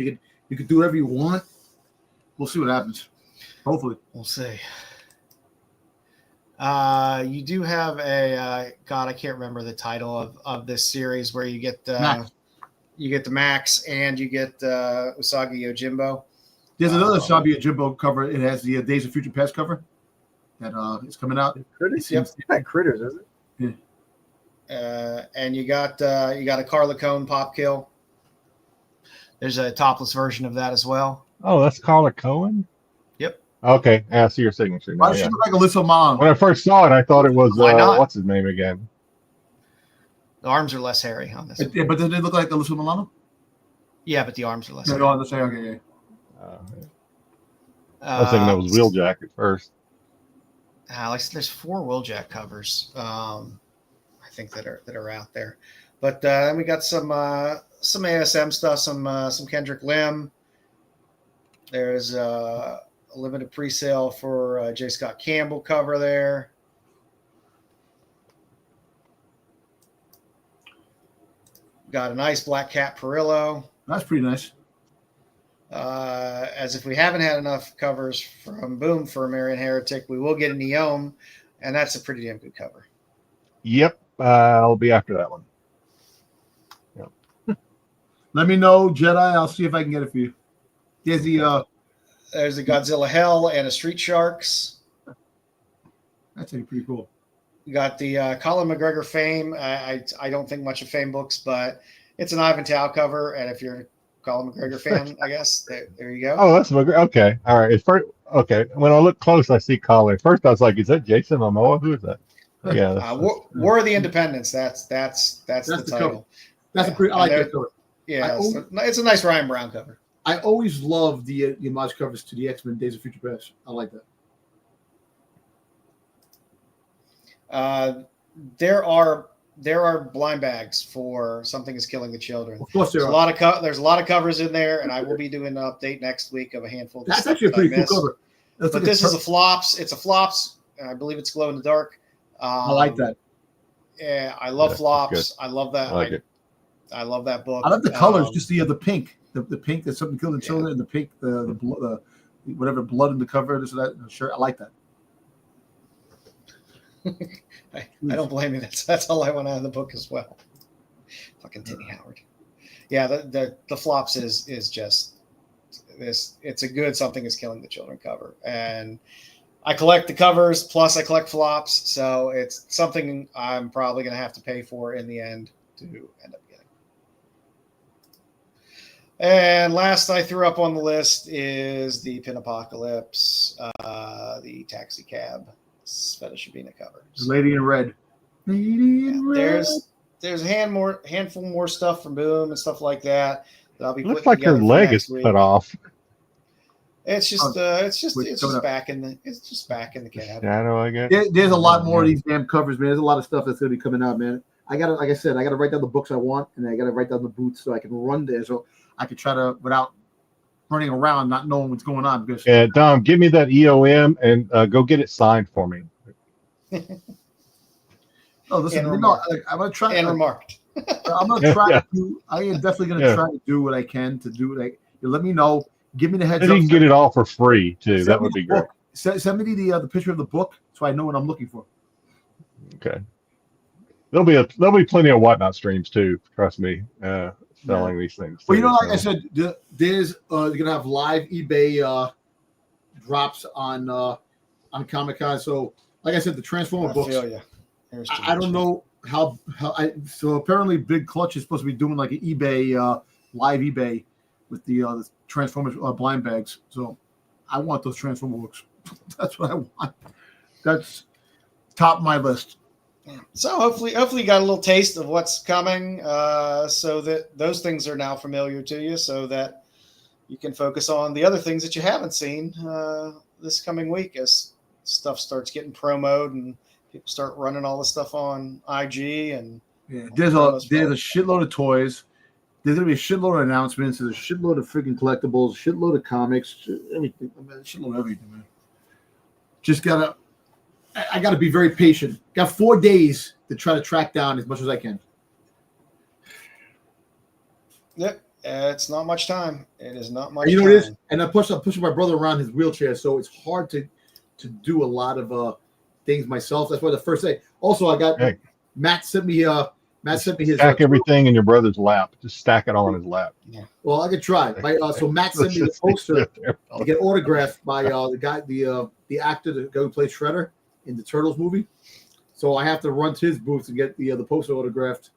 Speaker 5: You could do whatever you want. We'll see what happens. Hopefully,
Speaker 3: we'll see. You do have a God. I can't remember the title of this series where you get the Max and you get Usagi Yojimbo.
Speaker 5: There's another Usagi Yojimbo cover. It has the Days of Future Past cover that is coming out.
Speaker 4: Critters, yep. Not Critters, is it?
Speaker 5: Yeah.
Speaker 3: And you got a Carla Cone Pop Kill. There's a topless version of that as well.
Speaker 2: Oh, that's Carla Cohen?
Speaker 3: Yep.
Speaker 2: Okay, I see your signature now.
Speaker 5: Why does she look like Alyssa Mom?
Speaker 2: When I first saw it, I thought it was, what's his name again?
Speaker 3: The arms are less hairy on this.
Speaker 5: Yeah, but does it look like Alyssa Milano?
Speaker 3: Yeah, but the arms are less hairy.
Speaker 5: No, let's say, okay.
Speaker 2: I was thinking that was Wheeljack at first.
Speaker 3: There's 4 Wheeljack covers, I think that are out there. But then we got some ASM stuff, some Kendrick Lim. There's a limited pre-sale for J. Scott Campbell cover there. Got a nice Black Cat Perillo.
Speaker 5: That's pretty nice.
Speaker 3: As if we haven't had enough covers from Boom for Marion Heretic, we will get a Neome, and that's a pretty damn good cover.
Speaker 2: Yep, I'll be after that one. Yep.
Speaker 5: Let me know, Jedi. I'll see if I can get it for you. There's
Speaker 3: a Godzilla Hell and a Street Sharks.
Speaker 5: That's pretty cool.
Speaker 3: You got the Colin McGregor Fame. I don't think much of Fame books, but it's an Ivan Tao cover, and if you're a Colin McGregor fan, I guess there you go.
Speaker 2: Oh, that's McGregor. Okay, all right. Okay. When I look close, I see Colin. First, I was like, "Is that Jason Momoa? Who is that?" Yeah.
Speaker 3: War of the Independents. That's the title.
Speaker 5: Cover. That's a pretty. I like that cover.
Speaker 3: Yeah, it's a nice Ryan Brown cover.
Speaker 5: I always love the homage covers to the X-Men Days of Future Past. I like
Speaker 3: that. There are blind bags for Something Is Killing the Children.
Speaker 5: Of course, there's a
Speaker 3: lot of covers in there, and I will be doing an update next week of a handful.
Speaker 5: That's actually a pretty cool cover.
Speaker 3: But this is a flops. It's a flops. I believe it's glow in the dark.
Speaker 5: I like that.
Speaker 3: Yeah, I love flops. I love that.
Speaker 2: I like it.
Speaker 3: I love that book.
Speaker 5: I love the colors. Just the pink, the pink that's Something Killing the Children, and the pink, the whatever blood in the cover. This or that shirt. I like that.
Speaker 3: I don't blame you. That's all I want out of the book as well. Fucking Tinny Howard. Yeah, the flops is just this. It's a good Something Is Killing the Children cover, and I collect the covers plus I collect flops, so it's something I'm probably going to have to pay for in the end to end up getting. And last I threw up on the list is the Pin Apocalypse, the Taxi Cab Fetish Shabina covers.
Speaker 5: Lady in Red. Lady in Red.
Speaker 3: There's a handful more stuff from Boom and stuff like that I'll be.
Speaker 2: Looks like her leg is cut off.
Speaker 3: It's just back in the cab.
Speaker 2: Shadow, I guess.
Speaker 5: There's a lot more of these damn covers, man. There's a lot of stuff that's gonna be coming out, man. Like I said, I gotta write down the books I want, and I gotta write down the boots so I can run there, so I can try to without running around, not knowing what's going on. Because
Speaker 2: yeah, Dom, give me that EOM and go get it signed for me.
Speaker 5: No, listen, I'm gonna try.
Speaker 3: And remarked.
Speaker 5: I'm gonna try to. I am definitely gonna try to do what I can to do it. Let me know. Give me the heads up.
Speaker 2: You can get it all for free too. That would be great.
Speaker 5: Send me the picture of the book so I know what I'm looking for.
Speaker 2: Okay. There'll be plenty of Whatnot streams too. Trust me, selling these things.
Speaker 5: Well, like I said, there's you're gonna have live eBay drops on Comic-Con. So, like I said, the Transformer books.
Speaker 3: feel ya.
Speaker 5: I don't know how so apparently Big Clutch is supposed to be doing like an eBay live eBay with the Transformers blind bags. So I want those Transformer books. That's what I want. That's top of my list.
Speaker 3: So hopefully you got a little taste of what's coming, so that those things are now familiar to you, so that you can focus on the other things that you haven't seen this coming week as stuff starts getting promoted and people start running all the stuff on IG. And
Speaker 5: there's a shitload of toys. There's gonna be a shitload of announcements. There's a shitload of freaking collectibles, a shitload of comics, everything. I mean, a shitload of everything, man. I gotta be very patient. Got 4 days to try to track down as much as I can.
Speaker 3: Yep, it's not much time. It is not much.
Speaker 5: And you know
Speaker 3: time.
Speaker 5: what it is? And I'm pushing my brother around his wheelchair, so it's hard to do a lot of things myself. That's why the first day. Also, I got Matt sent me his
Speaker 2: stack everything in your brother's lap. Just stack it all in his lap.
Speaker 3: Yeah.
Speaker 5: Well, I could try. So Matt sent me the poster to get autographed by the guy, the actor, the guy who plays Shredder in the Turtles movie. So I have to run to his booth to get the poster autographed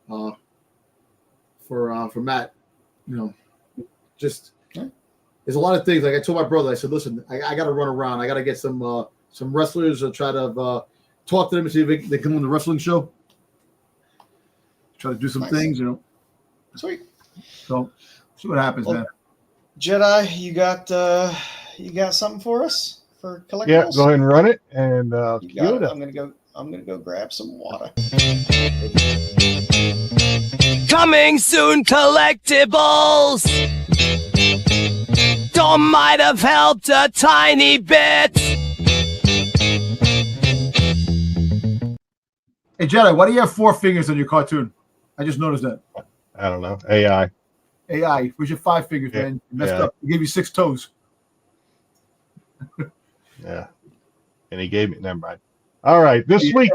Speaker 5: for Matt. You know, just there's a lot of things. Like I told my brother, I said, listen, I got to run around. I got to get some wrestlers and try to talk to them and see if they come on the wrestling show. Try to do some things, you know.
Speaker 3: Sweet.
Speaker 5: So see what happens, man.
Speaker 3: Jedi, you got something for us for collectibles?
Speaker 2: Yeah, go ahead and run it, and
Speaker 3: I'm gonna go grab some water.
Speaker 1: Coming soon, collectibles. Dom might have helped a tiny bit.
Speaker 5: Hey Jedi, why do you have 4 fingers on your cartoon? I just noticed that.
Speaker 2: I don't know. AI.
Speaker 5: Where's your 5 fingers, man? You messed up. He gave you 6 toes.
Speaker 2: Yeah. And he gave me, never mind. All right. This week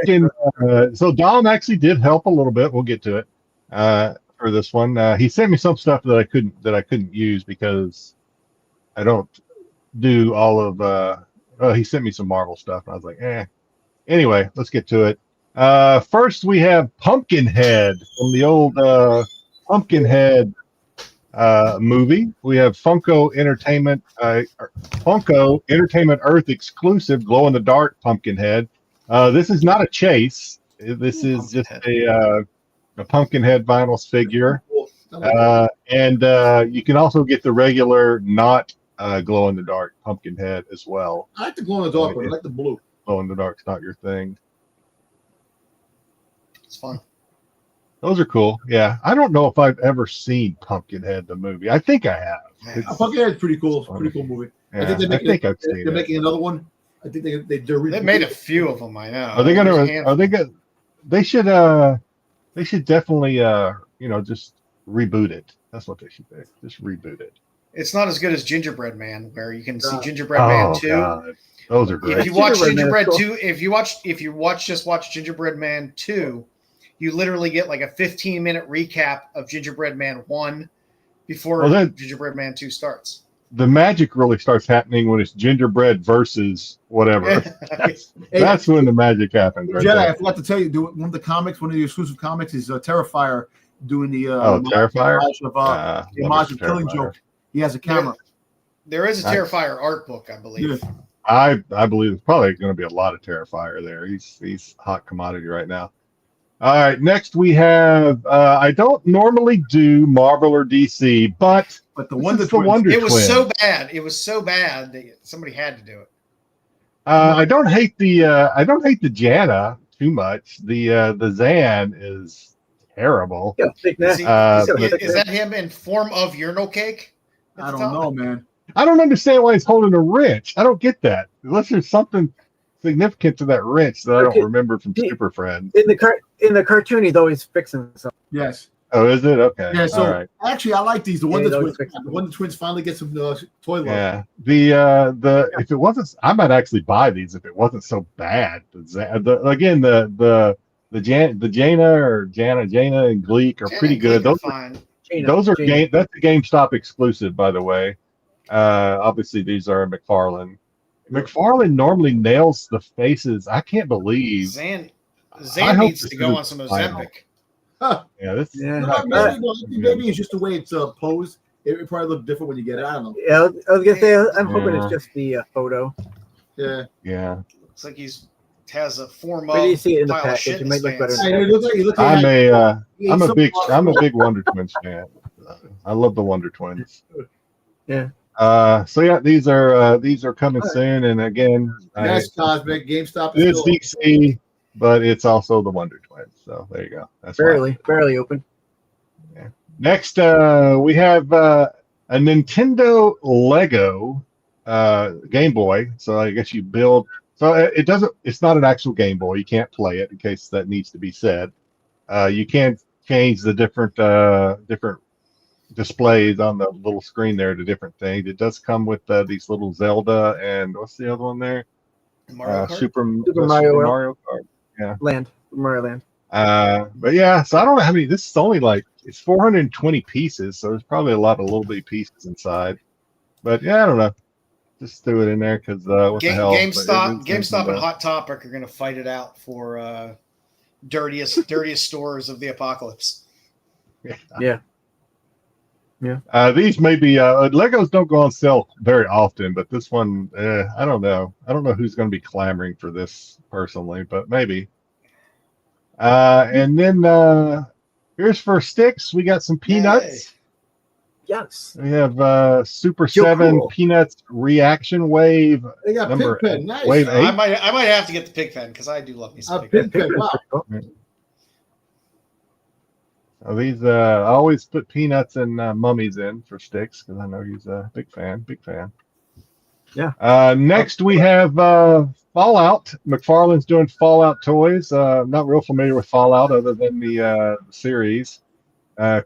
Speaker 2: so Dom actually did help a little bit. We'll get to it for this one. He sent me some stuff that I couldn't use because I don't do all of he sent me some Marvel stuff and I was like, Anyway, let's get to it. First we have Pumpkinhead from the old Pumpkinhead movie. We have Funko Entertainment Earth exclusive glow in the dark Pumpkinhead. This is not a chase. This is just a Pumpkinhead vinyl figure. And you can also get the regular not glow in the dark Pumpkinhead as well.
Speaker 5: I like the glow in the dark one. I like the blue.
Speaker 2: Glow in the dark's not your thing.
Speaker 3: It's fun.
Speaker 2: Those are cool. Yeah. I don't know if I've ever seen Pumpkinhead, the movie. I think I have.
Speaker 5: Pumpkinhead's pretty cool. It's a pretty cool movie.
Speaker 2: Yeah,
Speaker 5: I think they're making another one. I think
Speaker 3: they made a few of them. I know.
Speaker 2: Are they gonna? They should definitely just reboot it. That's what they should do. Just reboot it.
Speaker 3: It's not as good as Gingerbread Man, where you can see Gingerbread Man 2.
Speaker 2: God. Those are great.
Speaker 3: If you watch Gingerbread 2, if you watch Gingerbread Man 2, you literally get like a 15-minute recap of Gingerbread Man 1 before Gingerbread Man 2 starts.
Speaker 2: The magic really starts happening when it's gingerbread versus whatever. That's when the magic happens. Right
Speaker 5: Jedi,
Speaker 2: there.
Speaker 5: I forgot to tell you, one of the exclusive comics is Terrifier doing the
Speaker 2: Terrifier?
Speaker 5: The homage of Killing Joke. He has a camera.
Speaker 3: There is a Terrifier art book, I believe.
Speaker 2: Yeah. I believe there's probably going to be a lot of Terrifier there. He's hot commodity right now. All right, next we have. I don't normally do Marvel or DC, but
Speaker 5: the Wonder
Speaker 3: Twins. It was so bad. It was so bad that somebody had to do it.
Speaker 2: I don't hate the Jana too much. The Zan is terrible.
Speaker 3: Is that him in form of urinal cake?
Speaker 5: I don't know, man.
Speaker 2: I don't understand why he's holding a wrench. I don't get that. Unless there's something significant to that wrench that I don't remember from Super Friends.
Speaker 4: In the cartoon, he's always fixing something.
Speaker 5: Yes.
Speaker 2: Oh, is it? Okay.
Speaker 5: Yeah. So
Speaker 2: right.
Speaker 5: Actually, I like these. The Wonder Twins finally get some toy love.
Speaker 2: Yeah. If it wasn't, I might actually buy these if it wasn't so bad. The Jana and Gleek are pretty good. Those are that's a GameStop exclusive, by the way. Obviously, these are McFarlane. McFarlane normally nails the faces. I can't believe.
Speaker 3: Zan
Speaker 2: I hope
Speaker 3: needs
Speaker 2: this
Speaker 3: to go
Speaker 2: is
Speaker 3: on some
Speaker 2: final.
Speaker 3: Ozempic.
Speaker 2: Yeah, this.
Speaker 4: Yeah.
Speaker 5: No, maybe it's just the way it's posed. It probably look different when you get it. I don't know.
Speaker 4: Yeah, I was gonna say I'm hoping
Speaker 2: Yeah.
Speaker 4: it's just the photo.
Speaker 5: Yeah.
Speaker 2: Yeah.
Speaker 3: Looks like has a form
Speaker 4: But you
Speaker 3: of
Speaker 4: see it in the
Speaker 3: pile of
Speaker 4: package,
Speaker 3: shit
Speaker 4: it
Speaker 3: in
Speaker 4: might
Speaker 3: his
Speaker 4: look better
Speaker 3: pants.
Speaker 4: in
Speaker 5: Hey, you look like
Speaker 2: I'm a big Wonder Twins fan. I love the Wonder Twins.
Speaker 4: Yeah.
Speaker 2: So yeah, these are coming soon, and again,
Speaker 5: Mass Cosmic, GameStop
Speaker 2: it
Speaker 5: is
Speaker 2: is
Speaker 5: still
Speaker 2: DC, but it's also the Wonder Twins. So there you go. That's why.
Speaker 4: Barely open.
Speaker 2: Next, we have a Nintendo Lego Game Boy. So I guess you build. So it doesn't. It's not an actual Game Boy. You can't play it. In case that needs to be said, you can change the different displays on the little screen there to different things. It does come with these little Zelda and what's the other one there?
Speaker 3: Mario Kart?
Speaker 4: Super
Speaker 2: Mario Kart. Yeah.
Speaker 4: Mario Land.
Speaker 2: But yeah, so I don't know how many. This is only like it's 420 pieces, so there's probably a lot of little bitty pieces inside. But yeah, I don't know. Just threw it in there because what the hell?
Speaker 3: GameStop and Hot Topic are going to fight it out for dirtiest stores of the apocalypse.
Speaker 4: Yeah.
Speaker 2: These may be Legos don't go on sale very often, but this one, I don't know. I don't know who's going to be clamoring for this personally, but maybe. And then here's for Styx. We got some Peanuts.
Speaker 4: Yes.
Speaker 2: We have Super 7
Speaker 4: cool.
Speaker 2: Peanuts Reaction Wave.
Speaker 5: They got
Speaker 2: number
Speaker 5: Pigpen. Nice.
Speaker 2: Wave 8.
Speaker 3: I might have to get the Pigpen because I do love me some Pigpen.
Speaker 5: Pigpen. Wow.
Speaker 2: These I always put Peanuts and Mummies in for Styx because I know he's a big fan.
Speaker 4: Yeah.
Speaker 2: Next we have Fallout. McFarlane's doing Fallout toys. Not real familiar with Fallout other than the series.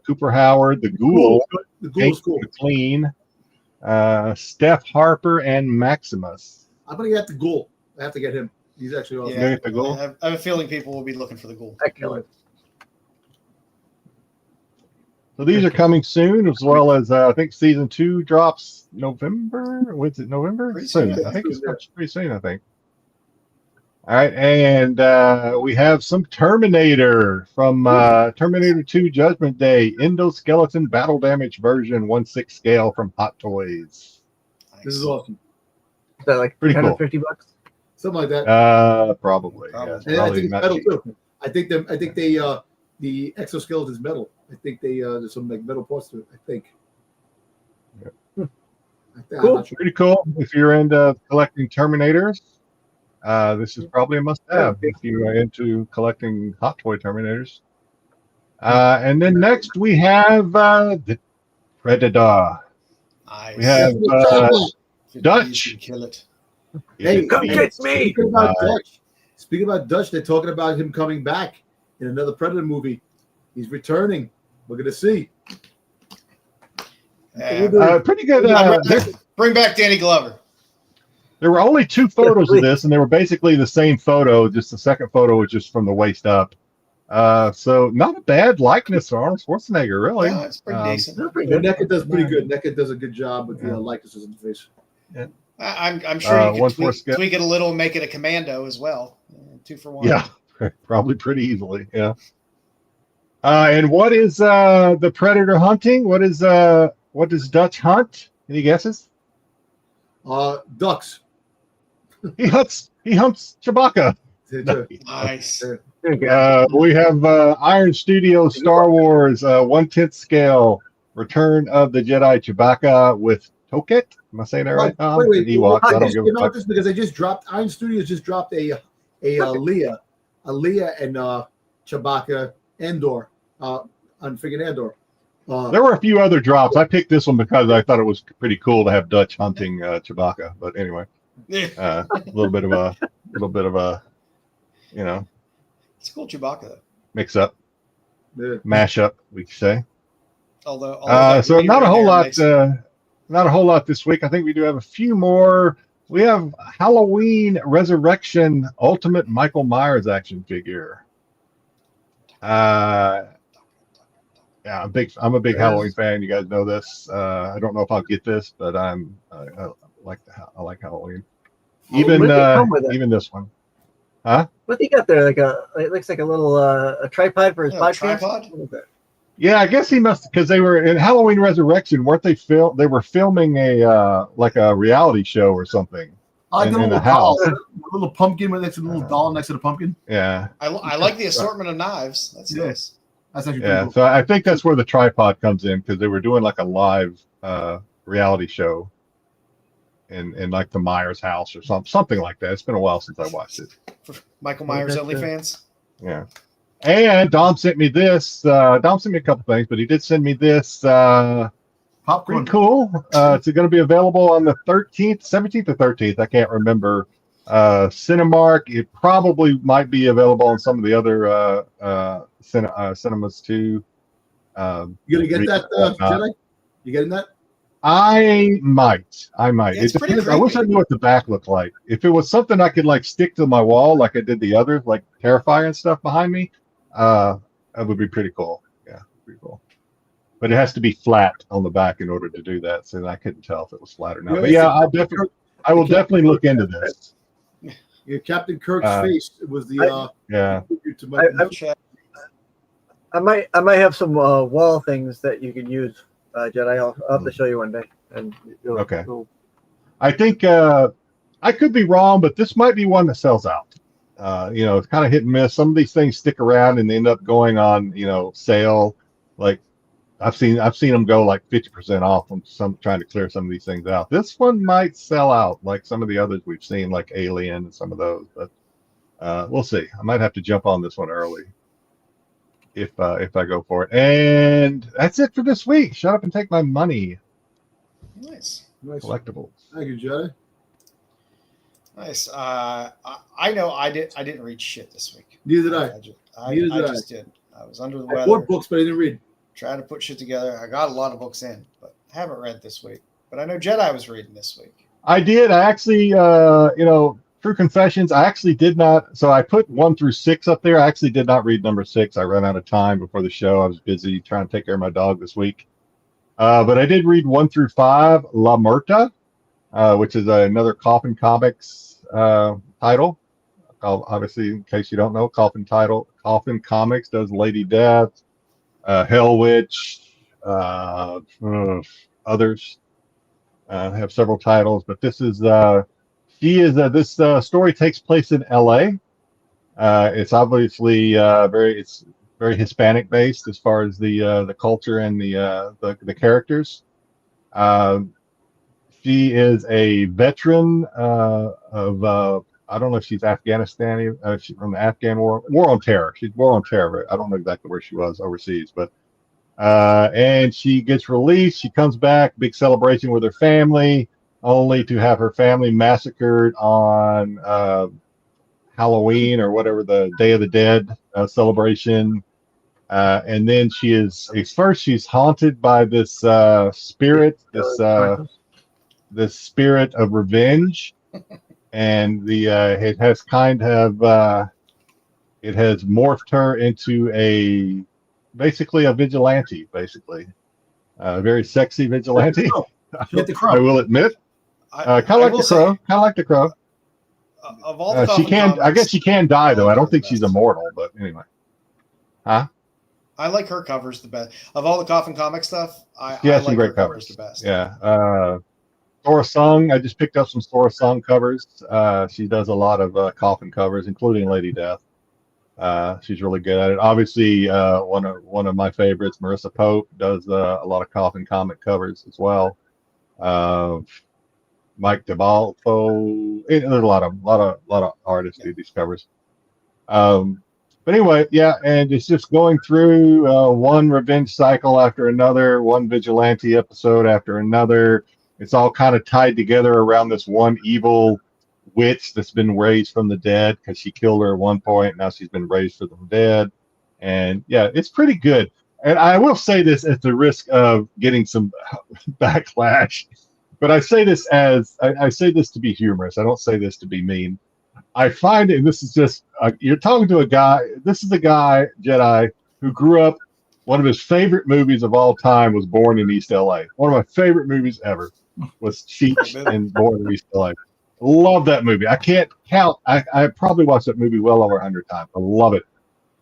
Speaker 2: Cooper Howard, the Ghoul,
Speaker 5: The Ghoul's cool.
Speaker 2: McLean, Steph Harper, and Maximus.
Speaker 5: I'm gonna get the Ghoul. I have to get him. He's actually awesome.
Speaker 2: You get the Ghoul?
Speaker 3: I have a feeling people will be looking for the Ghoul.
Speaker 4: I kill it.
Speaker 2: So these are coming soon, as well as I think season 2 drops November. What's it? November?
Speaker 3: Pretty
Speaker 2: Soon.
Speaker 3: soon,
Speaker 2: I think it's pretty soon. I think. All right, and we have some Terminator from Terminator 2 Judgment Day, endoskeleton battle damage version 1/6 scale from Hot Toys.
Speaker 5: This is awesome.
Speaker 4: Is that like
Speaker 2: Pretty cool.
Speaker 4: $150?
Speaker 5: Something like that.
Speaker 2: Probably.
Speaker 3: Probably.
Speaker 2: Yeah, it's
Speaker 5: And I
Speaker 2: probably
Speaker 5: think it's
Speaker 2: not
Speaker 5: metal
Speaker 2: cheap.
Speaker 5: too. I think the exoskeleton is metal. I think there's some like metal parts to it. I think.
Speaker 2: Yeah.
Speaker 5: I'm
Speaker 4: Cool.
Speaker 5: not sure.
Speaker 2: Pretty cool. If you're into collecting Terminators, this is probably a must-have if you are into collecting Hot Toy Terminators. And then next we have the Predator.
Speaker 3: Nice.
Speaker 2: We have Dutch.
Speaker 3: Kill it.
Speaker 5: Hey,
Speaker 4: Come get me!
Speaker 5: Speaking about Dutch, they're talking about him coming back in another Predator movie. He's returning. We're gonna see.
Speaker 2: Pretty good.
Speaker 3: Bring back Danny Glover.
Speaker 2: There were only 2 photos of this, and they were basically the same photo. Just the second photo was just from the waist up. So not a bad likeness for Arnold Schwarzenegger, really.
Speaker 3: Yeah, it's pretty decent.
Speaker 5: NECA does pretty good. NECA does a good job with the likenesses in the face.
Speaker 3: I'm sure you could
Speaker 2: scale.
Speaker 3: tweak it a little and make it a commando as well. 2 for 1.
Speaker 2: Yeah, probably pretty easily. Yeah. And what is the Predator hunting? What does Dutch hunt? Any guesses?
Speaker 5: Ducks.
Speaker 2: He hunts Chewbacca.
Speaker 3: Nice.
Speaker 2: We have Iron Studios Star Wars 1/10 scale Return of the Jedi Chewbacca with Toket. Am I saying that right?
Speaker 5: Wait.
Speaker 2: Ewoks. I don't give a fuck.
Speaker 5: This because they just dropped. Iron Studios just dropped a Leia and Chewbacca Andor on freaking Andor.
Speaker 2: There were a few other drops. I picked this one because I thought it was pretty cool to have Dutch hunting Chewbacca. But anyway, a little bit of a,
Speaker 3: It's cool Chewbacca though.
Speaker 2: mix up, mash up, we could say.
Speaker 3: Although
Speaker 2: So not a whole lot. Not a whole lot this week. I think we do have a few more. We have Halloween Resurrection Ultimate Michael Myers action figure. Yeah, I'm a big Halloween fan. You guys know this. I don't know if I'll get this, but I like Halloween. Even
Speaker 4: What did they come with it?
Speaker 2: even this one. Huh?
Speaker 4: What do you got there? It looks like a little a tripod for his podcast.
Speaker 3: Tripod?
Speaker 4: What is that?
Speaker 2: Yeah, I guess he must, because they were in Halloween Resurrection, weren't they? They were filming a like a reality show or something.
Speaker 5: I like the
Speaker 2: in
Speaker 5: little
Speaker 2: the house.
Speaker 5: doll, the little pumpkin with it's a little doll next to the pumpkin.
Speaker 2: Yeah.
Speaker 3: I like the assortment of knives. That's nice.
Speaker 5: That's actually
Speaker 2: Yeah.
Speaker 5: cool.
Speaker 2: So I think that's where the tripod comes in, because they were doing like a live reality show in like the Myers house or something like that. It's been a while since I watched it.
Speaker 3: For Michael Myers OnlyFans.
Speaker 2: Yeah. And Dom sent me this. Dom sent me a couple things, but he did send me this.
Speaker 5: Popcorn.
Speaker 2: Pretty cool. It's going to be available on the 13th, 17th or 13th. I can't remember. Cinemark. It probably might be available on some of the other cinemas too.
Speaker 5: You gonna get that, Jedi? You getting that?
Speaker 2: I might.
Speaker 3: It's
Speaker 2: It
Speaker 3: pretty
Speaker 2: depends. I wish I
Speaker 3: creepy.
Speaker 2: knew what the back looked like. If it was something I could like stick to my wall, like I did the others, like Terrifier and stuff behind me, that would be pretty cool. Yeah, pretty cool. But it has to be flat on the back in order to do that. So I couldn't tell if it was flat or not. But yeah, I will definitely look into this.
Speaker 5: Yeah, Captain Kirk's face was the
Speaker 2: Yeah.
Speaker 5: to my
Speaker 4: I might have some wall things that you can use, Jedi. I'll have to show you one day. And
Speaker 2: Okay. I think I could be wrong, but this might be one that sells out. It's kind of hit and miss. Some of these things stick around and they end up going on, sale. Like I've seen them go like 50% off from some trying to clear some of these things out. This one might sell out like some of the others we've seen, like Alien and some of those. But we'll see. I might have to jump on this one early if I go for it. And that's it for this week. Shut up and take my money.
Speaker 3: Nice.
Speaker 2: Collectibles.
Speaker 5: Thank you, Jedi.
Speaker 3: Nice. I know I didn't read shit this week.
Speaker 5: Neither did I.
Speaker 3: I
Speaker 5: Neither did
Speaker 3: just did. I was under the
Speaker 5: I
Speaker 3: weather.
Speaker 5: bought books, but I didn't read.
Speaker 3: Trying to put shit together. I got a lot of books in, but I haven't read this week. But I know Jedi was reading this week.
Speaker 2: I did. I actually, True Confessions, I actually did not. So I put 1 through 6 up there. I actually did not read number 6. I ran out of time before the show. I was busy trying to take care of my dog this week. But I did read 1 through 5, La Muerta, which is another Coffin Comics title. Obviously, in case you don't know, Coffin Comics does Lady Death, Hell Witch, others. Have several titles, but this is this story takes place in LA. It's obviously very Hispanic based as far as the culture and the characters. She is a veteran of I don't know if she's Afghanistani. She's from the Afghan War on Terror. She's War on Terror. I don't know exactly where she was overseas, but and she gets released. She comes back, big celebration with her family, only to have her family massacred on Halloween or whatever the Day of the Dead celebration. And then she's haunted by this spirit, this spirit of revenge, and it has morphed her into basically a vigilante, a very sexy vigilante.
Speaker 5: Hit the crow.
Speaker 2: I will admit, kind of like the crow.
Speaker 3: Of all the
Speaker 2: she can.
Speaker 3: comics,
Speaker 2: I guess she can die though. I don't think she's immortal, but anyway. Huh?
Speaker 3: I like her covers the best of all the Coffin comic stuff. I
Speaker 2: some
Speaker 3: like
Speaker 2: great
Speaker 3: her covers the best.
Speaker 2: Yeah. Sora Sung. I just picked up some Sora Sung covers. She does a lot of Coffin covers, including Lady Death. She's really good at it. Obviously, one of my favorites, Marissa Pope, does a lot of Coffin comic covers as well. Mike DeBalfo. There's a lot of artists do these covers. But anyway, yeah, and it's just going through one revenge cycle after another, one vigilante episode after another. It's all kind of tied together around this one evil witch that's been raised from the dead because she killed her at one point. Now she's been raised from the dead. And yeah, it's pretty good. And I will say this at the risk of getting some backlash, but I say this to be humorous. I don't say this to be mean. I find, and this is just, you're talking to a guy, this is a guy, Jedi, who grew up one of his favorite movies of all time was Born in East LA. One of my favorite movies ever was Cheech and Born in East LA. Love that movie. I can't count. I probably watched that movie well over 100 times. I love it.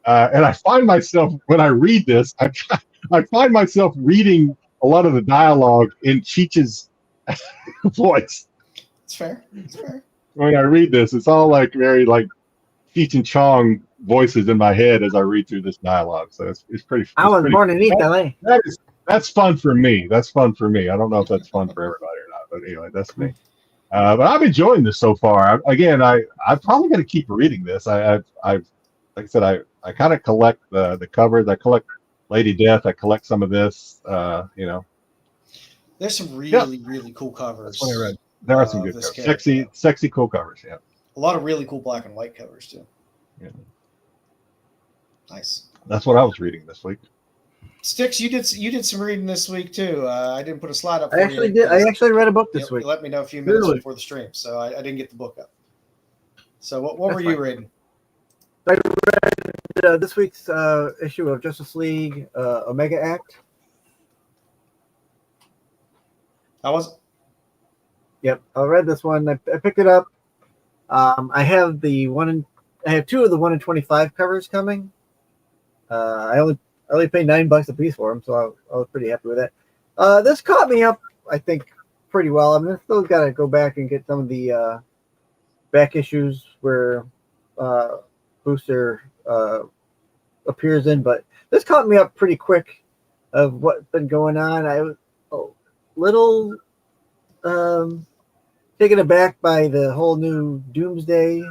Speaker 2: And I find myself, when I read this, I find myself reading a lot of the dialogue in Cheech's voice.
Speaker 3: It's fair. It's fair.
Speaker 2: When I read this, it's all like very like Cheech and Chong voices in my head as I read through this dialogue. So it's pretty.
Speaker 4: I was born in East LA.
Speaker 2: That's fun for me. That's fun for me. I don't know if that's fun for everybody or not, but anyway, that's me. But I'm enjoying this so far. I'm probably going to keep reading this. I've like I said, I kind of collect the covers. I collect Lady Death. I collect some of this.
Speaker 3: There's some really cool covers.
Speaker 2: That's what I read. There are some good covers. Sexy, cool covers. Yeah.
Speaker 3: A lot of really cool black and white covers too.
Speaker 2: Yeah.
Speaker 3: Nice.
Speaker 2: That's what I was reading this week.
Speaker 3: Styx, you did some reading this week too. I didn't put a slide up.
Speaker 4: I actually did. I actually read a book this week.
Speaker 3: You let me know a few minutes before the stream, so I didn't get the book up. So what were you reading?
Speaker 4: I read this week's issue of Justice League Omega Act.
Speaker 3: How was it?
Speaker 4: Yep, I read this one. I picked it up. I have I have 2 of the 1 in 25 covers coming. I only paid $9 a piece for them, so I was pretty happy with that. This caught me up, I think, pretty well. I mean, I still got to go back and get some of the back issues where Booster appears in, but this caught me up pretty quick of what's been going on. I was a little taken aback by the whole new Doomsday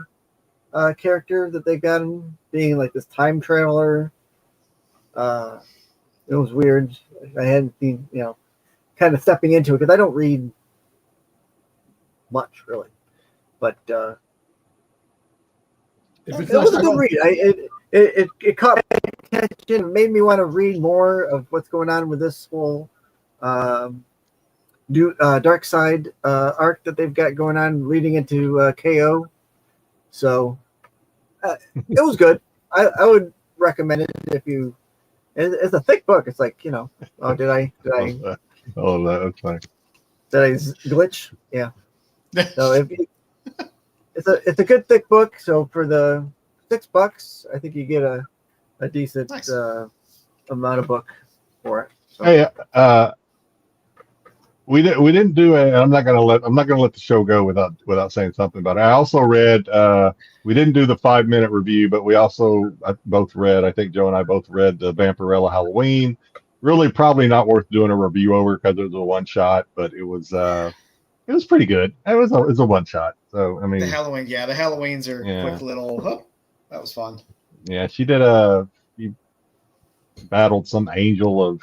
Speaker 4: character that they've gotten, being like this time traveler. It was weird. I hadn't been, kind of stepping into it because I don't read much really, but it was a good read. It caught my attention. It made me want to read more of what's going on with this whole Dark Side arc that they've got going on leading into KO. So it was good. I would recommend it if you. It's a thick book. It's like, oh, did I
Speaker 2: Oh, that's fine.
Speaker 4: Did I glitch? Yeah. So it's a good thick book. So for the $6, I think you get a decent
Speaker 3: nice.
Speaker 4: Amount of book for it. So.
Speaker 2: Hey, we didn't do it. I'm not gonna let the show go without saying something about it. I also read. We didn't do the 5-minute review, but we also both read. I think Joe and I both read the Vampirella Halloween. Really, probably not worth doing a review over because it was a one shot, but it was pretty good. It was a one shot. So I mean,
Speaker 3: the Halloweens are quick little. Oh, that was fun.
Speaker 2: Yeah, she battled some angel of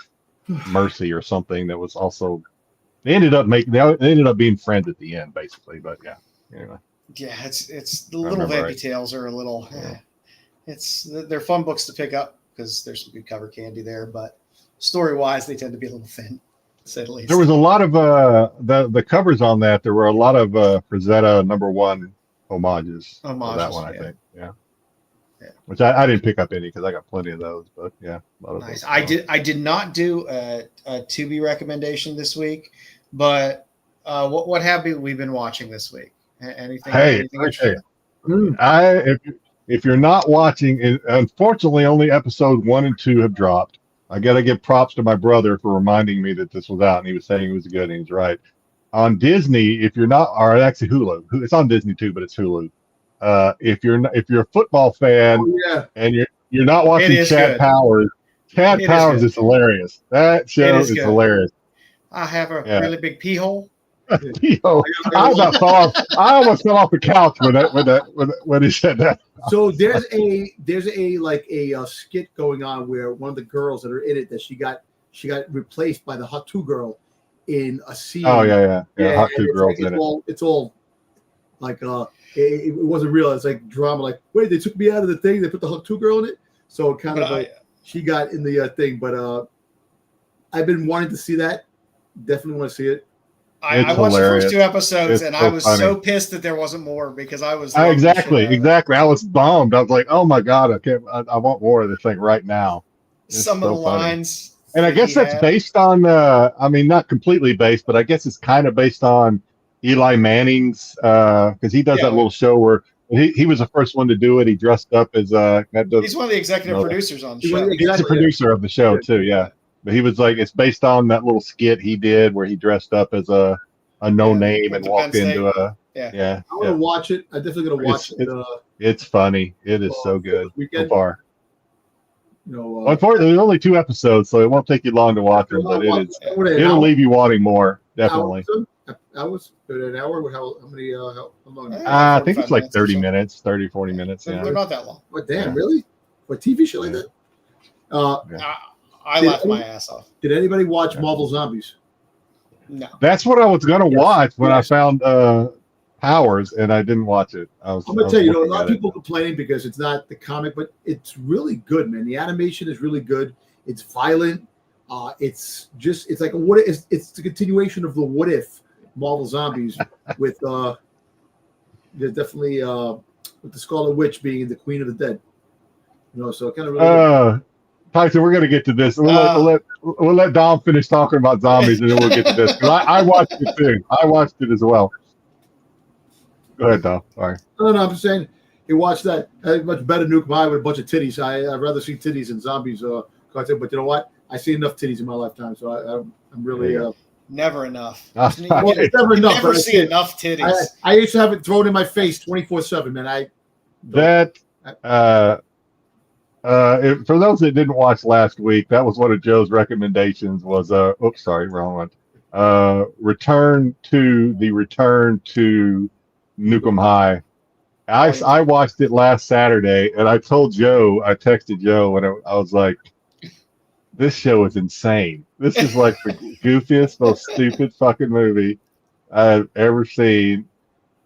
Speaker 2: mercy or something that was also. They ended up being friends at the end, basically. But yeah, anyway.
Speaker 3: Yeah, it's the little vampy tales are a little. They're fun books to pick up because there's some good cover candy there, but story wise, they tend to be a little thin, to say the least.
Speaker 2: There was a lot of the covers on that. There were a lot of Frazetta #1 homages. For that one, I think. Yeah. Which I didn't pick up any because I got plenty of those, but yeah, a lot of
Speaker 3: nice.
Speaker 2: Those.
Speaker 3: I did not do a Tubi recommendation this week, but what have we been watching this week? Anything?
Speaker 2: Hey, if you're not watching, unfortunately, only episode 1 and 2 have dropped. I got to give props to my brother for reminding me that this was out, and he was saying it was good, and he's right. On Disney, if you're not, or actually Hulu, it's on Disney too, but it's Hulu. If you're a football fan and you're not watching Chad Powers, Chad Powers is hilarious. That show is hilarious.
Speaker 3: I have a really big pee hole.
Speaker 2: I almost fell off the couch when he said that.
Speaker 5: So there's a skit going on where one of the girls that are in it that she got replaced by the Hot 2 girl in a scene.
Speaker 2: Oh yeah. Hot 2 girls in it.
Speaker 5: It's all like it wasn't real. It's like drama. Like, wait, they took me out of the thing. They put the Hot 2 girl in it. So kind of like she got in the thing. But I've been wanting to see that. Definitely want to see it.
Speaker 3: I watched the first 2 episodes, and I was so pissed that there wasn't more because I was
Speaker 2: exactly. I was bummed. I was like, oh my god, I want more of this thing right now.
Speaker 3: Some of the
Speaker 2: funny.
Speaker 3: lines.
Speaker 2: And I guess
Speaker 3: he
Speaker 2: that's
Speaker 3: had.
Speaker 2: based on, I mean, not completely based, but I guess it's kind of based on Eli Manning's, because he does
Speaker 3: Yeah,
Speaker 2: that little show where he was the first one to do it. He dressed up as
Speaker 3: He's one of the executive producers on the
Speaker 5: He was
Speaker 3: show.
Speaker 5: the
Speaker 2: he's the
Speaker 5: Exactly, yeah.
Speaker 2: producer of the show too, yeah. But he was like, it's based on that little skit he did where he dressed up as a no name
Speaker 3: went
Speaker 2: and
Speaker 3: to
Speaker 2: walked
Speaker 3: Penn
Speaker 2: into
Speaker 3: State.
Speaker 2: a
Speaker 3: Yeah.
Speaker 5: I want to watch it. I'm definitely going to watch it.
Speaker 2: It's funny. It is so good so
Speaker 5: weekend.
Speaker 2: far.
Speaker 5: You know,
Speaker 2: Unfortunately, there's only 2 episodes, so it won't take you long to watch them. But it'll leave you wanting more, definitely.
Speaker 5: Hours, an hour. How many? How long?
Speaker 2: I think it's like
Speaker 3: 45
Speaker 2: 30
Speaker 3: or so.
Speaker 2: minutes, 30, 40 minutes.
Speaker 3: They're
Speaker 2: Yeah.
Speaker 3: not that long.
Speaker 5: What? Damn,
Speaker 2: Yeah.
Speaker 5: really? For a TV show like that?
Speaker 3: I laughed my ass off.
Speaker 5: Did anybody watch
Speaker 2: Yeah.
Speaker 5: Marvel Zombies?
Speaker 3: No.
Speaker 2: That's what I was gonna
Speaker 4: Yes.
Speaker 2: watch when
Speaker 5: Yes.
Speaker 2: I found Powers, and I didn't watch it.
Speaker 5: I'm gonna tell you, a
Speaker 2: looking
Speaker 5: lot of
Speaker 2: at it.
Speaker 5: people complaining because it's not the comic, but it's really good, man. The animation is really good. It's violent. It's like a what if, it's the continuation of the What If Marvel Zombies with definitely with the Scarlet Witch being the Queen of the Dead. You know, so kind of really
Speaker 2: Tyson, we're gonna get to this. We'll let Dom finish talking about zombies, and then we'll get to this. 'Cause I watched it too. I watched it as well. Go ahead, Dom. Sorry.
Speaker 5: No, I'm just saying you watch that. Much better Nuke High with a bunch of titties. I'd rather see titties than zombies content. But you know what? I see enough titties in my lifetime, so I'm really.
Speaker 3: Never enough.
Speaker 2: Well,
Speaker 5: it's never
Speaker 3: You
Speaker 5: enough.
Speaker 3: never
Speaker 5: but I
Speaker 3: see
Speaker 5: see it.
Speaker 3: enough titties.
Speaker 5: I used to have it thrown in my face 24/7, man.
Speaker 2: For those that didn't watch last week, that was one of Joe's recommendations. Was oops, sorry, wrong one. Return to Nukem High. I watched it last Saturday, and I texted Joe, and I was like, this show is insane. This is like the goofiest, most stupid fucking movie I've ever seen.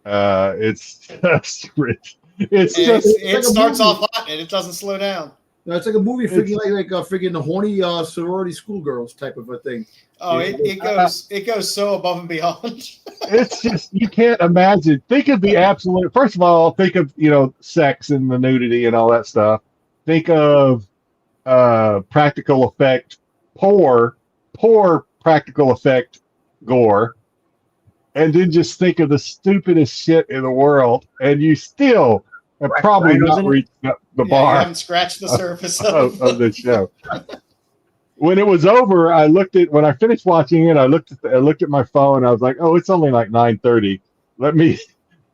Speaker 2: It's just rich.
Speaker 3: It starts off hot and it doesn't slow down.
Speaker 5: No, it's like a movie freaking like freaking the horny sorority schoolgirls type of a thing.
Speaker 3: Oh, it goes so above and beyond.
Speaker 2: It's just, you can't imagine. Think of the absolute. First of all, think of sex and the nudity and all that stuff. Think of practical effect, poor practical effect gore, and then just think of the stupidest shit in the world, and you still have probably not reached the bar.
Speaker 3: You haven't scratched the surface
Speaker 2: of the show. When it was over, when I finished watching it, I looked at my phone. I was like, oh, it's only like 9:30.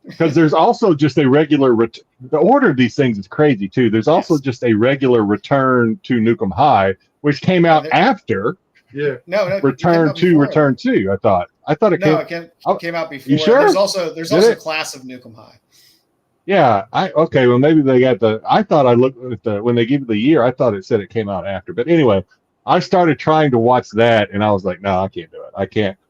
Speaker 2: Because there's also just a regular, the order of these things is crazy too. There's also just a regular Return to Nukem High, which came out after.
Speaker 5: Yeah.
Speaker 3: No,
Speaker 2: Return to. I thought it
Speaker 3: came out before.
Speaker 2: You sure?
Speaker 3: There's also Class of Nukem High.
Speaker 2: Yeah. Okay. Well, maybe they got I thought I looked at when they gave it the year. I thought it said it came out after. But anyway, I started trying to watch that, and I was like, no, I can't do it.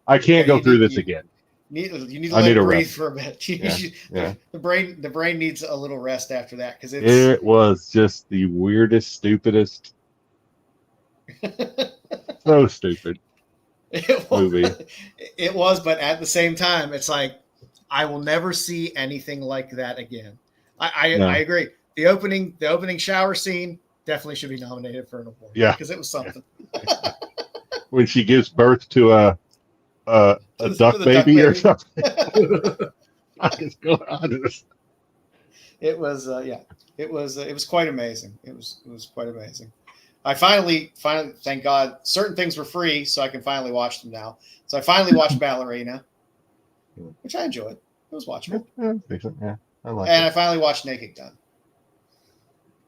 Speaker 2: I can't go through this again.
Speaker 3: You need to let it breathe for a bit. The brain needs a little rest after that because
Speaker 2: it was just the weirdest, stupidest, so stupid movie.
Speaker 3: It was, but at the same time, it's like I will never see anything like that again. I agree. The opening shower scene definitely should be nominated for an award.
Speaker 2: Yeah,
Speaker 3: because it was something.
Speaker 2: When she gives birth to a duck baby or something. What is going on?
Speaker 3: It was it was quite amazing. It was quite amazing. I finally thank God certain things were free, so I can finally watch them now. So I finally watched Ballerina, which I enjoyed. It was watchable.
Speaker 2: Yeah, I like
Speaker 3: and I finally watched Naked Gun.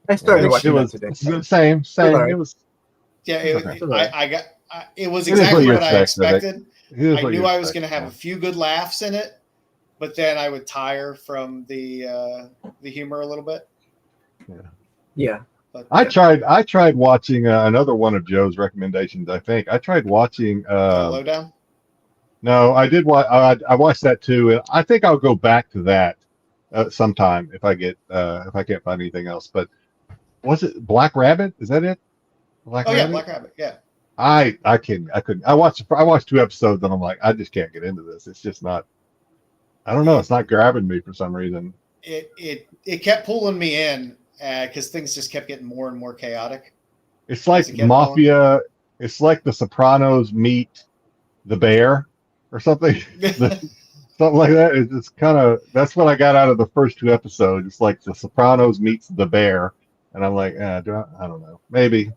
Speaker 4: I started watching it today.
Speaker 2: Same.
Speaker 4: Right.
Speaker 2: It was.
Speaker 3: Yeah, it was exactly what I expected. I knew I was going to have a few good laughs in it, but then I would tire from the humor a little bit.
Speaker 4: Yeah.
Speaker 3: But,
Speaker 2: I tried watching another one of Joe's recommendations. I think I tried watching.
Speaker 3: Lowdown.
Speaker 2: No, I did watch. I watched that too, and I think I'll go back to that sometime if I can't find anything else. But was it Black Rabbit? Is that it?
Speaker 3: Black Rabbit. Yeah.
Speaker 2: I couldn't. I watched 2 episodes and I'm like, I just can't get into this. It's just not. I don't know. It's not grabbing me for some reason.
Speaker 3: It kept pulling me in because things just kept getting more and more chaotic.
Speaker 2: It's like
Speaker 3: Does it get
Speaker 2: Mafia. It's like The Sopranos meet The Bear or something. Something like that. It's kind of, that's what I got out of the first 2 episodes. It's like The Sopranos meets The Bear, and I'm like, I don't know. Maybe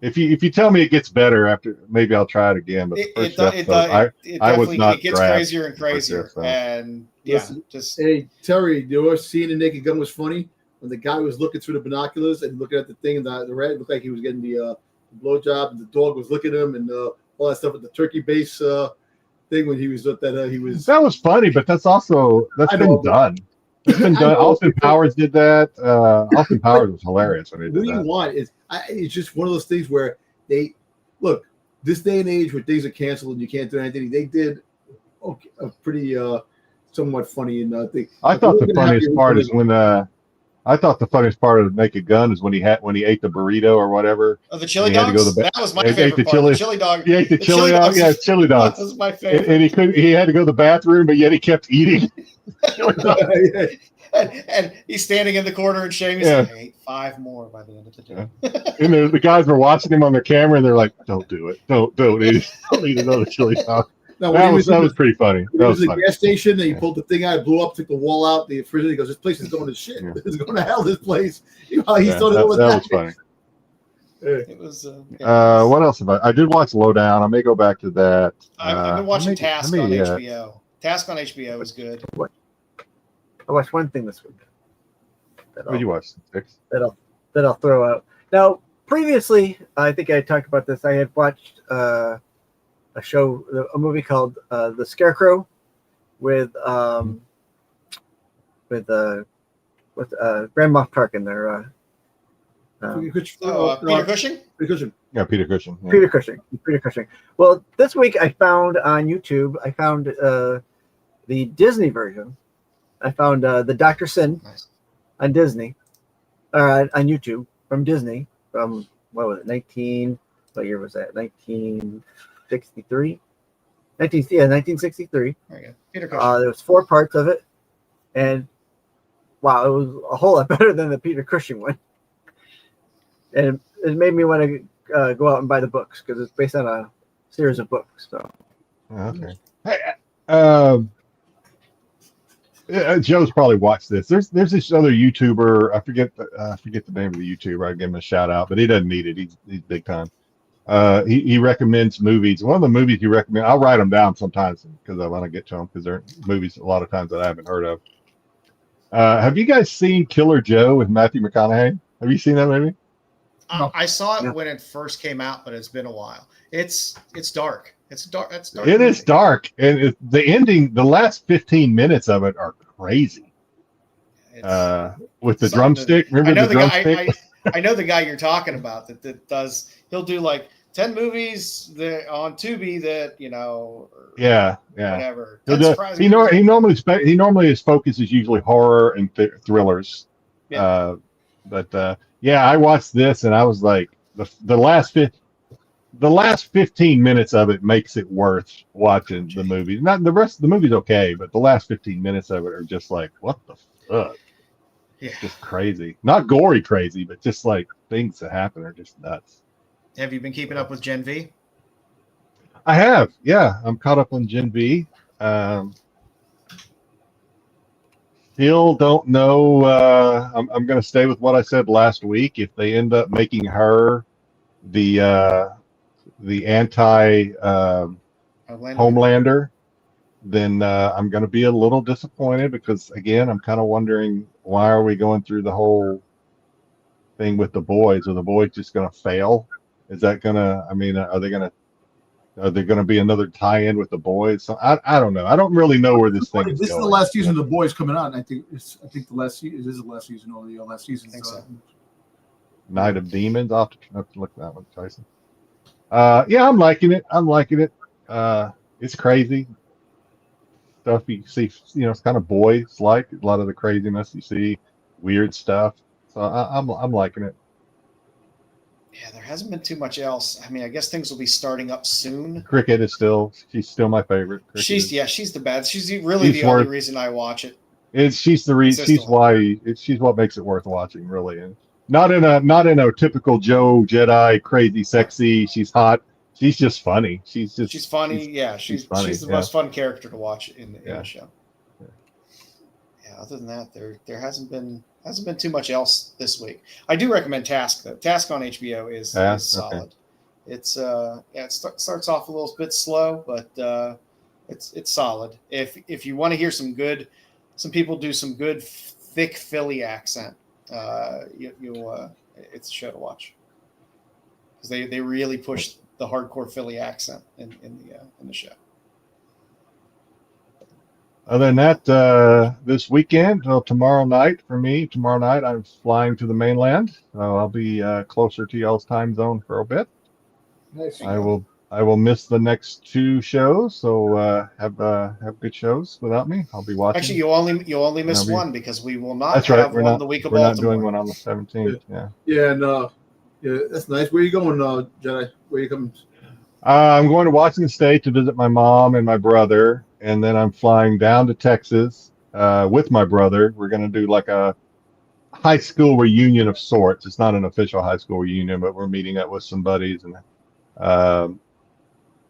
Speaker 2: if you tell me it gets better after, maybe I'll try it again. But the first episode, I was not.
Speaker 3: It gets crazier and crazier, and
Speaker 5: Listen,
Speaker 3: just
Speaker 5: Hey, Terry, your scene in Naked Gun was funny when the guy was looking through the binoculars and looking at the thing, and the rat looked like he was getting the blowjob, and the dog was looking at him, and all that stuff at the turkey base thing when he was at that. He was.
Speaker 2: That was funny, but that's been done. It's been done. Austin Powers did that. Austin Powers was hilarious when he did
Speaker 5: What
Speaker 2: that.
Speaker 5: you want is it's just one of those things where they look this day and age where things are canceled and you can't do anything. They did a pretty somewhat funny thing.
Speaker 2: I thought the funniest part is when I thought the funniest part of Naked Gun is when he ate the burrito or whatever.
Speaker 3: Oh, the chili
Speaker 2: He had to
Speaker 3: dogs?
Speaker 2: go to the
Speaker 3: That was my
Speaker 2: he ate
Speaker 3: favorite
Speaker 2: the
Speaker 3: part.
Speaker 2: chili-
Speaker 3: The chili dog.
Speaker 2: He ate the chili dog. Yeah, chili dogs.
Speaker 3: That was my favorite.
Speaker 2: And he had to go to the bathroom, but yet he kept eating. Chili dogs.
Speaker 3: And he's standing in the corner and shaming.
Speaker 2: Yeah.
Speaker 3: I ate 5 more by the end of the day.
Speaker 2: And the guys were watching him on their camera, and they're like, "Don't do it. Don't eat another chili dog."
Speaker 5: Now,
Speaker 2: That was pretty funny.
Speaker 5: He
Speaker 2: That
Speaker 5: was
Speaker 2: was
Speaker 5: at the
Speaker 2: funny.
Speaker 5: gas station and he
Speaker 2: Yeah.
Speaker 5: pulled the thing out, it blew up, took the wall out, the refrigerator. He goes, "This place is going to shit.
Speaker 2: Yeah.
Speaker 5: It's going to hell, this place." He
Speaker 2: Yeah,
Speaker 5: started
Speaker 2: that
Speaker 5: with
Speaker 2: was funny.
Speaker 3: It was.
Speaker 2: What else have I did watch Lowdown. I may go back to that.
Speaker 3: I've been watching Task on
Speaker 2: yeah.
Speaker 3: HBO. Task on HBO is good.
Speaker 4: I watched one thing this week.
Speaker 2: What did you watch? Styx?
Speaker 4: That I'll throw out. Now, previously, I think I talked about this. I had watched a movie called The Scarecrow with Grand Moff Tarkin there.
Speaker 3: Peter Cushing?
Speaker 5: Peter Cushing.
Speaker 2: Yeah, Peter Cushing. Yeah.
Speaker 4: Peter Cushing. Well, this week I found on YouTube, the Disney version. I found the Dr. Sin on Disney, on YouTube from Disney from, what was it, what year was that? 1963? 1963.
Speaker 3: There you go. Peter Cushing.
Speaker 4: There was 4 parts of it, and wow, it was a whole lot better than the Peter Cushing one. And it made me want to go out and buy the books because it's based on a series of books. So,
Speaker 2: Okay. Hey, Joe's probably watched this. There's this other YouTuber. I forget the name of the YouTuber. I give him a shout out, but he doesn't need it. He's big time. He recommends movies. One of the movies he recommends, I'll write them down sometimes because I want to get to them because they're movies a lot of times that I haven't heard of. Have you guys seen Killer Joe with Matthew McConaughey? Have you seen that movie?
Speaker 3: I saw it
Speaker 4: No.
Speaker 3: when it first came out, but it's been a while. It's dark. It's dark. It's dark.
Speaker 2: It is dark, and the ending, the last 15 minutes of it are crazy. With the drumstick. Remember the drumstick?
Speaker 3: I know the guy you're talking about that does. He'll do like 10 movies that on Tubi that
Speaker 2: Yeah.
Speaker 3: whatever.
Speaker 2: He
Speaker 3: Surprising.
Speaker 2: normally his focus is usually horror and thrillers.
Speaker 3: Yeah.
Speaker 2: Yeah, I watched this and I was like, the last 15 minutes of it makes it worth watching the movie. Not the rest of the movie's okay, but the last 15 minutes of it are just like, what the fuck?
Speaker 3: Yeah.
Speaker 2: Just crazy. Not gory crazy, but just like things that happen are just nuts.
Speaker 3: Have you been keeping up with Gen V?
Speaker 2: I have, yeah. I'm caught up on Gen V. Still don't know. I'm going to stay with what I said last week. If they end up making her the anti Homelander, then I'm going to be a little disappointed because again, I'm kind of wondering why are we going through the whole thing with the boys? Are the boys just going to fail? Is that going to? I mean, are there going to be another tie-in with the boys? So I don't know. I don't really know where this thing is
Speaker 5: This
Speaker 2: going.
Speaker 5: is the last season of The Boys coming out, and I think the last season. It is the last season or the last season.
Speaker 3: I think so.
Speaker 2: Night of Demons. I'll have to look at that one, Tyson. Yeah, I'm liking it. It's crazy stuff you see. It's kind of boys like a lot of the craziness you see, weird stuff. So I'm liking it.
Speaker 3: Yeah, there hasn't been too much else. I mean, I guess things will be starting up soon.
Speaker 2: Cricket is she's still my favorite. Cricket
Speaker 3: She's the best. She's really
Speaker 2: She's
Speaker 3: the only
Speaker 2: worth-
Speaker 3: reason I watch it.
Speaker 2: She's the reason.
Speaker 3: Consistent.
Speaker 2: She's what makes it worth watching, really. And not in a typical Joe Jedi crazy sexy. She's hot. She's just funny. She's
Speaker 3: funny. She's
Speaker 2: funny,
Speaker 3: she's the most fun character to watch in the show. Yeah. Other than that, there hasn't been too much else this week. I do recommend Task though. Task on HBO is solid. Okay. It's it starts off a little bit slow, but it's solid. If you want to hear some people do some good thick Philly accent, it's a show to watch because they really push the hardcore Philly accent in the show.
Speaker 2: Other than that, this weekend, tomorrow night I'm flying to the mainland. So I'll be closer to y'all's time zone for a bit.
Speaker 5: Nice.
Speaker 2: I will miss the next 2 shows, so have good shows without me. I'll be watching.
Speaker 3: Actually, you'll only miss one because we will not
Speaker 2: that's right.
Speaker 3: have
Speaker 2: We're
Speaker 3: one
Speaker 2: not,
Speaker 3: the week of
Speaker 2: we're
Speaker 3: Baltimore.
Speaker 2: not doing one on the 17th. Yeah.
Speaker 5: Yeah, and that's nice. Where are you going, Jedi? Where are you coming?
Speaker 2: I'm going to Washington State to visit my mom and my brother, and then I'm flying down to Texas with my brother. We're going to do like a high school reunion of sorts. It's not an official high school reunion, but we're meeting up with some buddies. And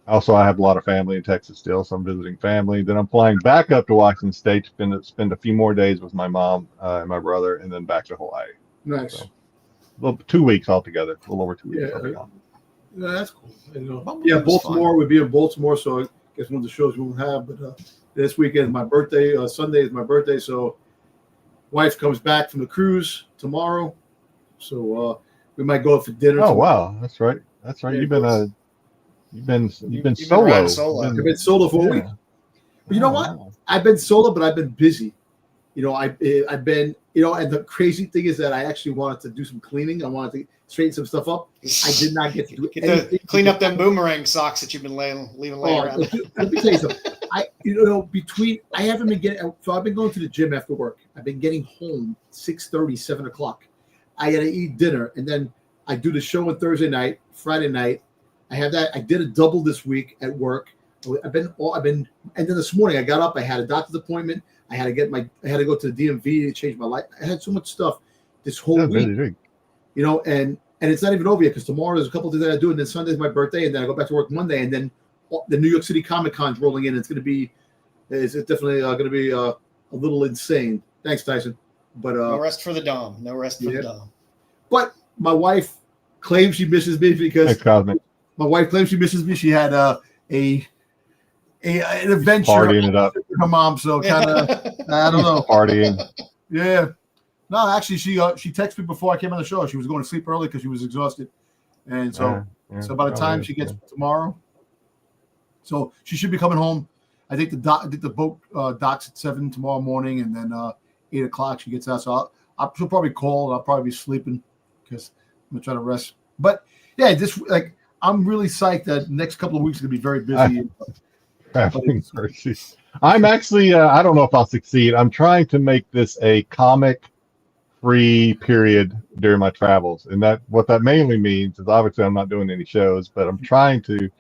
Speaker 2: also, I have a lot of family in Texas still, so I'm visiting family. Then I'm flying back up to Washington State to spend a few more days with my mom and my brother, and then back to Hawaii.
Speaker 5: Nice.
Speaker 2: So, 2 weeks altogether. A little over 2 weeks.
Speaker 5: Yeah, that's cool. Baltimore would be in Baltimore, so I guess one of the shows we won't have. But this weekend is my birthday. Sunday is my birthday, so wife comes back from the cruise tomorrow, so we might go out for dinner.
Speaker 2: Oh wow, that's right.
Speaker 5: Yeah,
Speaker 2: You've been solo.
Speaker 5: I've been solo for a week. But you know what? I've been solo, but I've been busy. I've been, and the crazy thing is that I actually wanted to do some cleaning. I wanted to straighten some stuff up. I did not get to do anything.
Speaker 3: Clean up them boomerang socks that you've been leaving laying around.
Speaker 5: Let me tell you something. I haven't been getting, so I've been going to the gym after work. I've been getting home 6:30, 7 o'clock. I got to eat dinner, and then I do the show on Thursday night, Friday night. I have that. I did a double this week at work. I've been, and then this morning I got up. I had a doctor's appointment. I had to go to the DMV to change my life. I had so much stuff this whole week, and it's not even over yet because tomorrow there's a couple of things that I do, and then Sunday's my birthday, and then I go back to work Monday, and then the New York City Comic Con's rolling in. It's definitely going to be a little insane. Thanks, Tyson. But
Speaker 3: no rest for the Dom. No rest for the Dom.
Speaker 5: But my wife claims she misses me because my wife claims she misses me. She had an adventure
Speaker 2: partying it up
Speaker 5: with her mom, so kind of I don't know,
Speaker 2: partying.
Speaker 5: Yeah, no, actually, she texted me before I came on the show. She was going to sleep early because she was exhausted, and so by the time she gets tomorrow, so she should be coming home. I think the boat docks at 7 tomorrow morning, and then 8 o'clock she gets out. So she'll probably call, and I'll probably be sleeping because I'm gonna try to rest. But yeah, I'm really psyched that the next couple of weeks are gonna be very busy.
Speaker 2: I'm actually I don't know if I'll succeed. I'm trying to make this a comic free period during my travels, and what that mainly means is obviously I'm not doing any shows, but I'm trying to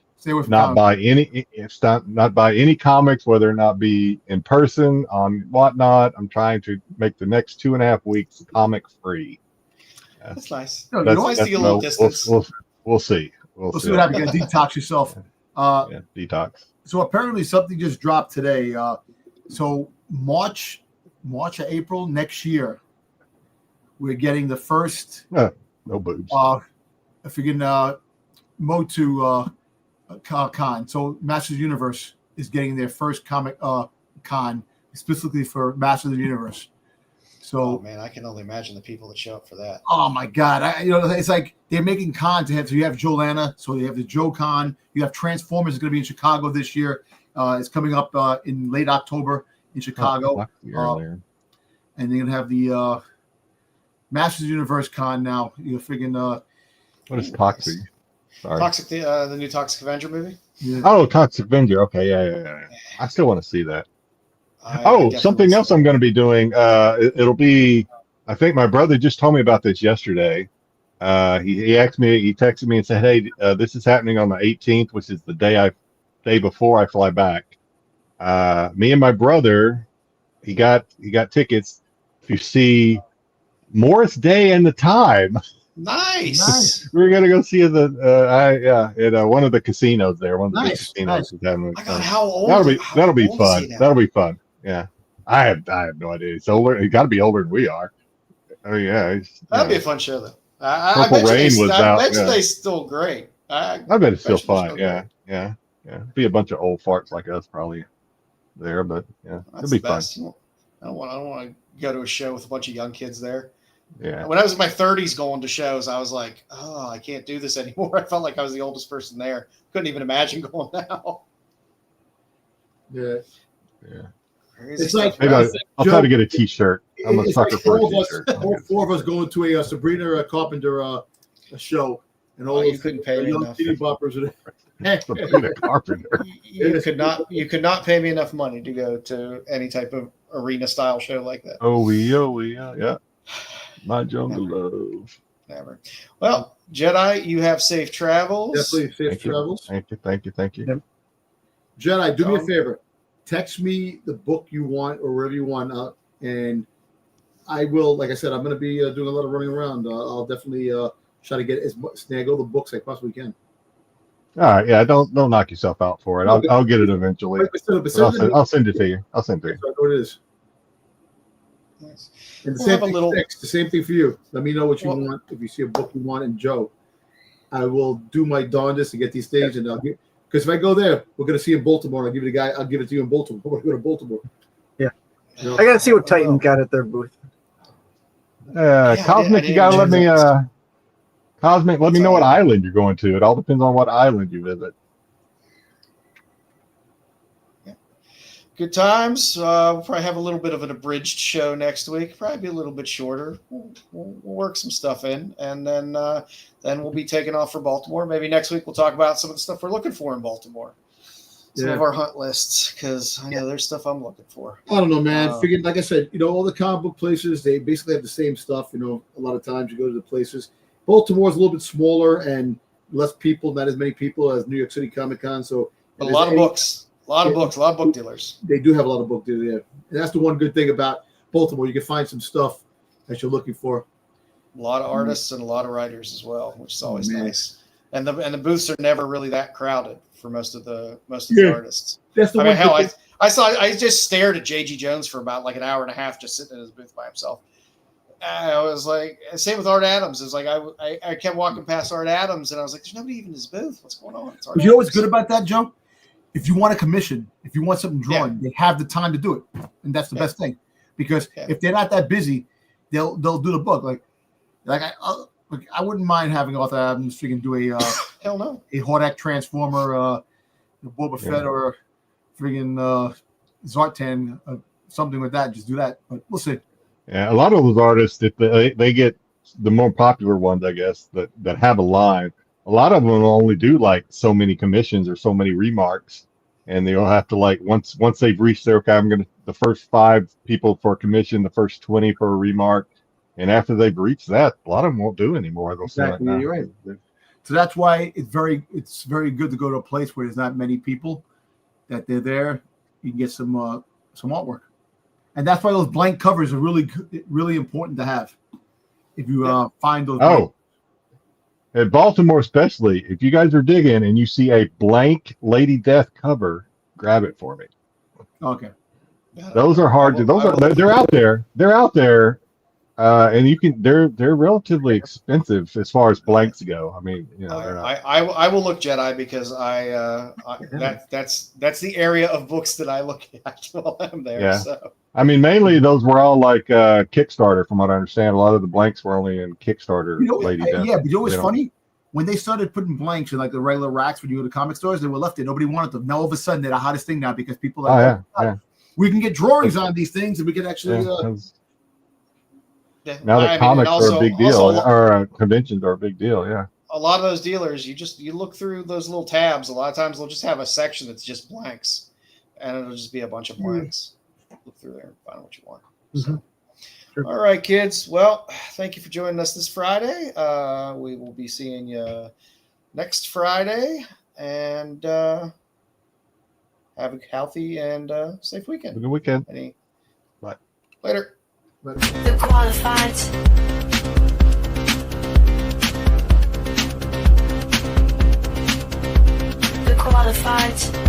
Speaker 2: not buy any comics, whether or not be in person on whatnot. I'm trying to make the next 2.5 weeks comic free.
Speaker 3: That's nice.
Speaker 5: You always see a little distance.
Speaker 2: We'll see.
Speaker 5: We'll see what happens. You gotta detox yourself.
Speaker 2: Detox.
Speaker 5: So apparently something just dropped today. So March or April next year, we're getting the first
Speaker 2: no boobs.
Speaker 5: Motu con. So Masters of the Universe is getting their first comic con specifically for Masters of the Universe. So
Speaker 3: man, I can only imagine the people that show up for that.
Speaker 5: Oh my God! It's like they're making cons. So you have Joanna, so you have the Joe Con. You have Transformers is going to be in Chicago this year. It's coming up in late October in Chicago. And they're going to have the Masters of the Universe Con now. You're figuring.
Speaker 2: What is Toxic? Sorry.
Speaker 3: Toxic, the new Toxic Avenger movie.
Speaker 2: Yeah. Oh, Toxic Avenger. Okay, yeah. I still want to see that. Something else I'm going to be doing. It'll be. I think my brother just told me about this yesterday. He asked me. He texted me and said, "Hey, this is happening on the 18th, which is the day before I fly back. Me and my brother, he got tickets to see Morris Day and the Time.
Speaker 3: Nice.
Speaker 2: We're gonna go see the at one of the casinos there. One of the big
Speaker 5: Nice,
Speaker 2: casinos. Is having,
Speaker 3: My God, how old?
Speaker 2: that'll be
Speaker 3: old is he
Speaker 2: fun.
Speaker 3: now?
Speaker 2: That'll be fun. Yeah, I have no idea. He's older. He's got to be older than we are. Oh yeah,
Speaker 3: That'd be a fun show though. I
Speaker 2: Purple
Speaker 3: bet you
Speaker 2: Rain was out,
Speaker 3: I bet
Speaker 2: yeah.
Speaker 3: they're still great.
Speaker 2: I bet it's still
Speaker 3: bet you they're
Speaker 2: fun. Yeah,
Speaker 3: great.
Speaker 2: yeah. Be a bunch of old farts like us probably there, but yeah,
Speaker 3: That's
Speaker 2: it'll be
Speaker 3: the
Speaker 2: fun.
Speaker 3: best. I don't want to go to a show with a bunch of young kids there.
Speaker 2: Yeah.
Speaker 3: When I was in my 30s going to shows, I was like, oh, I can't do this anymore. I felt like I was the oldest person there. Couldn't even imagine going now.
Speaker 5: Yeah.
Speaker 3: Crazy
Speaker 5: It's like
Speaker 3: stuff.
Speaker 2: Maybe I'll try to get a T-shirt. I'm a
Speaker 5: It's
Speaker 2: sucker
Speaker 5: like
Speaker 2: for a
Speaker 5: all of us,
Speaker 2: T-shirt.
Speaker 5: all four of us going to a Sabrina Carpenter a show, and all
Speaker 3: you
Speaker 5: those
Speaker 3: couldn't pay me
Speaker 5: young
Speaker 3: enough.
Speaker 5: city boppers are there.
Speaker 2: Sabrina Carpenter.
Speaker 3: You could not pay me enough money to go to any type of arena style show like that.
Speaker 2: Oh yeah. My jungle love.
Speaker 3: Never. Well, Jedi, you have safe travels.
Speaker 5: Definitely safe travels.
Speaker 2: Thank you.
Speaker 4: Yep.
Speaker 5: Jedi, do me a favor. Text me the book you want or wherever you want, and I will. Like I said, I'm going to be doing a lot of running around. I'll definitely try to get snag all the books I possibly can.
Speaker 2: All right, yeah. Don't knock yourself out for it. I'll get it eventually. I'll send it to you.
Speaker 5: I know what it is.
Speaker 3: Nice.
Speaker 5: And the
Speaker 3: We'll
Speaker 5: same
Speaker 3: have a
Speaker 5: thing,
Speaker 3: little-
Speaker 5: Styx, the same thing for you. Let me know what you want. If you see a book you want, and Joe, I will do my darndest to get these things, and I'll get. Because if I go there, we're going to see in Baltimore. I'll give it to you in Baltimore. We're going to go to Baltimore.
Speaker 4: Yeah.
Speaker 5: You know?
Speaker 4: I gotta see what Titan got at their booth.
Speaker 2: Cosmic, you gotta let me. Cosmic, let me know what island you're going to. It all depends on what island you visit.
Speaker 3: Good times. We'll probably have a little bit of an abridged show next week. Probably be a little bit shorter. We'll work some stuff in, and then we'll be taking off for Baltimore. Maybe next week we'll talk about some of the stuff we're looking for in Baltimore. Some of our hunt lists, because I know there's stuff I'm looking for.
Speaker 5: I don't know, man. Figured, like I said, all the comic book places, they basically have the same stuff. A lot of times you go to the places. Baltimore's a little bit smaller and less people, not as many people as New York City Comic Con. So,
Speaker 3: But a lot of books. A lot of books, a lot of book dealers.
Speaker 5: They do have a lot of book dealers, yeah. And that's the one good thing about Baltimore. You can find some stuff that you're looking for.
Speaker 3: A lot of artists and a lot of writers as well, which is always nice. And the booths are never really that crowded for most of the artists.
Speaker 5: That's the
Speaker 3: one. Hell, I just stared at J.G. Jones for about like an hour and a half just sitting in his booth by himself. I was like, same with Art Adams. It was like I kept walking past Art Adams and I was like, there's nobody even in his booth. What's going on?
Speaker 5: But you know what's good about that, Joe? If you want a commission, if you want something drawn, they have the time to do it, and that's the best thing. Because if they're not that busy, they'll do the book. I wouldn't mind having Arthur Adams freaking do a
Speaker 3: hell no,
Speaker 5: a Hordak Transformer, Boba Fett or freaking Zartan, something like that. Just do that, but we'll see.
Speaker 2: Yeah, a lot of those artists, if they get the more popular ones, I guess that have a line. A lot of them will only do like so many commissions or so many remarks, and they'll have to once they've reached their the first 5 people for a commission, the first 20 for a remark, and after they've reached that, a lot of them won't do anymore. They'll say,
Speaker 5: Exactly, you're right. So that's why it's very good to go to a place where there's not many people, that they're there. You can get some artwork, and that's why those blank covers are really important to have. If you find those.
Speaker 2: At Baltimore, especially, if you guys are digging and you see a blank Lady Death cover, grab it for me.
Speaker 5: Okay.
Speaker 2: Those are hard to. They're out there. They're out there, and you can. They're relatively expensive as far as blanks go. I mean,
Speaker 3: I will look Jedi because that's the area of books that I look at while I'm there.
Speaker 2: Yeah.
Speaker 3: So.
Speaker 2: I mean, mainly those were all like Kickstarter, from what I understand. A lot of the blanks were only in Kickstarter. Lady Death.
Speaker 5: Yeah, but you know what's funny? When they started putting blanks in like the regular racks when you go to comic stores, they were left there. Nobody wanted them. Now all of a sudden they're the hottest thing now because people are we can get drawings on these things and we can actually
Speaker 2: now that comics are a big deal, or conventions are a big deal. Yeah.
Speaker 3: A lot of those dealers, you look through those little tabs. A lot of times they'll just have a section that's just blanks, and it'll just be a bunch of blanks. Look through there and find what you want. So.
Speaker 4: Sure.
Speaker 3: All right, kids. Well, thank you for joining us this Friday. We will be seeing you next Friday, and have a healthy and safe weekend.
Speaker 2: Good weekend.
Speaker 3: Bye. Later.
Speaker 8: The qualified. The qualified.